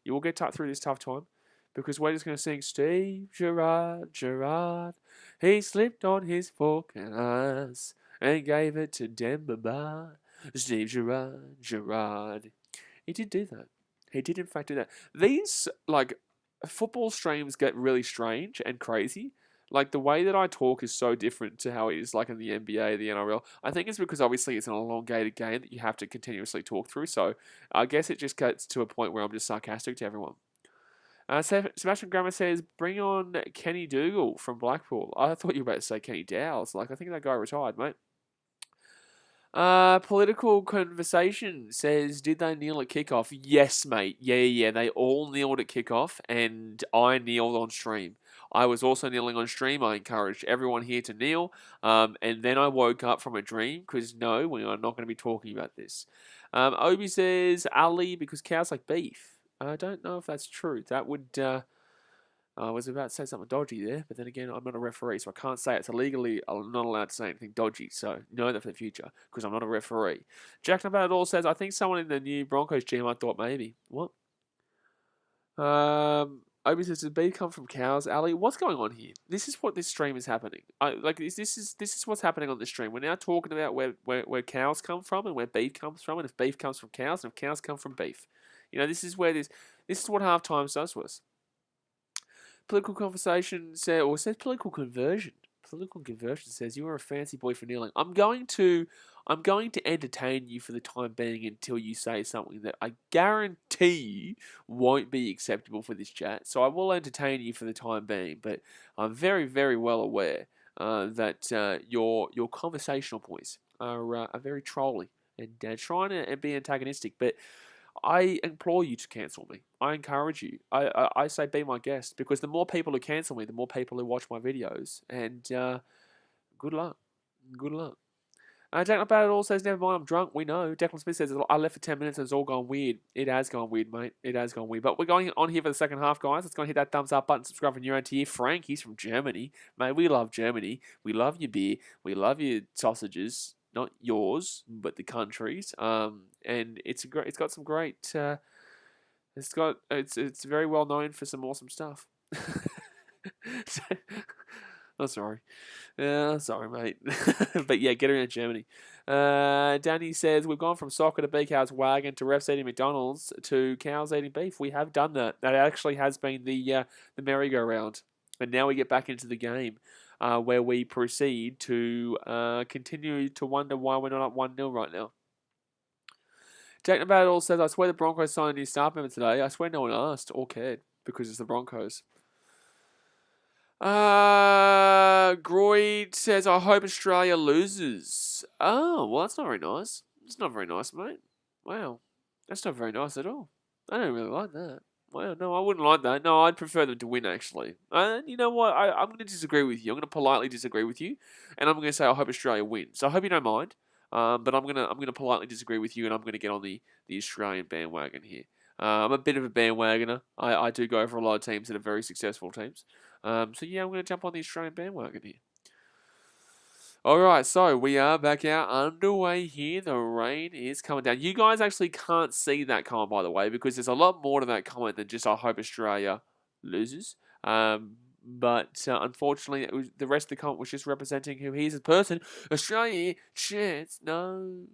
You will get through this tough time. Because we're just going to sing Steve Gerard, Gerard. He slipped on his fork and ice and gave it to Demba Ba. Steve Gerard, Gerard. He did do that. He did in fact do that. These, like, football streams get really strange and crazy. Like, the way that I talk is so different to how it is, like, in the NBA, the NRL. I think it's because, obviously, it's an elongated game that you have to continuously talk through. So, I guess it just gets to a point where I'm just sarcastic to everyone. Sebastian Grammer says, bring on Kenny Dougal from Blackpool. I thought you were about to say Kenny Dowles. Like, I think that guy retired, mate. Political Conversation says, did they kneel at kickoff? Yes, mate. Yeah. They all kneeled at kickoff, and I kneeled on stream. I was also kneeling on stream. I encouraged everyone here to kneel. And then I woke up from a dream, because no, we are not going to be talking about this. Obi says, Ali, because cows like beef. I don't know if that's true. That would... I was about to say something dodgy there, but then again, I'm not a referee, so I can't say it's illegally. I'm not allowed to say anything dodgy, so know that for the future, because I'm not a referee. Jack Nabat all says, I think someone in the new Broncos gym, I thought maybe. What? Obi says, did beef come from cows? Ali, what's going on here? This is what this stream is happening. This is what's happening on this stream. We're now talking about where cows come from and where beef comes from, and if beef comes from cows, and if cows come from beef. You know, this is what halftime does to us. Political Conversation says political conversion. Political Conversion says you are a fancy boy for kneeling. I'm going to entertain you for the time being until you say something that I guarantee won't be acceptable for this chat. So I will entertain you for the time being, but I'm very, very well aware that your conversational points are very trolly and trying to be antagonistic, but I implore you to cancel me. I encourage you. I say be my guest, because the more people who cancel me, the more people who watch my videos. And good luck. Good luck. Jack Not Bad at All says, never mind, I'm drunk. We know. Declan Smith says, I left for 10 minutes and it's all gone weird. It has gone weird, mate. It has gone weird. But we're going on here for the second half, guys. Let's go and hit that thumbs up button. Subscribe when you're around here. Frank, he's from Germany. Mate, we love Germany. We love your beer. We love your sausages. Not yours, but the country's. And it's got some great. It's very well known for some awesome stuff. Oh, sorry. Sorry, mate. But yeah, get around Germany. Danny says, we've gone from soccer to BK's wagon to refs eating McDonald's to cows eating beef. We have done that. That actually has been the merry-go-round. And now we get back into the game. Where we proceed to continue to wonder why we're not up 1-0 right now. Jack Nabat says, I swear the Broncos signed a new staff member today. I swear no one asked or cared, because it's the Broncos. Groyd says, I hope Australia loses. Oh, well, that's not very nice. It's not very nice, mate. Wow. That's not very nice at all. I don't really like that. Well, no, I wouldn't like that. No, I'd prefer them to win, actually. And you know what? I'm going to disagree with you. I'm going to politely disagree with you. And I'm going to say I hope Australia wins. So I hope you don't mind. But I'm going to politely disagree with you, and I'm going to get on the Australian bandwagon here. I'm a bit of a bandwagoner. I do go for a lot of teams that are very successful teams. So yeah, I'm going to jump on the Australian bandwagon here. Alright, so we are back out underway here. The rain is coming down. You guys actually can't see that comment, by the way, because there's a lot more to that comment than just I hope Australia loses. But unfortunately, the rest of the comment was just representing who he is as a person. Australia, chance, no.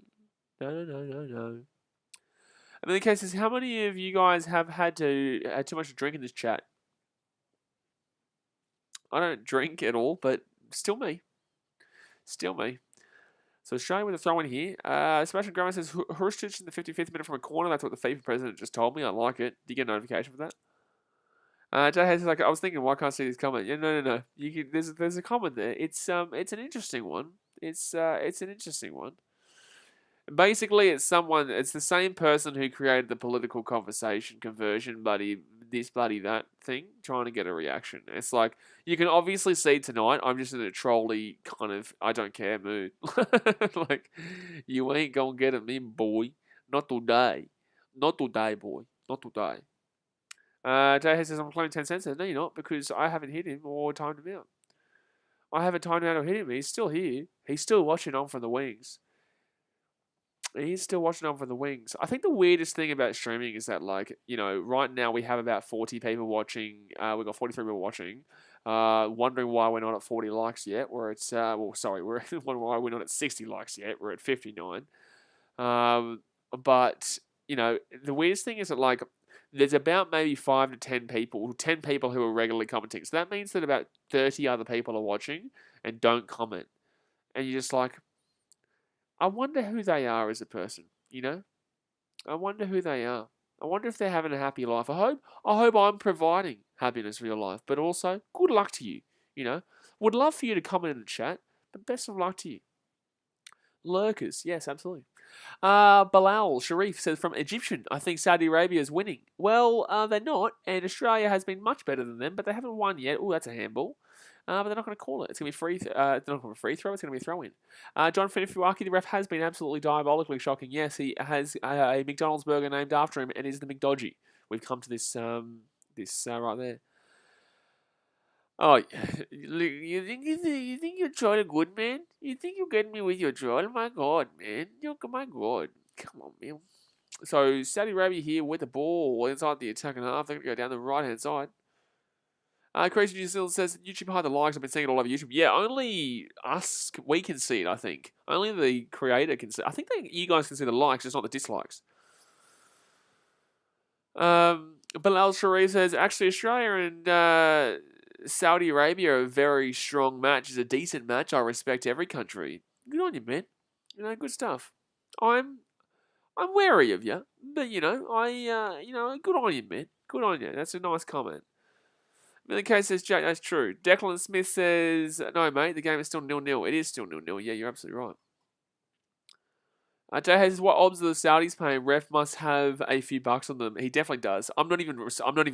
No. I mean, the case is, how many of you guys have had too much to drink in this chat? I don't drink at all, but still me. Still me. So Australia with a throw in here. Sebastian Graham says, Hurstich in the 55th minute from a corner. That's what the FIFA president just told me. I like it. Do you get a notification for that? Jay Hayes is like, I was thinking, why can't I see this comment? Yeah, no. You can, there's a comment there. It's an interesting one. It's an interesting one. Basically, it's the same person who created the political conversation conversion bloody that thing, trying to get a reaction. It's like, you can obviously see tonight, I'm just in a trolly kind of, I don't care mood. Like, you ain't gonna get at me, boy. Not today. Not today, boy. Not today. Jay says, I'm claiming 10 cents. No, you're not, because I haven't hit him or timed him out. I haven't timed him out or hit him. He's still here. He's still watching on from the wings. He's still watching on from the wings. I think the weirdest thing about streaming is that, like, you know, right now we have about 40 people watching. We've got 43 people watching. Wondering why we're not at 40 likes yet. We're at, we're wondering why we're not at 60 likes yet. We're at 59. But, you know, the weirdest thing is that, like, there's about maybe 5 to 10 people who are regularly commenting. So that means that about 30 other people are watching and don't comment. And you're just like, I wonder who they are as a person, you know? I wonder who they are. I wonder if they're having a happy life. I hope I'm providing happiness for your life, but also good luck to you, you know? Would love for you to comment in the chat, but best of luck to you. Lurkers, yes, absolutely. Bilal Sharif says, from Egyptian, I think Saudi Arabia is winning. Well, they're not, and Australia has been much better than them, but they haven't won yet. Oh, that's a handball. But they're not going to call it. It's going to be free. It's not going to be a free throw. It's going to be a throw in. John Finifuaki, the ref, has been absolutely diabolically shocking. Yes, he has a McDonald's burger named after him, and is the McDodgy. We've come to this right there. Oh, you think you're trying good, man? You think you're getting me with your troll? My God, man! My God, come on, man. So Saudi Arabia here with the ball inside the attacking half. They're going to go down the right hand side. Crazy New Zealand says, YouTube hide the likes. I've been seeing it all over YouTube. Yeah, only us, we can see it, I think. Only the creator can see it. I think you guys can see the likes, just not the dislikes. Bilal Sharif says, actually, Australia and Saudi Arabia are a very strong match. It's a decent match. I respect every country. Good on you, man. You know, good stuff. I'm wary of you, but, you know, good on you, man. Good on you. That's a nice comment. The case says, Jack, that's true. Declan Smith says, no, mate, the game is still 0-0. It is still 0-0. Yeah, you're absolutely right. Jay says, what odds are the Saudis paying? Ref must have a few bucks on them. He definitely does. I'm not even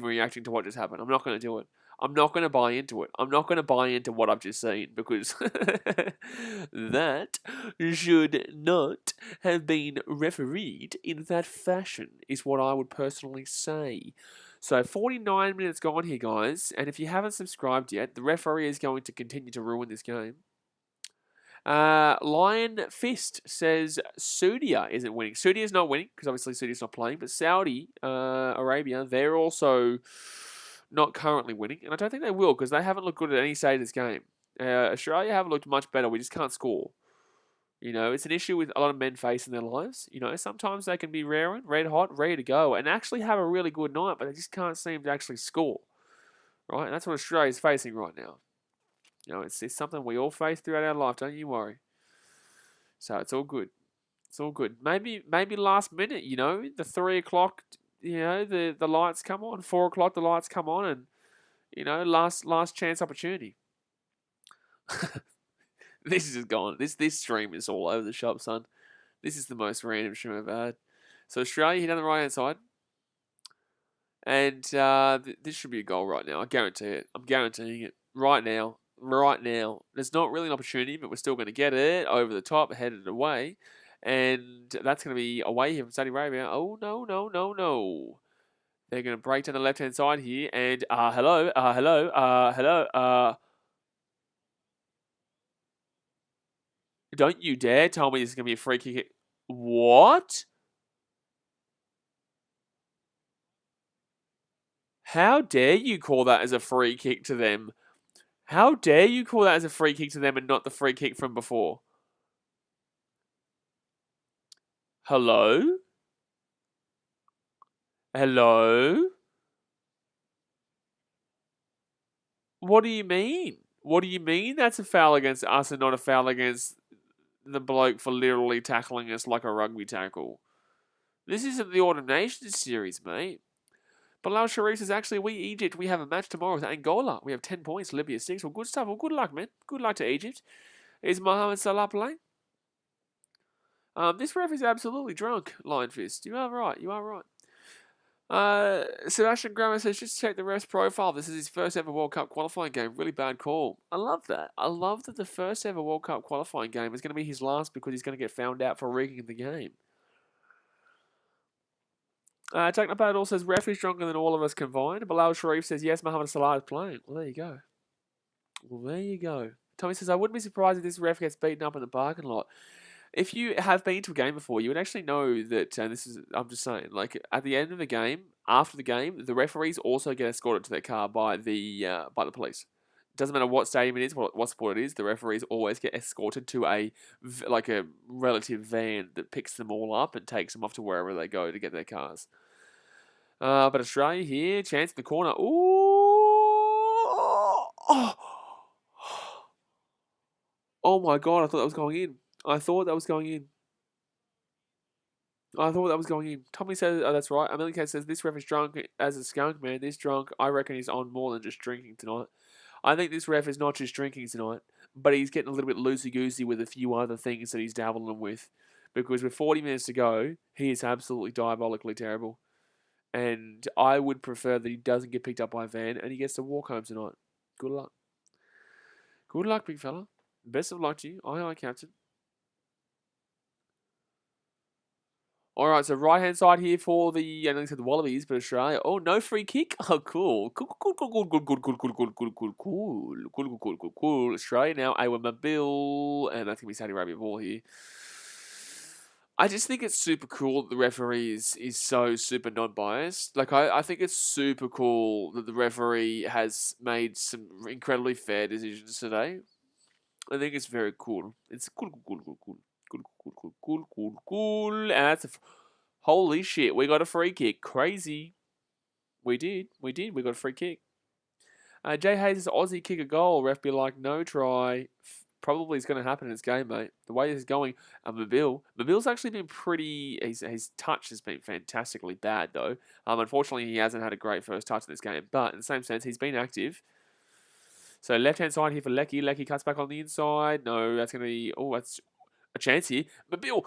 reacting to what just happened. I'm not going to do it. I'm not going to buy into it. I'm not going to buy into what I've just seen, because that should not have been refereed in that fashion, is what I would personally say. So 49 minutes gone here, guys, and if you haven't subscribed yet, the referee is going to continue to ruin this game. Lion Fist says Saudia isn't winning. Saudia is not winning, because obviously Saudia's not playing, but Saudi Arabia, they're also not currently winning, and I don't think they will, because they haven't looked good at any stage of this game. Australia haven't looked much better. We just can't score. You know, it's an issue with a lot of men facing their lives. You know, sometimes they can be raring, red hot, ready to go, and actually have a really good night, but they just can't seem to actually score. Right? And that's what Australia's facing right now. You know, it's something we all face throughout our life, don't you worry. So it's all good. It's all good. Maybe last minute, you know, the 3 o'clock, you know, the lights come on. 4 o'clock, the lights come on, and, you know, last chance opportunity. This is just gone. This stream is all over the shop, son. This is the most random stream I've had. So Australia hit on the right hand side, and this should be a goal right now. I guarantee it. I'm guaranteeing it right now. Right now, there's not really an opportunity, but we're still going to get it over the top, headed away, and that's going to be away here from Saudi Arabia. Oh no! They're going to break down the left-hand side here. And, hello. Don't you dare tell me this is going to be a free kick. What? How dare you call that as a free kick to them? How dare you call that as a free kick to them and not the free kick from before? Hello? Hello? What do you mean? What do you mean that's a foul against us and not a foul against the bloke for literally tackling us like a rugby tackle? This isn't the Autumn series, mate. Bilal Sharif says, actually, we, Egypt, we have a match tomorrow with Angola. We have 10 points, Libya 6. Well, good stuff. Well, good luck, man. Good luck to Egypt. Is Mohamed Salah playing? This ref is absolutely drunk, Lion Fist. You are right. You are right. Sebastian Grammer says, just check the ref's profile. This is his first ever World Cup qualifying game. Really bad call. I love that. I love that the first ever World Cup qualifying game is going to be his last because he's going to get found out for rigging the game. Technopadal says, ref is drunker than all of us combined. Bilal Sharif says, yes, Mohamed Salah is playing. Well, there you go. Well, there you go. Tommy says, I wouldn't be surprised if this ref gets beaten up in the parking lot. If you have been to a game before, you would actually know that, and this is, I'm just saying, like, at the end of the game, after the game, the referees also get escorted to their car by the police. Doesn't matter what stadium it is, what sport it is, the referees always get escorted to a relative van that picks them all up and takes them off to wherever they go to get their cars. But Australia here, chance in the corner. Ooh! Oh my god, I thought that was going in. I thought that was going in. Tommy says, oh, that's right. Amelia says, this ref is drunk as a skunk, man. This drunk, I reckon he's on more than just drinking tonight. I think this ref is not just drinking tonight, but he's getting a little bit loosey-goosey with a few other things that he's dabbling with. Because with 40 minutes to go, he is absolutely diabolically terrible. And I would prefer that he doesn't get picked up by a van and he gets to walk home tonight. Good luck. Good luck, big fella. Best of luck to you. Aye, Captain. All right, so right-hand side here for the, I know they said the Wallabies, but Australia. Oh, no free kick? Oh, cool. Cool. Australia now, Awa Mabil, and that's going to be Saudi Arabia ball here. I just think it's super cool that the referee is so super non-biased. Like, I think it's super cool that the referee has made some incredibly fair decisions today. I think it's very cool. It's cool. And that's holy shit. We got a free kick. Crazy. We did. We got a free kick. Jay Hayes' Aussie kick a goal. Ref be like, no try. Probably is going to happen in this game, mate. The way this is going. Mabil's actually been pretty. His touch has been fantastically bad, though. Unfortunately, he hasn't had a great first touch in this game. But in the same sense, he's been active. So left-hand side here for Lecky. Lecky cuts back on the inside. No, that's going to be... Oh, that's a chance here. Mabil!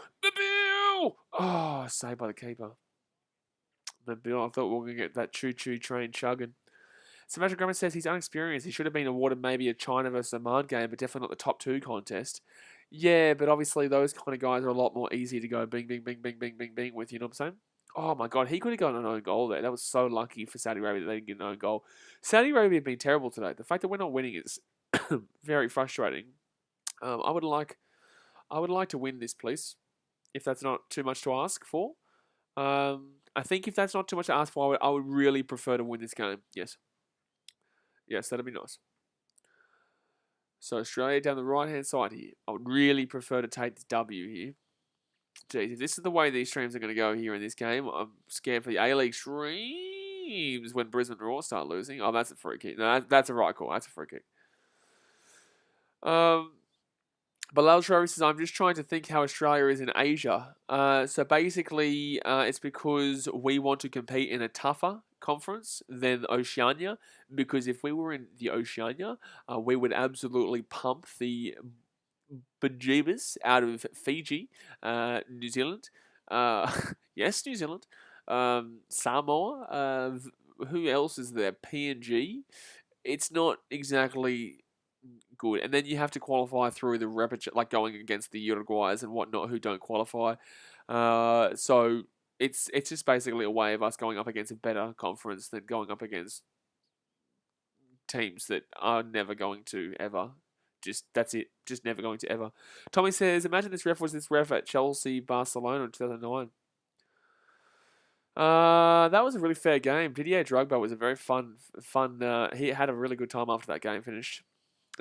Oh, saved by the keeper. Mabil, I thought we were going to get that choo-choo train chugging. Sebastian Grumman says he's unexperienced. He should have been awarded maybe a China versus Oman game, but definitely not the top 2 contest. Yeah, but obviously those kind of guys are a lot more easy to go bing with, you know what I'm saying? Oh my god, he could have gotten an own goal there. That was so lucky for Saudi Arabia that they didn't get an own goal. Saudi Arabia have been terrible today. The fact that we're not winning is very frustrating. I would like to win this, please, if that's not too much to ask for. I think if that's not too much to ask for, I would really prefer to win this game. Yes. Yes, that'd be nice. So Australia down the right-hand side here. I would really prefer to take this W here. Geez, if this is the way these streams are going to go here in this game, I'm scared for the A-League streams when Brisbane Roar start losing. Oh, that's a free kick. No, that's a right call. That's a free kick. Bilal Travis says, I'm just trying to think how Australia is in Asia. So basically, it's because we want to compete in a tougher conference than Oceania. Because if we were in the Oceania, we would absolutely pump the bejeebus out of Fiji, New Zealand. Yes, New Zealand. Samoa. Who else is there? PNG. It's not exactly good. And then you have to qualify through the repetition, like going against the Uruguayas and whatnot who don't qualify. So it's just basically a way of us going up against a better conference than going up against teams that are never going to ever. Just that's it. Just never going to ever. Tommy says, imagine this ref was this ref at Chelsea, Barcelona in 2009. That was a really fair game. Didier Drogba was a very fun. He had a really good time after that game finished.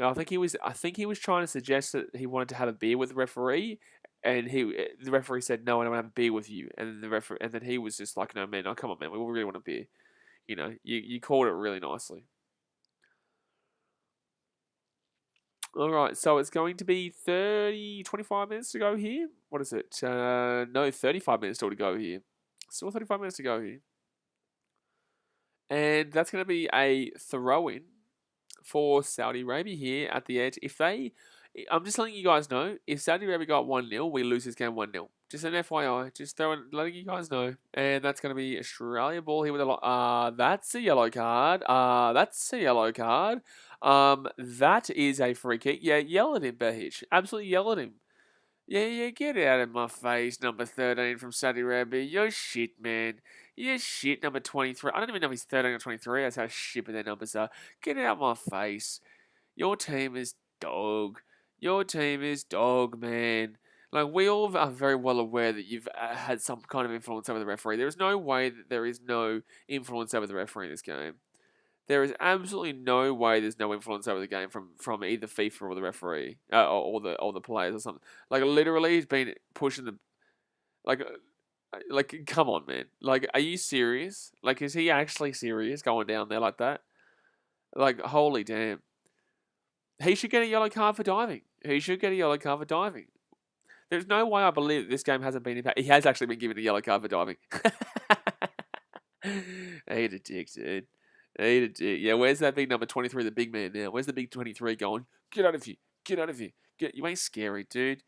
I think he was trying to suggest that he wanted to have a beer with the referee, and the referee said no, I don't want to have a beer with you. And then he was just like, no man, no, come on man, we really want a beer. You know, you called it really nicely. All right, so it's going to be 25 minutes to go here. What is it? No, 35 minutes still to go here. Still 35 minutes to go here. And that's going to be a throw-in for Saudi Arabia here at the edge. I'm just letting you guys know, if Saudi Arabia got 1-0, we lose this game 1-0. Just an FYI, just letting you guys know. And that's going to be Australia ball here with that's a yellow card. That's a yellow card. That is a free kick. Yeah, yell at him, Behic. Absolutely yell at him. Yeah, get out of my face, number 13 from Saudi Arabia. You're shit, man. You're shit, number 23. I don't even know if he's 13 or 23. That's how shit their numbers are. Get out of my face. Your team is dog. Your team is dog, man. Like, we all are very well aware that you've had some kind of influence over the referee. There is no way that there is no influence over the referee in this game. There is absolutely no way there's no influence over the game from either FIFA or the referee or the players or something. Like, literally, he's been pushing the like come on, man. Like, are you serious? Like, is he actually serious going down there like that? Like, holy damn. He should get a yellow card for diving. There's no way I believe this game hasn't been impacted. He has actually been given a yellow card for diving. Eat a dick, dude. Eat a dick. Yeah, where's that big number 23, the big man now? Where's the big 23 going? Get out of here. Get out of here. You ain't scary, dude.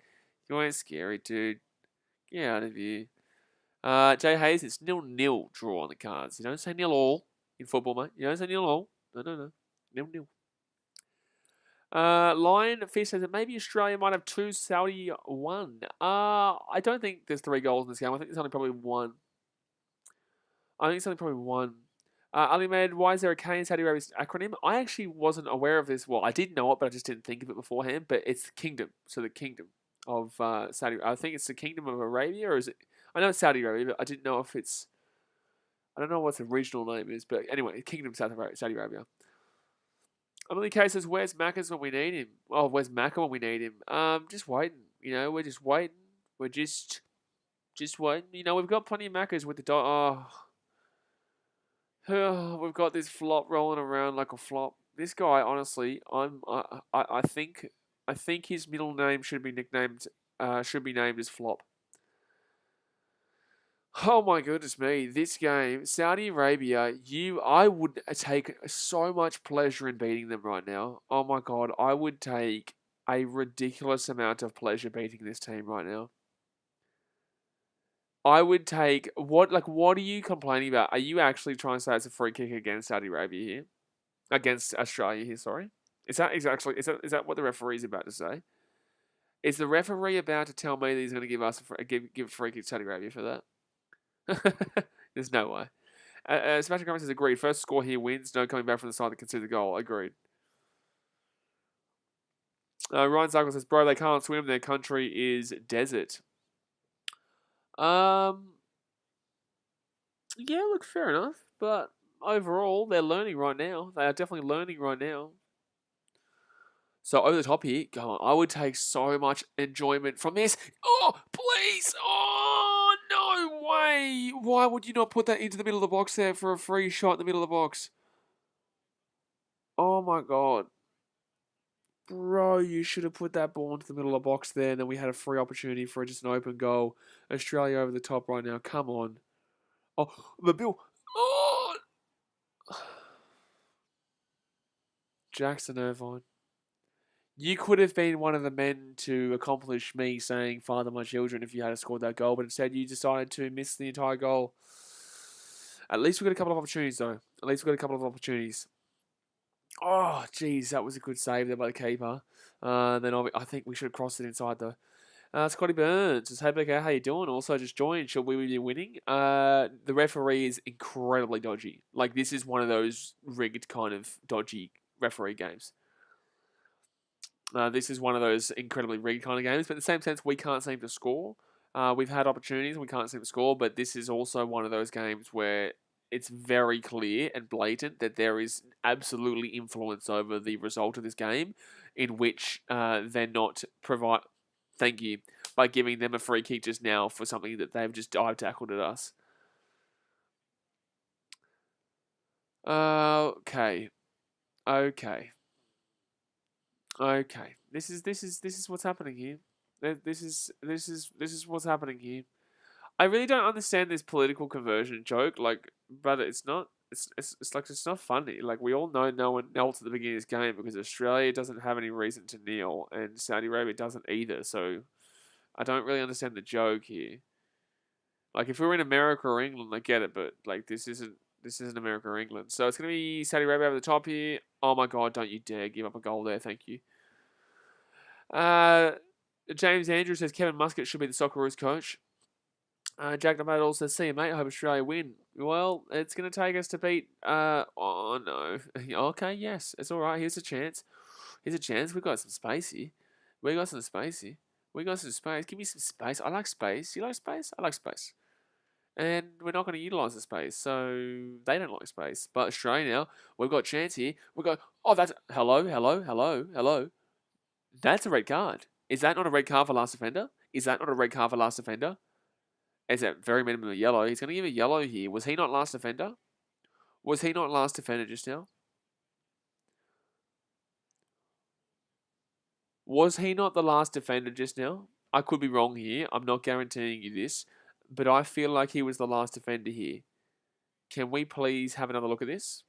You ain't scary, dude. Get out of here. Jay Hayes, it's 0-0 draw on the cards. You don't say 0-all in football, mate. You don't say 0-all. No. 0-0. Lion Fish says that maybe Australia might have 2, Saudi 1. I don't think there's 3 goals in this game. I think there's only probably 1. Ali Med, why is there a K in Saudi Arabia's acronym? I actually wasn't aware of this. Well, I did know it, but I just didn't think of it beforehand. But it's Kingdom. So the Kingdom of Saudi. I think it's the Kingdom of Arabia, or is it? I know it's Saudi Arabia, but I didn't know if it's. I don't know what the regional name is, but anyway, Kingdom Saudi Arabia. Emily K says, "Where's Macca's when we need him?" Oh, where's Macca when we need him? Just waiting. You know, we're just waiting. We're just waiting. You know, we've got plenty of Macca's with the we've got this flop rolling around like a flop. This guy, honestly, I think his middle name should be named as Flop. Oh my goodness me! This game, Saudi Arabia, I would take so much pleasure in beating them right now. Oh my god, I would take a ridiculous amount of pleasure beating this team right now. I would take what are you complaining about? Are you actually trying to say it's a free kick against Saudi Arabia here? Against Australia here, sorry. Is that what the referee's about to say? Is the referee about to tell me that he's going to give us give a free kick to Saudi Arabia for that? There's no way. Sebastian Cummings has agreed. First score here wins. No coming back from the side to consider the goal. Agreed. Ryan Zuckle says, bro, they can't swim. Their country is desert. Yeah, look, fair enough. But overall, they're learning right now. They are definitely learning right now. So over the top here, go on. I would take so much enjoyment from this. Oh, please. Oh, no way. Why would you not put that into the middle of the box there for a free shot in the middle of the box? Oh, my God. Bro, you should have put that ball into the middle of the box there, and then we had a free opportunity for just an open goal. Australia over the top right now. Come on. Oh, the bill. Oh! Jackson Irvine. You could have been one of the men to accomplish me saying, "Father, my children," if you had scored that goal, but instead you decided to miss the entire goal. At least we got a couple of opportunities, though. Oh, geez, that was a good save there by the keeper. Then I think we should have crossed it inside, though. Scotty Burns says, "Hey BK, how you doing? Also, just joined. Should we be winning?" The referee is incredibly dodgy. Like this is one of those rigged kind of dodgy referee games. This is one of those incredibly rigged kind of games, but in the same sense, we can't seem to score. We've had opportunities, we can't seem to score, but this is also one of those games where it's very clear and blatant that there is absolutely influence over the result of this game, in which they're not provide. Thank you, by giving them a free kick just now for something that they've just dive tackled at us. Okay, okay. Okay, this is what's happening here. This is what's happening here. I really don't understand this political conversion joke. Like, but it's not. It's like it's not funny. Like we all know, no one knelt at the beginning of this game because Australia doesn't have any reason to kneel, and Saudi Arabia doesn't either. So I don't really understand the joke here. Like if we were in America or England, I get it, but like this isn't America or England. So it's gonna be Saudi Arabia over the top here. Oh my god! Don't you dare give up a goal there. Thank you. Uh, James Andrews says Kevin Muscat should be the Socceroos coach. Jack Namadal says, "See you, mate. I hope Australia win." Well, it's going to take us to beat. Oh no. Okay, yes, it's all right. Here's a chance. Here's a chance. We got some space here. We got some space here. We got some space. Give me some space. I like space. You like space? I like space. And we're not going to utilise the space, so they don't like space. But Australia now, we've got a chance here. We go. Oh, that's hello, hello, hello, hello. That's a red card. Is that not a red card for last offender? Is that not a red card for last offender? Is at very minimum a yellow. He's going to give a yellow here. Was he not last offender? Was he not last offender just now? Was he not the last defender just now? I could be wrong here. I'm not guaranteeing you this, but I feel like he was the last defender here. Can we please have another look at this?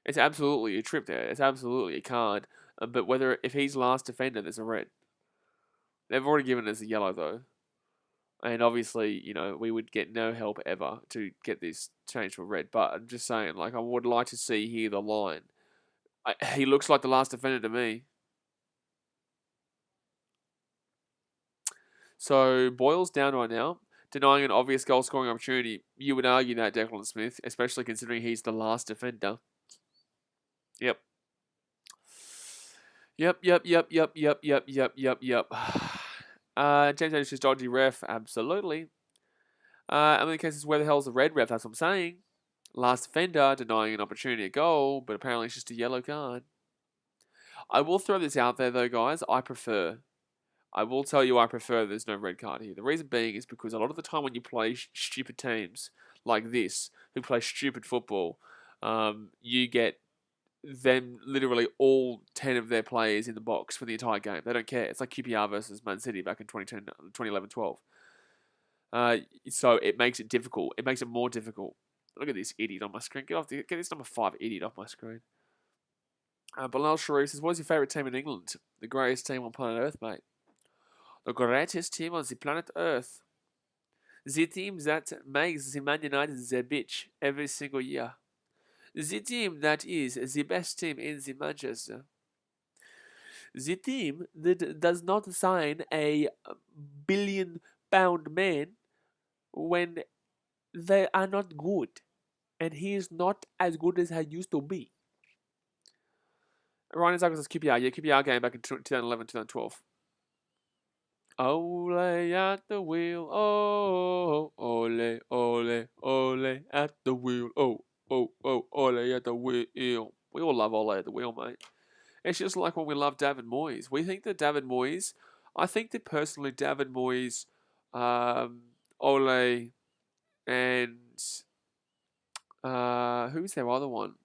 It's absolutely a trip there. It's absolutely a card. But if he's last defender, there's a red. They've already given us a yellow though. And obviously, we would get no help ever to get this changed to a red. But I'm just saying, like, I would like to see here the line. He looks like the last defender to me. So Boyle's down right now, denying an obvious goal scoring opportunity. You would argue that, Declan Smith, especially considering he's the last defender. Yep. Yep. James Anderson is dodgy ref. Absolutely. In the cases, where the hell's the red ref? That's what I'm saying. Last offender denying an opportunity at goal, but apparently it's just a yellow card. I will throw this out there though, guys. I will tell you I prefer there's no red card here. The reason being is because a lot of the time when you play stupid teams like this, who play stupid football, you get them literally all 10 of their players in the box for the entire game. They don't care. It's like QPR versus Man City back in 2011-12. So it makes it difficult. It makes it more difficult. Look at this idiot on my screen. Get this number 5 idiot off my screen. Bilal Sharif says, "What is your favourite team in England?" The greatest team on planet Earth, mate. The greatest team on the planet Earth. The team that makes the Man United the bitch every single year. The team that is the best team in the Manchester. The team that does not sign a billion-pound man when they are not good. And he is not as good as he used to be. Ryan Zagos says QPR. Yeah, QPR game back in 2011, 2012. Ole at the wheel. Oh, ole, ole, ole at the wheel. Oh, ole at the wheel. We all love Ole at the wheel, mate. It's just like when we love David Moyes. We think that David Moyes, I think that personally David Moyes, Ole, and who was their other one?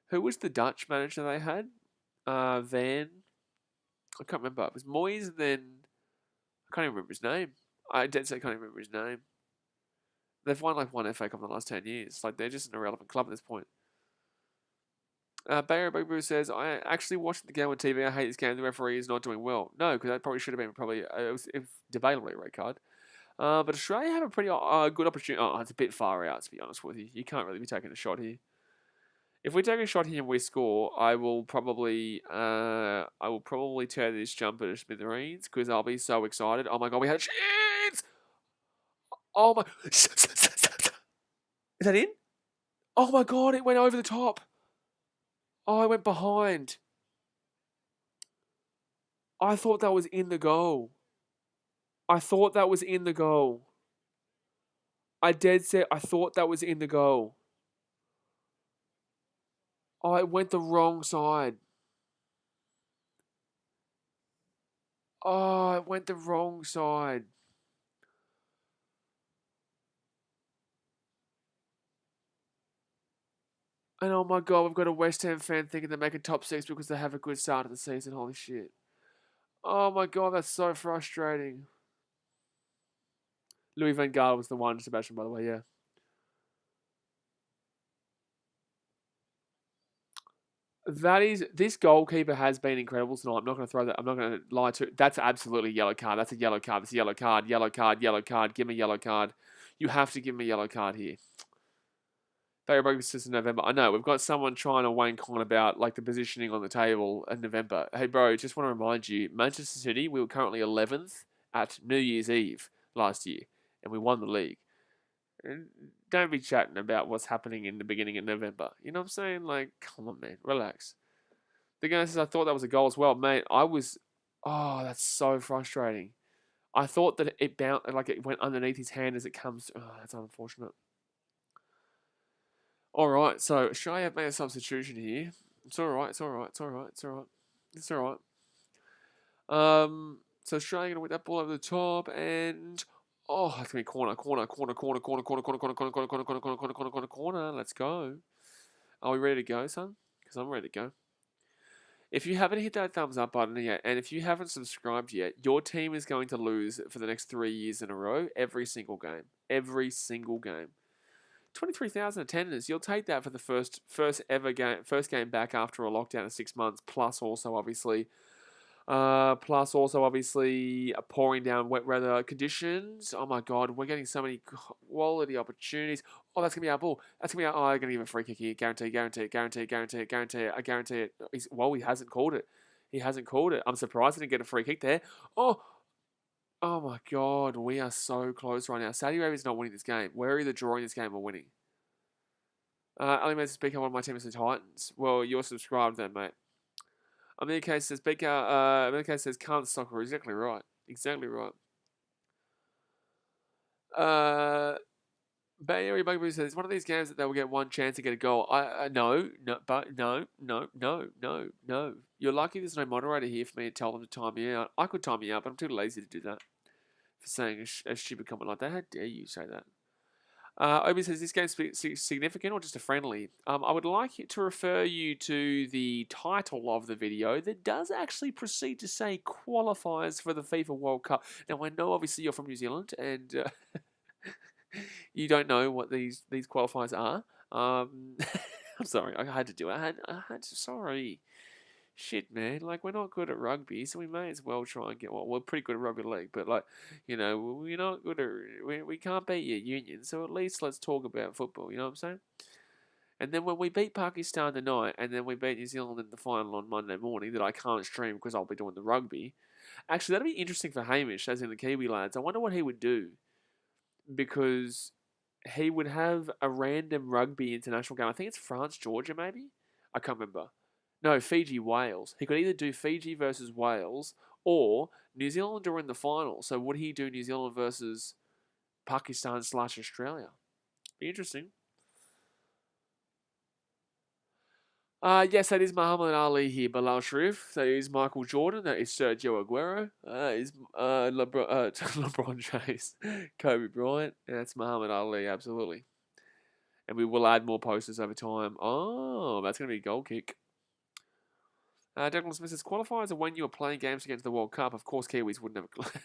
Who was the Dutch manager they had? Van. I can't remember. It was Moyes and then I can't even remember his name. I can't even remember his name. They've won like one FA Cup in the last 10 years. Like they're just an irrelevant club at this point. BKRmy says, "I actually watched the game on TV. I hate this game. The referee is not doing well." No, because that probably should have been it was debatably a red card. But Australia have a pretty good opportunity. Oh, it's a bit far out, to be honest with you. You can't really be taking a shot here. If we take a shot here and we score, I will probably tear this jumper to smithereens because I'll be so excited. Oh my god, we had a chance! Oh my, is that in? Oh my god, it went over the top. Oh, I went behind. I thought that was in the goal. I thought that was in the goal. I thought that was in the goal. Oh, it went the wrong side. Oh, it went the wrong side. And oh my god, we've got a West Ham fan thinking they're making top six because they have a good start of the season. Holy shit. Oh my god, that's so frustrating. Louis van Gaal was the one, Sebastian, by the way, yeah. This goalkeeper has been incredible tonight. I'm not going to throw that. I'm not going to lie to. That's absolutely a yellow card. That's a yellow card. That's a yellow card. Yellow card. Yellow card. Give me a yellow card. You have to give me a yellow card here. Barry Rugby since November. I know we've got someone trying to wank on about like the positioning on the table in November. Hey, bro, just want to remind you, Manchester City. We were currently 11th at New Year's Eve last year, and we won the league. And don't be chatting about what's happening in the beginning of November. You know what I'm saying? Like, come on, man, relax. The guy says, I thought that was a goal as well, mate. Oh, that's so frustrating. I thought that it bounced, like it went underneath his hand as it comes. Oh, that's unfortunate. All right, so Australia have made a substitution here. It's all right. It's all right. It's all right. It's all right. It's all right. So Australia gonna whip that ball over the top, and oh, it's gonna be corner. Let's go. Are we ready to go, son? Because I'm ready to go. If you haven't hit that thumbs up button yet, and if you haven't subscribed yet, your team is going to lose for the next 3 years in a row, every single game. Every single game. 23,000 attendance. You'll take that for the first game back after a lockdown of 6 months, plus also obviously pouring down wet weather conditions. Oh my god, we're getting so many quality opportunities. Oh, that's gonna be our ball. That's gonna be our. Oh, I'm gonna give a free kick here. Guarantee it. I guarantee it. He hasn't called it. He hasn't called it. I'm surprised he didn't get a free kick there. Oh my god, we are so close right now. Saudi Arabia's not winning this game. We're either drawing this game or winning. Ali Mason speaking, one of my team is the Titans. Well, you're subscribed then, mate. America says America says can't Socceroos. Exactly right. Exactly right. Bay Area Bugaboo says one of these games that they will get one chance to get a goal. No. You're lucky there's no moderator here for me to tell them to time me out. I could time you out, but I'm too lazy to do that. For saying a stupid comment like that. How dare you say that? Obi says, this game significant or just a friendly? I would like to refer you to the title of the video that does actually proceed to say qualifiers for the FIFA World Cup. Now, I know obviously you're from New Zealand and you don't know what these qualifiers are. I'm sorry, I had to do it. Sorry. Shit, man. Like, we're not good at rugby, so we may as well try and get one. We're pretty good at rugby league, but, like, you know, we're not good at. We can't beat your union, so at least let's talk about football, you know what I'm saying? And then when we beat Pakistan tonight, and then we beat New Zealand in the final on Monday morning, that I can't stream because I'll be doing the rugby. Actually, that'd be interesting for Hamish, as in the Kiwi lads. I wonder what he would do. Because he would have a random rugby international game. I think it's France, Georgia, maybe? I can't remember. No, Fiji, Wales. He could either do Fiji versus Wales or New Zealand are in the final. So would he do New Zealand versus Pakistan/Australia? Be interesting. Yes, that is Muhammad Ali here, Bilal Sharif. That is Michael Jordan. That is Sergio Aguero. That is LeBron James. Kobe Bryant. That's Muhammad Ali, absolutely. And we will add more posters over time. Oh, that's going to be a goal kick. Douglas Smith says, qualifiers are when you are playing games against the World Cup. Of course, Kiwis wouldn't have.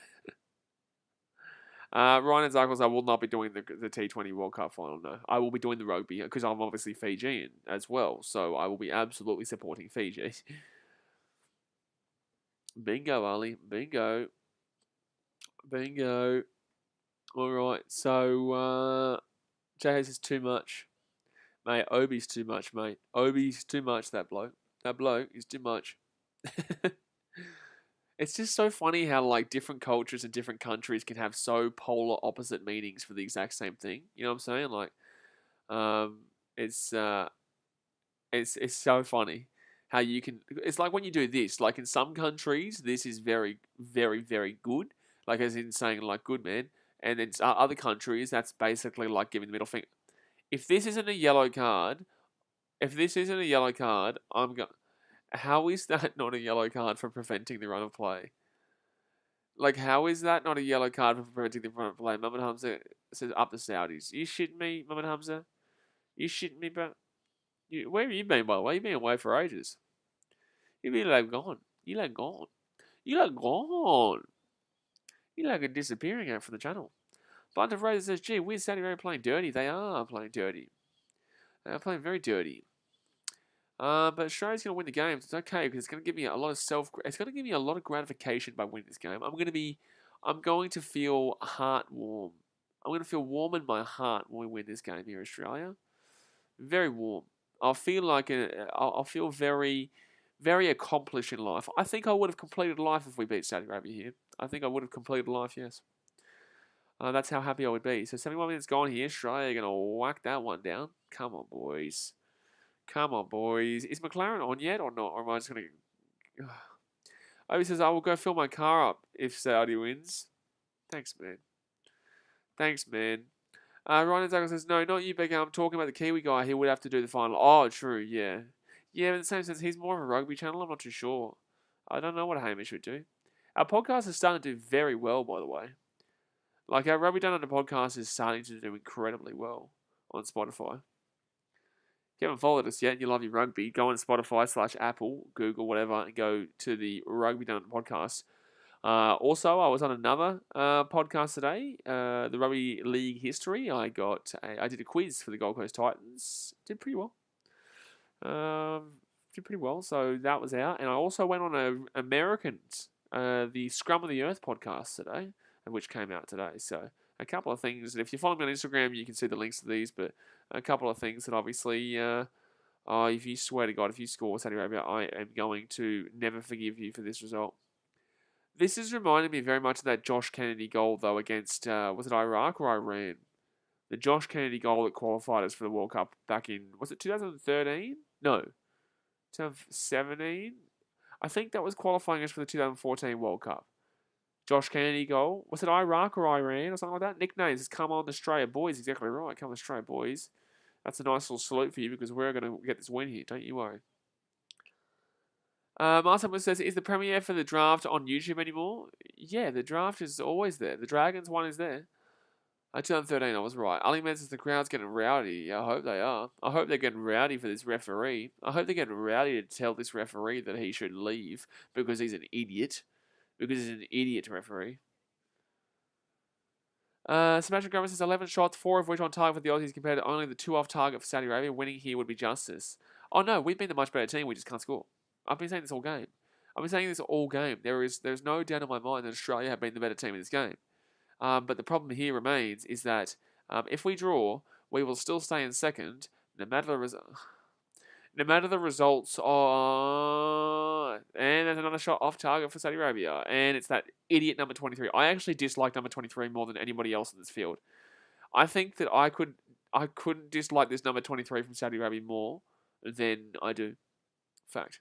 Ryan and Zarkles, I will not be doing the T20 World Cup final, no. I will be doing the rugby because I'm obviously Fijian as well. So I will be absolutely supporting Fiji. Bingo, Ali. Bingo. Bingo. All right. So, Jay says too much. Mate, Obi's too much, mate. Obi's too much, that bloke. That bloke is too much. It's just so funny how like different cultures and different countries can have so polar opposite meanings for the exact same thing. You know what I'm saying? Like, um, it's uh, it's so funny how you can. It's like when you do this. Like in some countries, this is very, very, very good. Like as in saying like good man, and in other countries, that's basically like giving the middle finger. If this isn't a yellow card, if this isn't a yellow card, I'm going. How is that not a yellow card for preventing the run of play? Like, how is that not a yellow card for preventing the run of play? Mohamed Hamza says up the Saudis. You shitting me, Mohamed Hamza? You shitting me, bro? Where have you been, by the way? You've been away for ages. You've been like gone. You like gone. You like gone. You like a disappearing out from the channel. Banters Razor says, gee, weird Saudi Arabia playing dirty. They are playing dirty. They are playing very dirty. But Australia's going to win the game. It's okay because it's going to give me a lot of It's going to give me a lot of gratification by winning this game. I'm going to feel heart warm. I'm going to feel warm in my heart when we win this game here, Australia. Very warm. I'll feel like I'll feel very, very accomplished in life. I think I would have completed life if we beat Saudi Arabia here. I think I would have completed life. Yes. That's how happy I would be. So 71 minutes gone here. Australia are going to whack that one down. Come on, boys. Come on, boys. Is McLaren on yet or not? Or am I just going to... Obi says, I will go fill my car up if Saudi wins. Thanks, man. Thanks, man. Ryan Douglas says, no, not you, Becca. I'm talking about the Kiwi guy. He would have to do the final. Oh, true, yeah. Yeah, but in the same sense, he's more of a rugby channel. I'm not too sure. I don't know what Hamish would do. Our podcast is starting to do very well, by the way. Like, our Rugby Done Under podcast is starting to do incredibly well on Spotify. If you haven't followed us yet and you love your rugby, go on Spotify / Apple, Google, whatever, and go to the Rugby Done podcast. Also, I was on another podcast today, the Rugby League history. I did a quiz for the Gold Coast Titans. Did pretty well. So that was out. And I also went on a Americans, the Scrum of the Earth podcast today, which came out today. So a couple of things. If you follow me on Instagram, you can see the links to these, but a couple of things that obviously, if you swear to God, if you score Saudi Arabia, I am going to never forgive you for this result. This is reminding me very much of that Josh Kennedy goal, though, against, was it Iraq or Iran? The Josh Kennedy goal that qualified us for the World Cup back in, was it 2013? No. 2017? I think that was qualifying us for the 2014 World Cup. Josh Kennedy goal. Was it Iraq or Iran or something like that? Nicknames is Come On Australia Boys. Exactly right. Come on Australia Boys. That's a nice little salute for you because we're going to get this win here. Don't you worry. Martin says, is the premiere for the draft on YouTube anymore? Yeah, the draft is always there. The Dragons one is there. 2013, I was right. Ali Med says the crowd's getting rowdy. I hope they are. I hope they're getting rowdy for this referee. I hope they're getting rowdy to tell this referee that he should leave because he's an idiot. Because he's an idiot referee. Sebastian Gomez says 11 shots, 4 of which on target for the Aussies compared to only the 2 off target for Saudi Arabia. Winning here would be justice. Oh no, we've been the much better team. We just can't score. I've been saying this all game. There's no doubt in my mind that Australia have been the better team in this game. But the problem here remains is that if we draw, we will still stay in second, no matter the result. No matter the results, and there's another shot off target for Saudi Arabia, and it's that idiot number 23. I actually dislike number 23 more than anybody else in this field. I think that I couldn't dislike this number 23 from Saudi Arabia more than I do. Fact.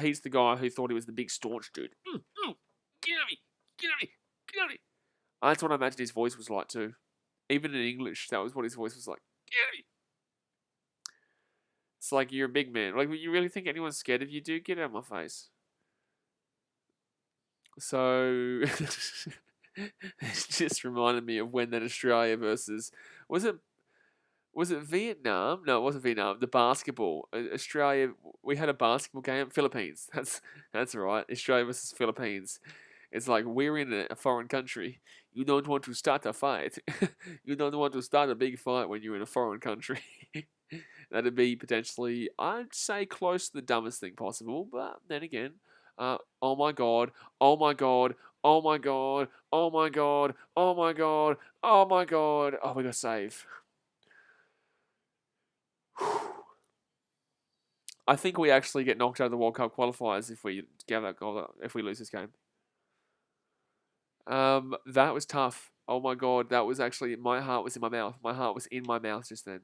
He's the guy who thought he was the big staunch dude. Get at me! Get at me! Get at me! That's what I imagined his voice was like too. Even in English, that was what his voice was like. Get at me! It's like you're a big man. Like, you really think anyone's scared of you, dude? Get out of my face. So, it just reminded me of when that Australia versus was it Vietnam? No, it wasn't Vietnam. The basketball. Australia. We had a basketball game. Philippines. That's right. Australia versus Philippines. It's like we're in a foreign country. You don't want to start a fight. You don't want to start a big fight when you're in a foreign country. That'd be potentially, I'd say, close to the dumbest thing possible. But then again, oh my god, oh my god, oh my god, oh my god, oh my god, oh my god. Oh, we got save. I think we actually get knocked out of the World Cup qualifiers if we give that goal, if we lose this game. That was tough. Oh my god, that was actually, my heart was in my mouth. My heart was in my mouth just then.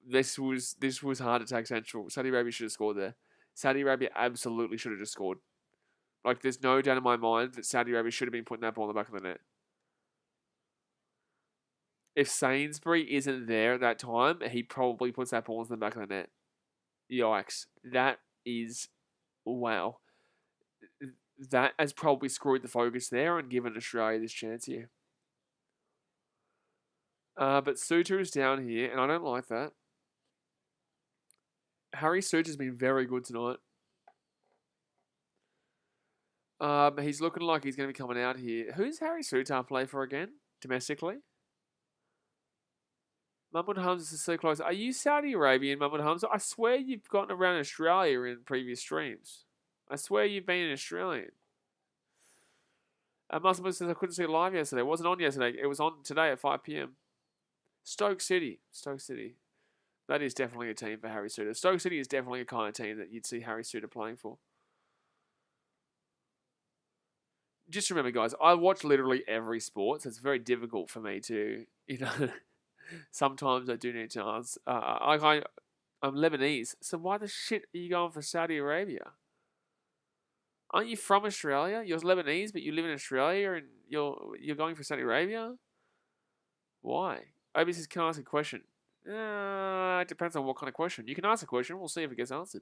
This was heart attack central. Saudi Arabia should have scored there. Saudi Arabia absolutely should have just scored. Like, there's no doubt in my mind that Saudi Arabia should have been putting that ball in the back of the net. If Sainsbury isn't there at that time, he probably puts that ball in the back of the net. Yikes. That is, wow. That has probably screwed the focus there and given Australia this chance here. But Suter is down here, and I don't like that. Harry Suter has been very good tonight. He's looking like he's going to be coming out here. Who's Harry Suter play for again, domestically? Mahmoud Hamza is so close. Are you Saudi Arabian, Mahmoud Hamza? I swear you've gotten around Australia in previous streams. I swear you've been an Australian. Muslim says I couldn't see it live yesterday. It wasn't on yesterday. It was on today at 5 p.m. Stoke City. Stoke City. That is definitely a team for Harry Suter. Stoke City is definitely a kind of team that you'd see Harry Suter playing for. Just remember, guys, I watch literally every sport, so it's very difficult for me to, sometimes I do need to answer. I'm Lebanese, so why the shit are you going for Saudi Arabia? Aren't you from Australia? You're Lebanese, but you live in Australia, and you're going for Saudi Arabia? Why? Obi says, can I ask a question? It depends on what kind of question. You can ask a question. We'll see if it gets answered.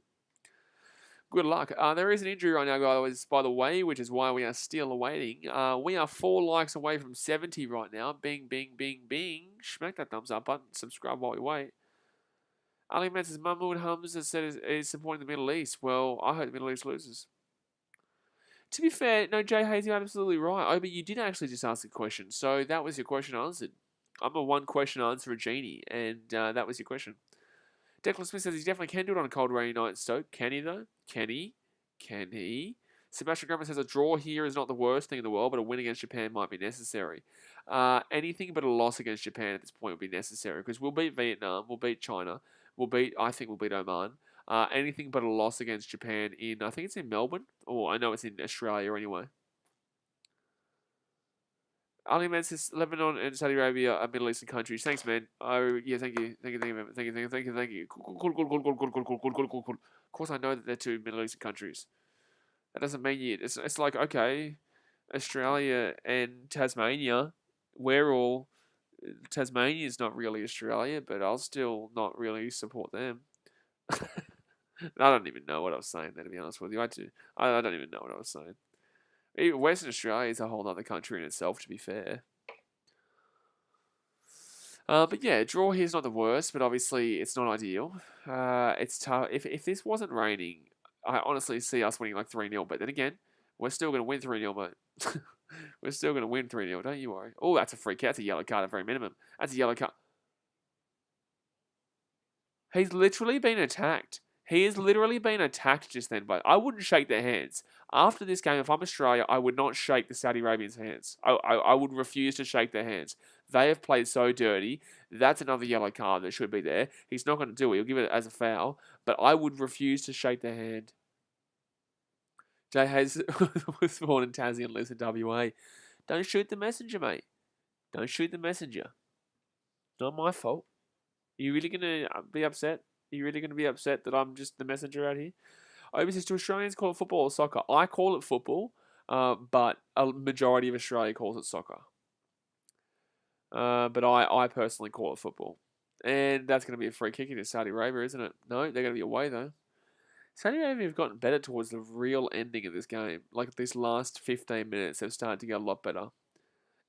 Good luck. There is an injury right now, guys, by the way, which is why we are still awaiting. We are 4 likes away from 70 right now. Bing, bing, bing, bing. Smack that thumbs up button. Subscribe while we wait. Ali Man says, Mahmoud Hamza said is supporting the Middle East. Well, I hope the Middle East loses. To be fair, no, Jay Hayes, you're absolutely right. Oh, but you did actually just ask a question, so that was your question answered. I'm a one-question answer genie, and that was your question. Declan Smith says he definitely can do it on a cold, rainy night in Stoke. Can he, though? Can he? Can he? Sebastian Grumman says a draw here is not the worst thing in the world, but a win against Japan might be necessary. Anything but a loss against Japan at this point would be necessary, because we'll beat Vietnam, we'll beat China, I think we'll beat Oman. Anything but a loss against Japan in, I think it's in Melbourne, or I know it's in Australia anyway. Ali Man says Lebanon and Saudi Arabia are Middle Eastern countries. Thanks, man. Oh, yeah, thank you. Thank you. Cool. Of course, I know that they're 2 Middle Eastern countries. That doesn't mean you. It's like, okay, Australia and Tasmania, we're all. Tasmania is not really Australia, but I'll still not really support them. I don't even know what I was saying there, to be honest with you. I don't even know what I was saying. Western Australia is a whole other country in itself, to be fair. But yeah, draw here is not the worst, but obviously it's not ideal. It's tough. If this wasn't raining, I honestly see us winning like 3-0. But then again, we're still going to win 3-0, mate. We're still going to win 3-0, don't you worry. Oh, that's a free kick. That's a yellow card at very minimum. That's a yellow card. He's literally been attacked. He has literally been attacked just then, but I wouldn't shake their hands. After this game, if I'm Australia, I would not shake the Saudi Arabians' hands. I would refuse to shake their hands. They have played so dirty. That's another yellow card that should be there. He's not going to do it. He'll give it as a foul, but I would refuse to shake their hand. Jay Hayes was born in Tassie and lives in WA. Don't shoot the messenger, mate. Don't shoot the messenger. Not my fault. Are you really going to be upset? Are you really going to be upset that I'm just the messenger out here? Overseas, do Australians call it football or soccer? I call it football, but a majority of Australia calls it soccer. But I personally call it football. And that's going to be a free kick into Saudi Arabia, isn't it? No, they're going to be away, though. Saudi Arabia have gotten better towards the real ending of this game. Like, this last 15 minutes, they've started to get a lot better.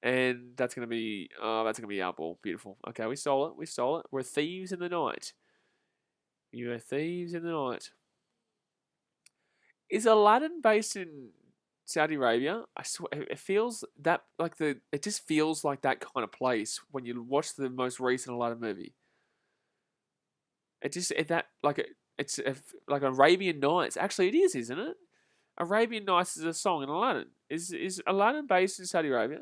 And that's going to be our ball. Beautiful. Okay, we stole it. We're thieves in the night. You are thieves in the night. Is Aladdin based in Saudi Arabia? I swear, it feels that it just feels like that kind of place when you watch the most recent Aladdin movie. It's like Arabian Nights. Actually, it is, isn't it? Arabian Nights is a song in Aladdin. Is Aladdin based in Saudi Arabia?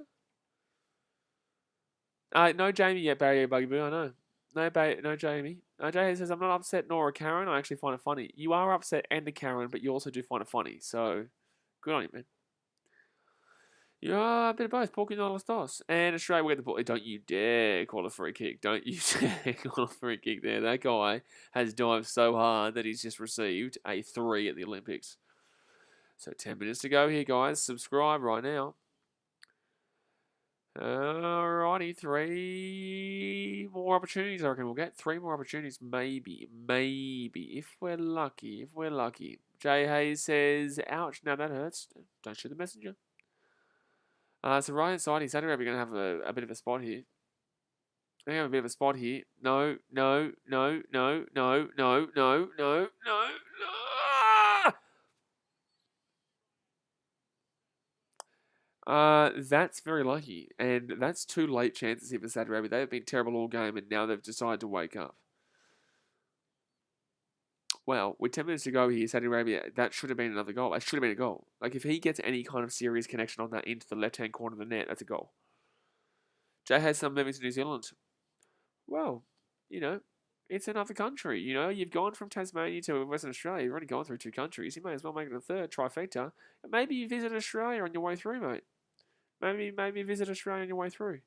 No Jamie yet, Barry Buggy Boo. I know. No Jamie. Jay says, I'm not upset nor a Karen. I actually find it funny. You are upset and a Karen, but you also do find it funny. So, good on you, man. You are a bit of both. Porky not los dos. And Australia, we get the ball. Don't you dare call a free kick. Don't you dare call a free kick there. That guy has dived so hard that he's just received a 3 at the Olympics. So 10 minutes to go here, guys. Subscribe right now. Alrighty, 3 more opportunities, I reckon we'll get. 3 more opportunities, maybe, if we're lucky, Jay Hayes says, ouch, now that hurts. Don't shoot the messenger. So right side, he's Saudi Arabia going to have a bit of a spot here. They have a bit of a spot here. No. That's very lucky, and that's 2 late chances here for Saudi Arabia. They've been terrible all game, and now they've decided to wake up. Well, with 10 minutes to go here, Saudi Arabia, that should have been another goal. That should have been a goal. Like, if he gets any kind of serious connection on that into the left-hand corner of the net, that's a goal. Jay has some moving to New Zealand. Well, you know, it's another country. You know, you've gone from Tasmania to Western Australia. You've already gone through 2 countries. You may as well make it a third trifecta. And maybe you visit Australia on your way through, mate. Maybe visit Australia on your way through.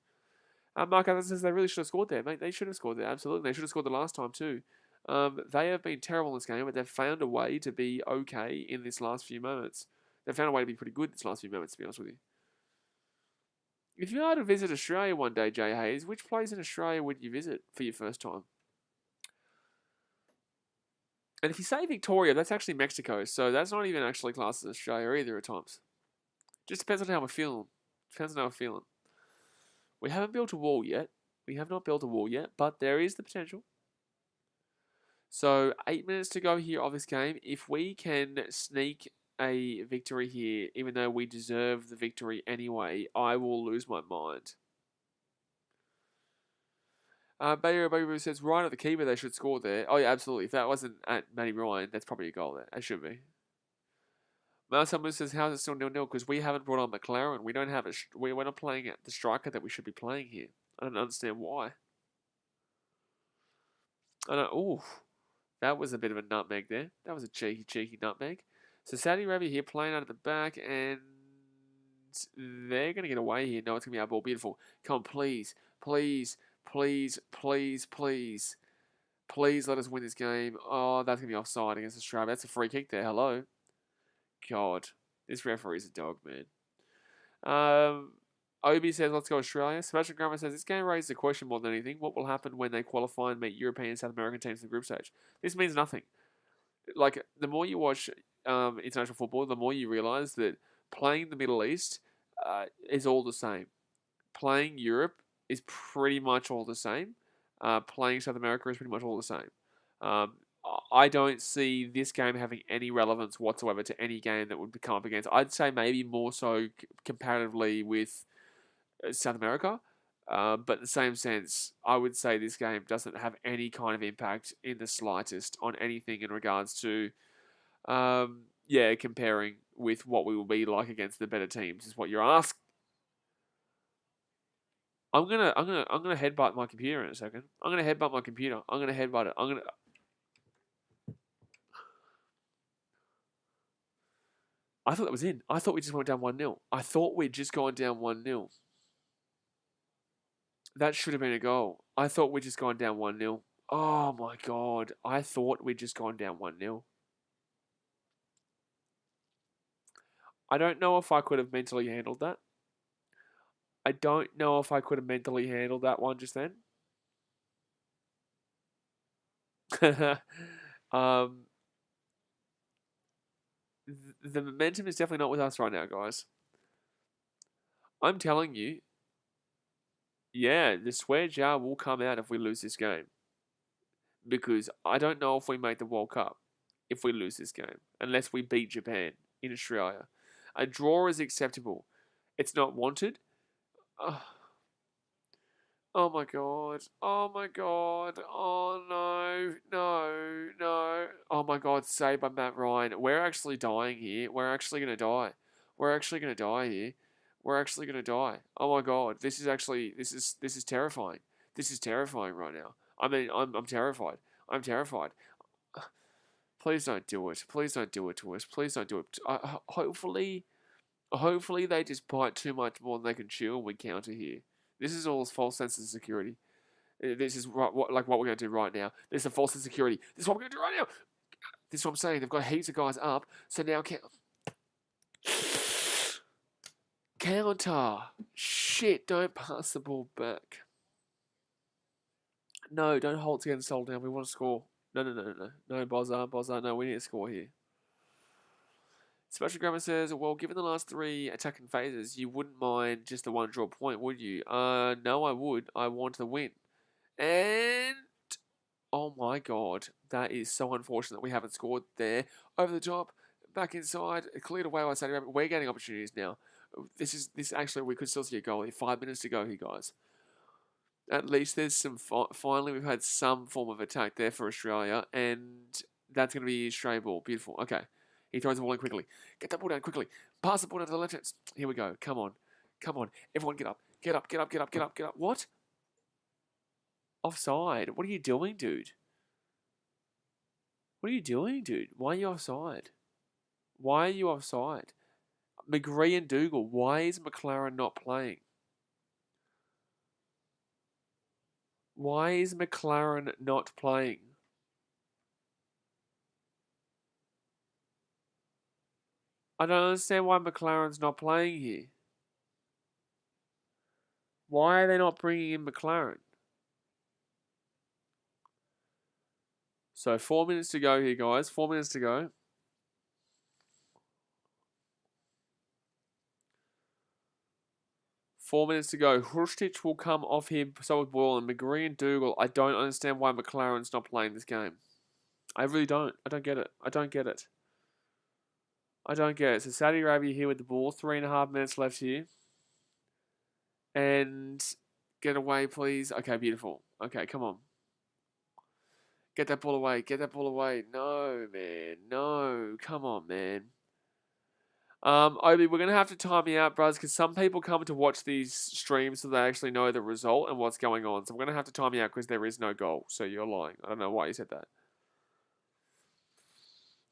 Mark Evans says they really should have scored there, mate. They should have scored there, absolutely. They should have scored the last time too. They have been terrible in this game, but they've found a way to be okay in this last few moments. They've found a way to be pretty good this last few moments, to be honest with you. If you are to visit Australia one day, Jay Hayes, which place in Australia would you visit for your first time? And if you say Victoria, that's actually Mexico, so that's not even actually classed as Australia either at times. Just depends on how we're feeling. Depends on how we're feeling. We haven't built a wall yet. We have not built a wall yet, but there is the potential. So 8 minutes to go here of this game. If we can sneak a victory here, even though we deserve the victory anyway, I will lose my mind. Baby says, Ryan at the keeper, they should score there. Oh, yeah, absolutely. If that wasn't at Matty Ryan, that's probably a goal there. It should be. Someone says, how's it still 0-0? Because we haven't brought on McLaren. We don't have we're not playing at the striker that we should be playing here. I don't understand why. I don't. Ooh, that was a bit of a nutmeg there. That was a cheeky nutmeg. So Saudi Arabia here playing out at the back, and they're going to get away here. No, it's going to be our ball. Beautiful. Come on, please. Please let us win this game. Oh, that's going to be offside against Australia. That's a free kick there. Hello. God, this referee's a dog, man. Obi says, let's go Australia. Sebastian Grammer says, this game raises a question more than anything. What will happen when they qualify and meet European and South American teams in the group stage? This means nothing. Like, the more you watch international football, the more you realise that playing the Middle East is all the same. Playing Europe is pretty much all the same. Playing South America is pretty much all the same. I don't see this game having any relevance whatsoever to any game that would come up against. I'd say maybe more so comparatively with South America. But in the same sense, I would say this game doesn't have any kind of impact in the slightest on anything in regards to, comparing with what we will be like against the better teams is what you're asking. I'm gonna headbutt my computer in a second. I'm gonna headbutt my computer. I'm gonna headbutt it. I thought that was in. I thought we just went down 1-0. I thought we'd just gone down 1-0. That should have been a goal. I thought we'd just gone down 1-0. Oh my God. I thought we'd just gone down 1-0. I don't know if I could have mentally handled that. I don't know if I could have mentally handled that one just then. The momentum is definitely not with us right now, guys. I'm telling you, yeah, the swear jar will come out if we lose this game. Because I don't know if we make the World Cup if we lose this game, unless we beat Japan in Australia. A draw is acceptable. It's not wanted. Oh my God. Oh my God. Oh no. Oh my God, saved by Matt Ryan. We're actually dying here. We're actually going to die. We're actually going to die here. We're actually going to die. Oh my God. This is terrifying. This is terrifying right now. I mean, I'm terrified. I'm terrified. Please don't do it. Please don't do it to us. Please don't do it. Hopefully they just bite too much more than they can chew and we counter here. This is all false sense of security. This is what we're going to do right now. This is a false sense of security. This is what we're going to do right now. This is what I'm saying. They've got heaps of guys up. So now counter. Shit, don't pass the ball back. No, don't hold to get sold down. We want to score. No, Bozza, no, we need to score here. Special Grammar says, well, given the last 3 attacking phases, you wouldn't mind just the 1 draw point, would you? No, I would. I want the win. And, oh my god, that is so unfortunate that we haven't scored there. Over the top, back inside, cleared away by Saudi Arabia. We're getting opportunities now. This actually, we could still see a goal here. 5 minutes to go here, guys. At least there's some, finally we've had some form of attack there for Australia, and that's going to be a stray ball. Beautiful. Okay. He throws the ball in quickly. Get that ball down quickly. Pass the ball down to the left hand. Here we go. Come on. Come on. Everyone get up. Get up, get up, get up, get up, get up. What? Offside. What are you doing, dude? What are you doing, dude? Why are you offside? Why are you offside? McGree and Dougal, why is McLaren not playing? Why is McLaren not playing? I don't understand why McLaren's not playing here. Why are they not bringing in McLaren? So 4 minutes to go here, guys. 4 minutes to go. Hrustic will come off here, so with Boyle and McGree and Dougal. I don't understand why McLaren's not playing this game. I really don't. I don't get it. I don't get it. So Saudi Arabia here with the ball. 3.5 minutes left here. And get away, please. Okay, beautiful. Okay, come on. Get that ball away. Get that ball away. No, man. No. Come on, man. Obi, we're going to have to time you out, bros, because some people come to watch these streams so they actually know the result and what's going on. So I'm going to have to time you out because there is no goal. So you're lying. I don't know why you said that.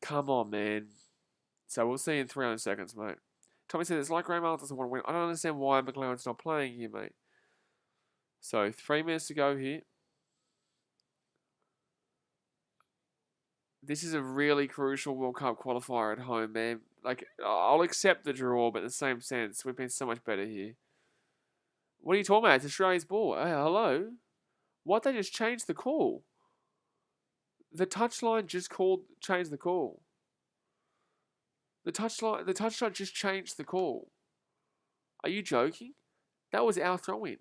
Come on, man. So we'll see you in 300 seconds, mate. Tommy said, it's like Raymond doesn't want to win. I don't understand why McLaren's not playing here, mate. So 3 minutes to go here. This is a really crucial World Cup qualifier at home, man. Like, I'll accept the draw, but in the same sense, we've been so much better here. What are you talking about? It's Australia's ball. Hey, hello? What? They just changed the call. The touchline just changed the call. The touchline just changed the call. Are you joking? That was our throw-in.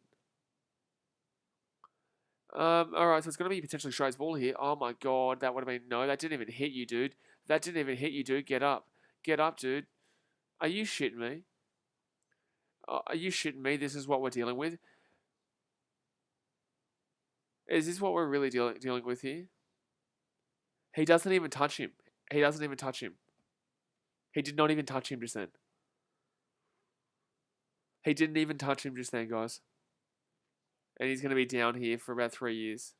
Alright, so it's going to be potentially Australia's ball here. Oh my god, that would have been... No, that didn't even hit you, dude. That didn't even hit you, dude. Get up. Get up, dude. Are you shitting me? Are you shitting me? This is what we're dealing with? Is this what we're really dealing with here? He doesn't even touch him. He doesn't even touch him. He did not even touch him just then. He didn't even touch him just then, guys. And he's going to be down here for about 3 years.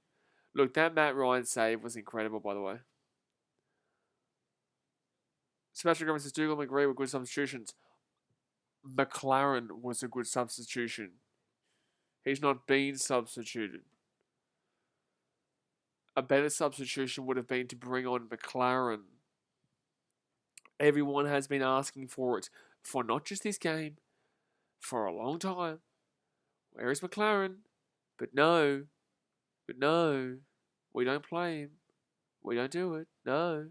Look, that Matt Ryan save was incredible, by the way. Sebastian Graham says Dougal and McGree were good substitutions. McLaren was a good substitution. He's not been substituted. A better substitution would have been to bring on McLaren. Everyone has been asking for it for not just this game, for a long time. Where is McLaren? But no, we don't play him. We don't do it. No.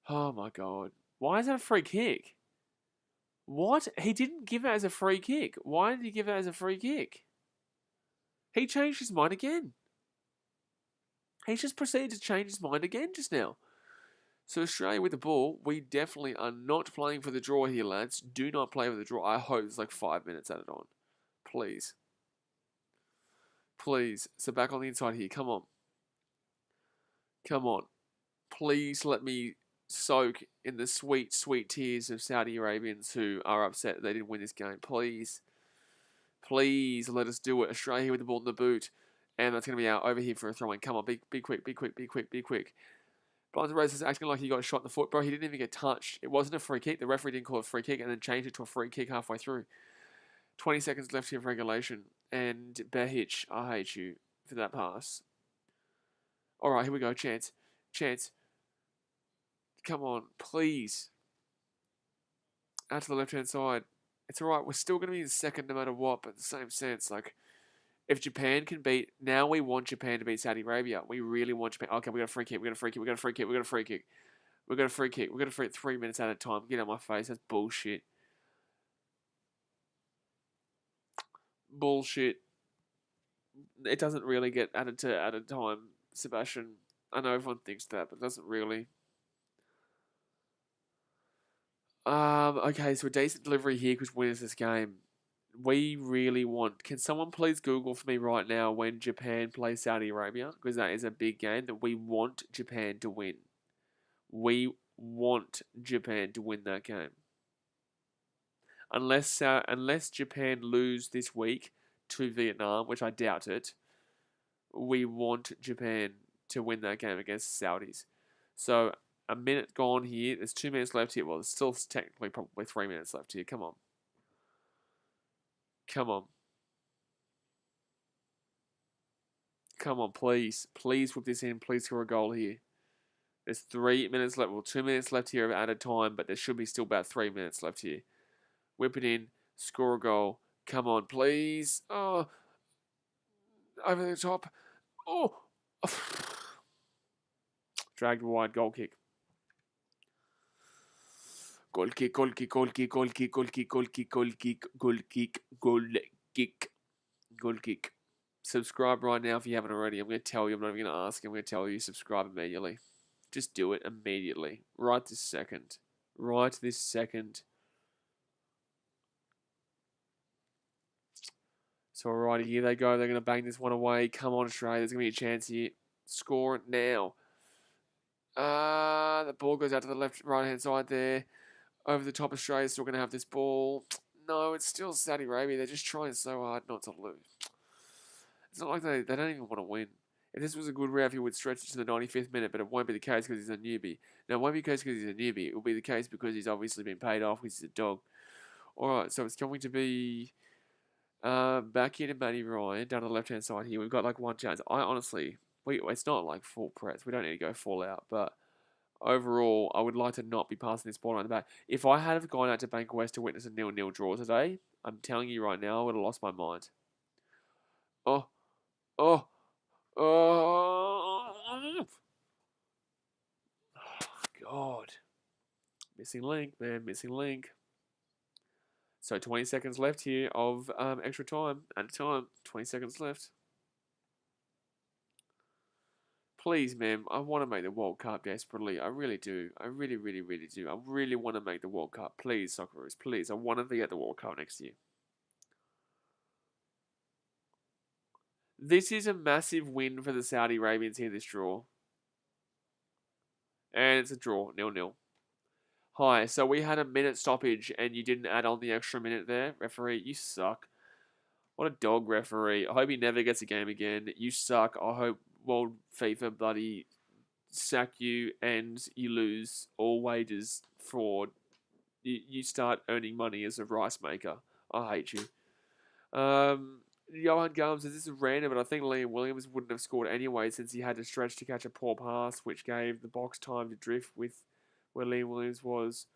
Oh my god. Why is that a free kick? What? He didn't give it as a free kick. Why did he give it as a free kick? He changed his mind again. He just proceeded to change his mind again just now. So Australia with the ball, we definitely are not playing for the draw here, lads. Do not play for the draw. I hope it's like 5 minutes added on. Please. Please. So back on the inside here. Come on. Come on. Please let me soak in the sweet, sweet tears of Saudi Arabians who are upset that they didn't win this game. Please. Please let us do it. Australia here with the ball in the boot. And that's going to be out over here for a throw-in. Come on, be quick, be quick, be quick, be quick. Banters is acting like he got shot in the foot. Bro, he didn't even get touched. It wasn't a free kick. The referee didn't call it a free kick and then changed it to a free kick halfway through. 20 seconds left here of regulation. And Behich, I hate you for that pass. All right, here we go. Chance. Chance. Come on, please. Out to the left-hand side. It's all right. We're still going to be in second no matter what, but in the same sense, like, if Japan can beat... Now we want Japan to beat Saudi Arabia. We really want Japan... Okay, we got a free kick. We got a free kick. We got a free kick. We got a free kick. We got a free kick. We got a free 3 minutes at a time. Get out of my face. That's bullshit. Bullshit. It doesn't really get added to at a time, Sebastian. I know everyone thinks that, but it doesn't really. Okay, so a decent delivery here could win us this game. We really want... Can someone please Google for me right now when Japan plays Saudi Arabia? Because that is a big game that we want Japan to win. We want Japan to win that game. Unless Japan lose this week to Vietnam, which I doubt it, we want Japan to win that game against the Saudis. So, a minute gone here. There's 2 minutes left here. Well, there's still technically probably 3 minutes left here. Come on. Come on. Come on, please. Please whip this in. Please score a goal here. There's 3 minutes left. Well, 2 minutes left here of added time, but there should be still about 3 minutes left here. Whip it in. Score a goal. Come on, please. Oh. Over the top. Oh. Dragged wide. Goal kick. Goal kick, goal kick, goal kick, goal kick, goal kick, goal kick, goal kick, goal kick, goal kick, goal kick. Subscribe right now if you haven't already. I'm going to tell you. I'm not even going to ask. I'm going to tell you. Subscribe immediately. Just do it immediately. Right this second. Right this second. So, alrighty, here they go. They're going to bang this one away. Come on, Australia. There's going to be a chance here. Score it now. The ball goes out to the right-hand side there. Over the top, Australia's still going to have this ball. No, it's still Saudi Arabia. They're just trying so hard not to lose. It's not like they don't even want to win. If this was a good round, he would stretch it to the 95th minute, but it won't be the case because he's a newbie. Now, it won't be the case because he's a newbie. It will be the case because he's obviously been paid off because he's a dog. Alright, so it's going to be back here to Matty Ryan, down to the left-hand side here. We've got like one chance. I honestly... it's not like full press. We don't need to go full out, but... Overall, I would like to not be passing this ball around the back. If I had gone out to Bankwest to witness a 0-0 draw today, I'm telling you right now, I would have lost my mind. Oh. Oh. Oh. God. Missing link, man. Missing link. So 20 seconds left here of extra time. At a time. 20 seconds left. Please, man, I want to make the World Cup desperately. I really do. I really, really, really do. I really want to make the World Cup. Please, Socceroos, please. I want to be at the World Cup next year. This is a massive win for the Saudi Arabians here, this draw. And it's a draw, 0-0. Hi, so we had a minute stoppage and you didn't add on the extra minute there. Referee, you suck. What a dog, referee. I hope he never gets a game again. You suck. I hope World FIFA bloody sack you and you lose all wages, fraud. You start earning money as a rice maker. I hate you. Johan Gums says this is random, but I think Liam Williams wouldn't have scored anyway since he had to stretch to catch a poor pass, which gave the box time to drift with where Liam Williams was.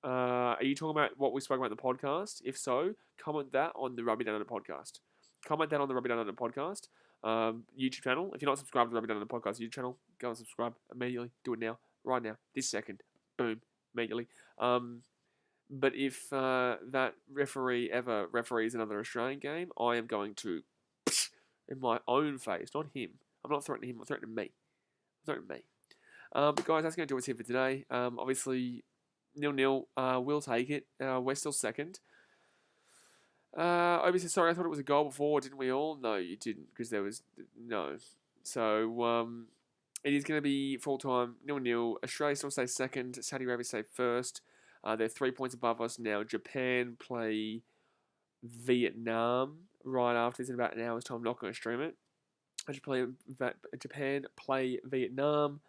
Are you talking about what we spoke about in the podcast? If so, comment that on the Rugby Down Under podcast. Comment that on the Rugby Down Under podcast YouTube channel. If you're not subscribed to the Rugby Down Under podcast YouTube channel, go and subscribe immediately. Do it now, right now, this second. Boom, immediately. But if that referee ever referees another Australian game, I am going to in my own face, not him. I'm not threatening him. I'm threatening me. But guys, that's going to do us here for today. Obviously, 0-0. We'll take it. We're still second. Obviously, sorry, I thought it was a goal before, didn't we all? No, you didn't, because there was no. So, it is going to be full-time, 0-0. Australia still stays second. Saudi Arabia stay first. They're 3 points above us now. Japan play Vietnam right after this in about an hour's time. I'm not going to stream it. Japan play Vietnam.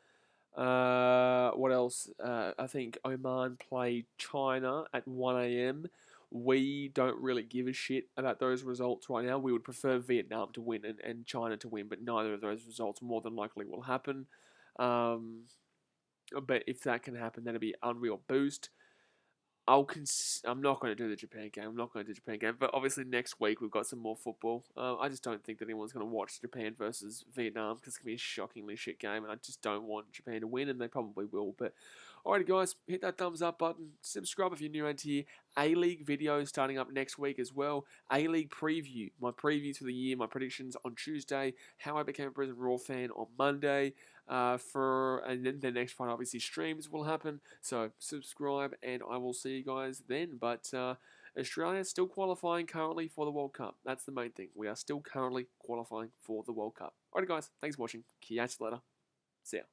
What else? I think Oman play China at 1 a.m. We don't really give a shit about those results right now. We would prefer Vietnam to win and China to win, but neither of those results more than likely will happen. But if that can happen, that'd be unreal boost. I'm not going to do the Japan game. I'm not going to do the Japan game. But obviously next week we've got some more football. I just don't think that anyone's going to watch Japan versus Vietnam because it's going to be a shockingly shit game. And I just don't want Japan to win, and they probably will. But alrighty, guys, hit that thumbs up button. Subscribe if you're new around here. A-League video starting up next week as well. A-League preview. My previews for the year, my predictions on Tuesday. How I became a Brisbane Roar fan on Monday. And then the next one, obviously, streams will happen. So subscribe, and I will see you guys then. But Australia is still qualifying currently for the World Cup. That's the main thing. We are still currently qualifying for the World Cup. Alright, guys, thanks for watching. Catch you later. See ya.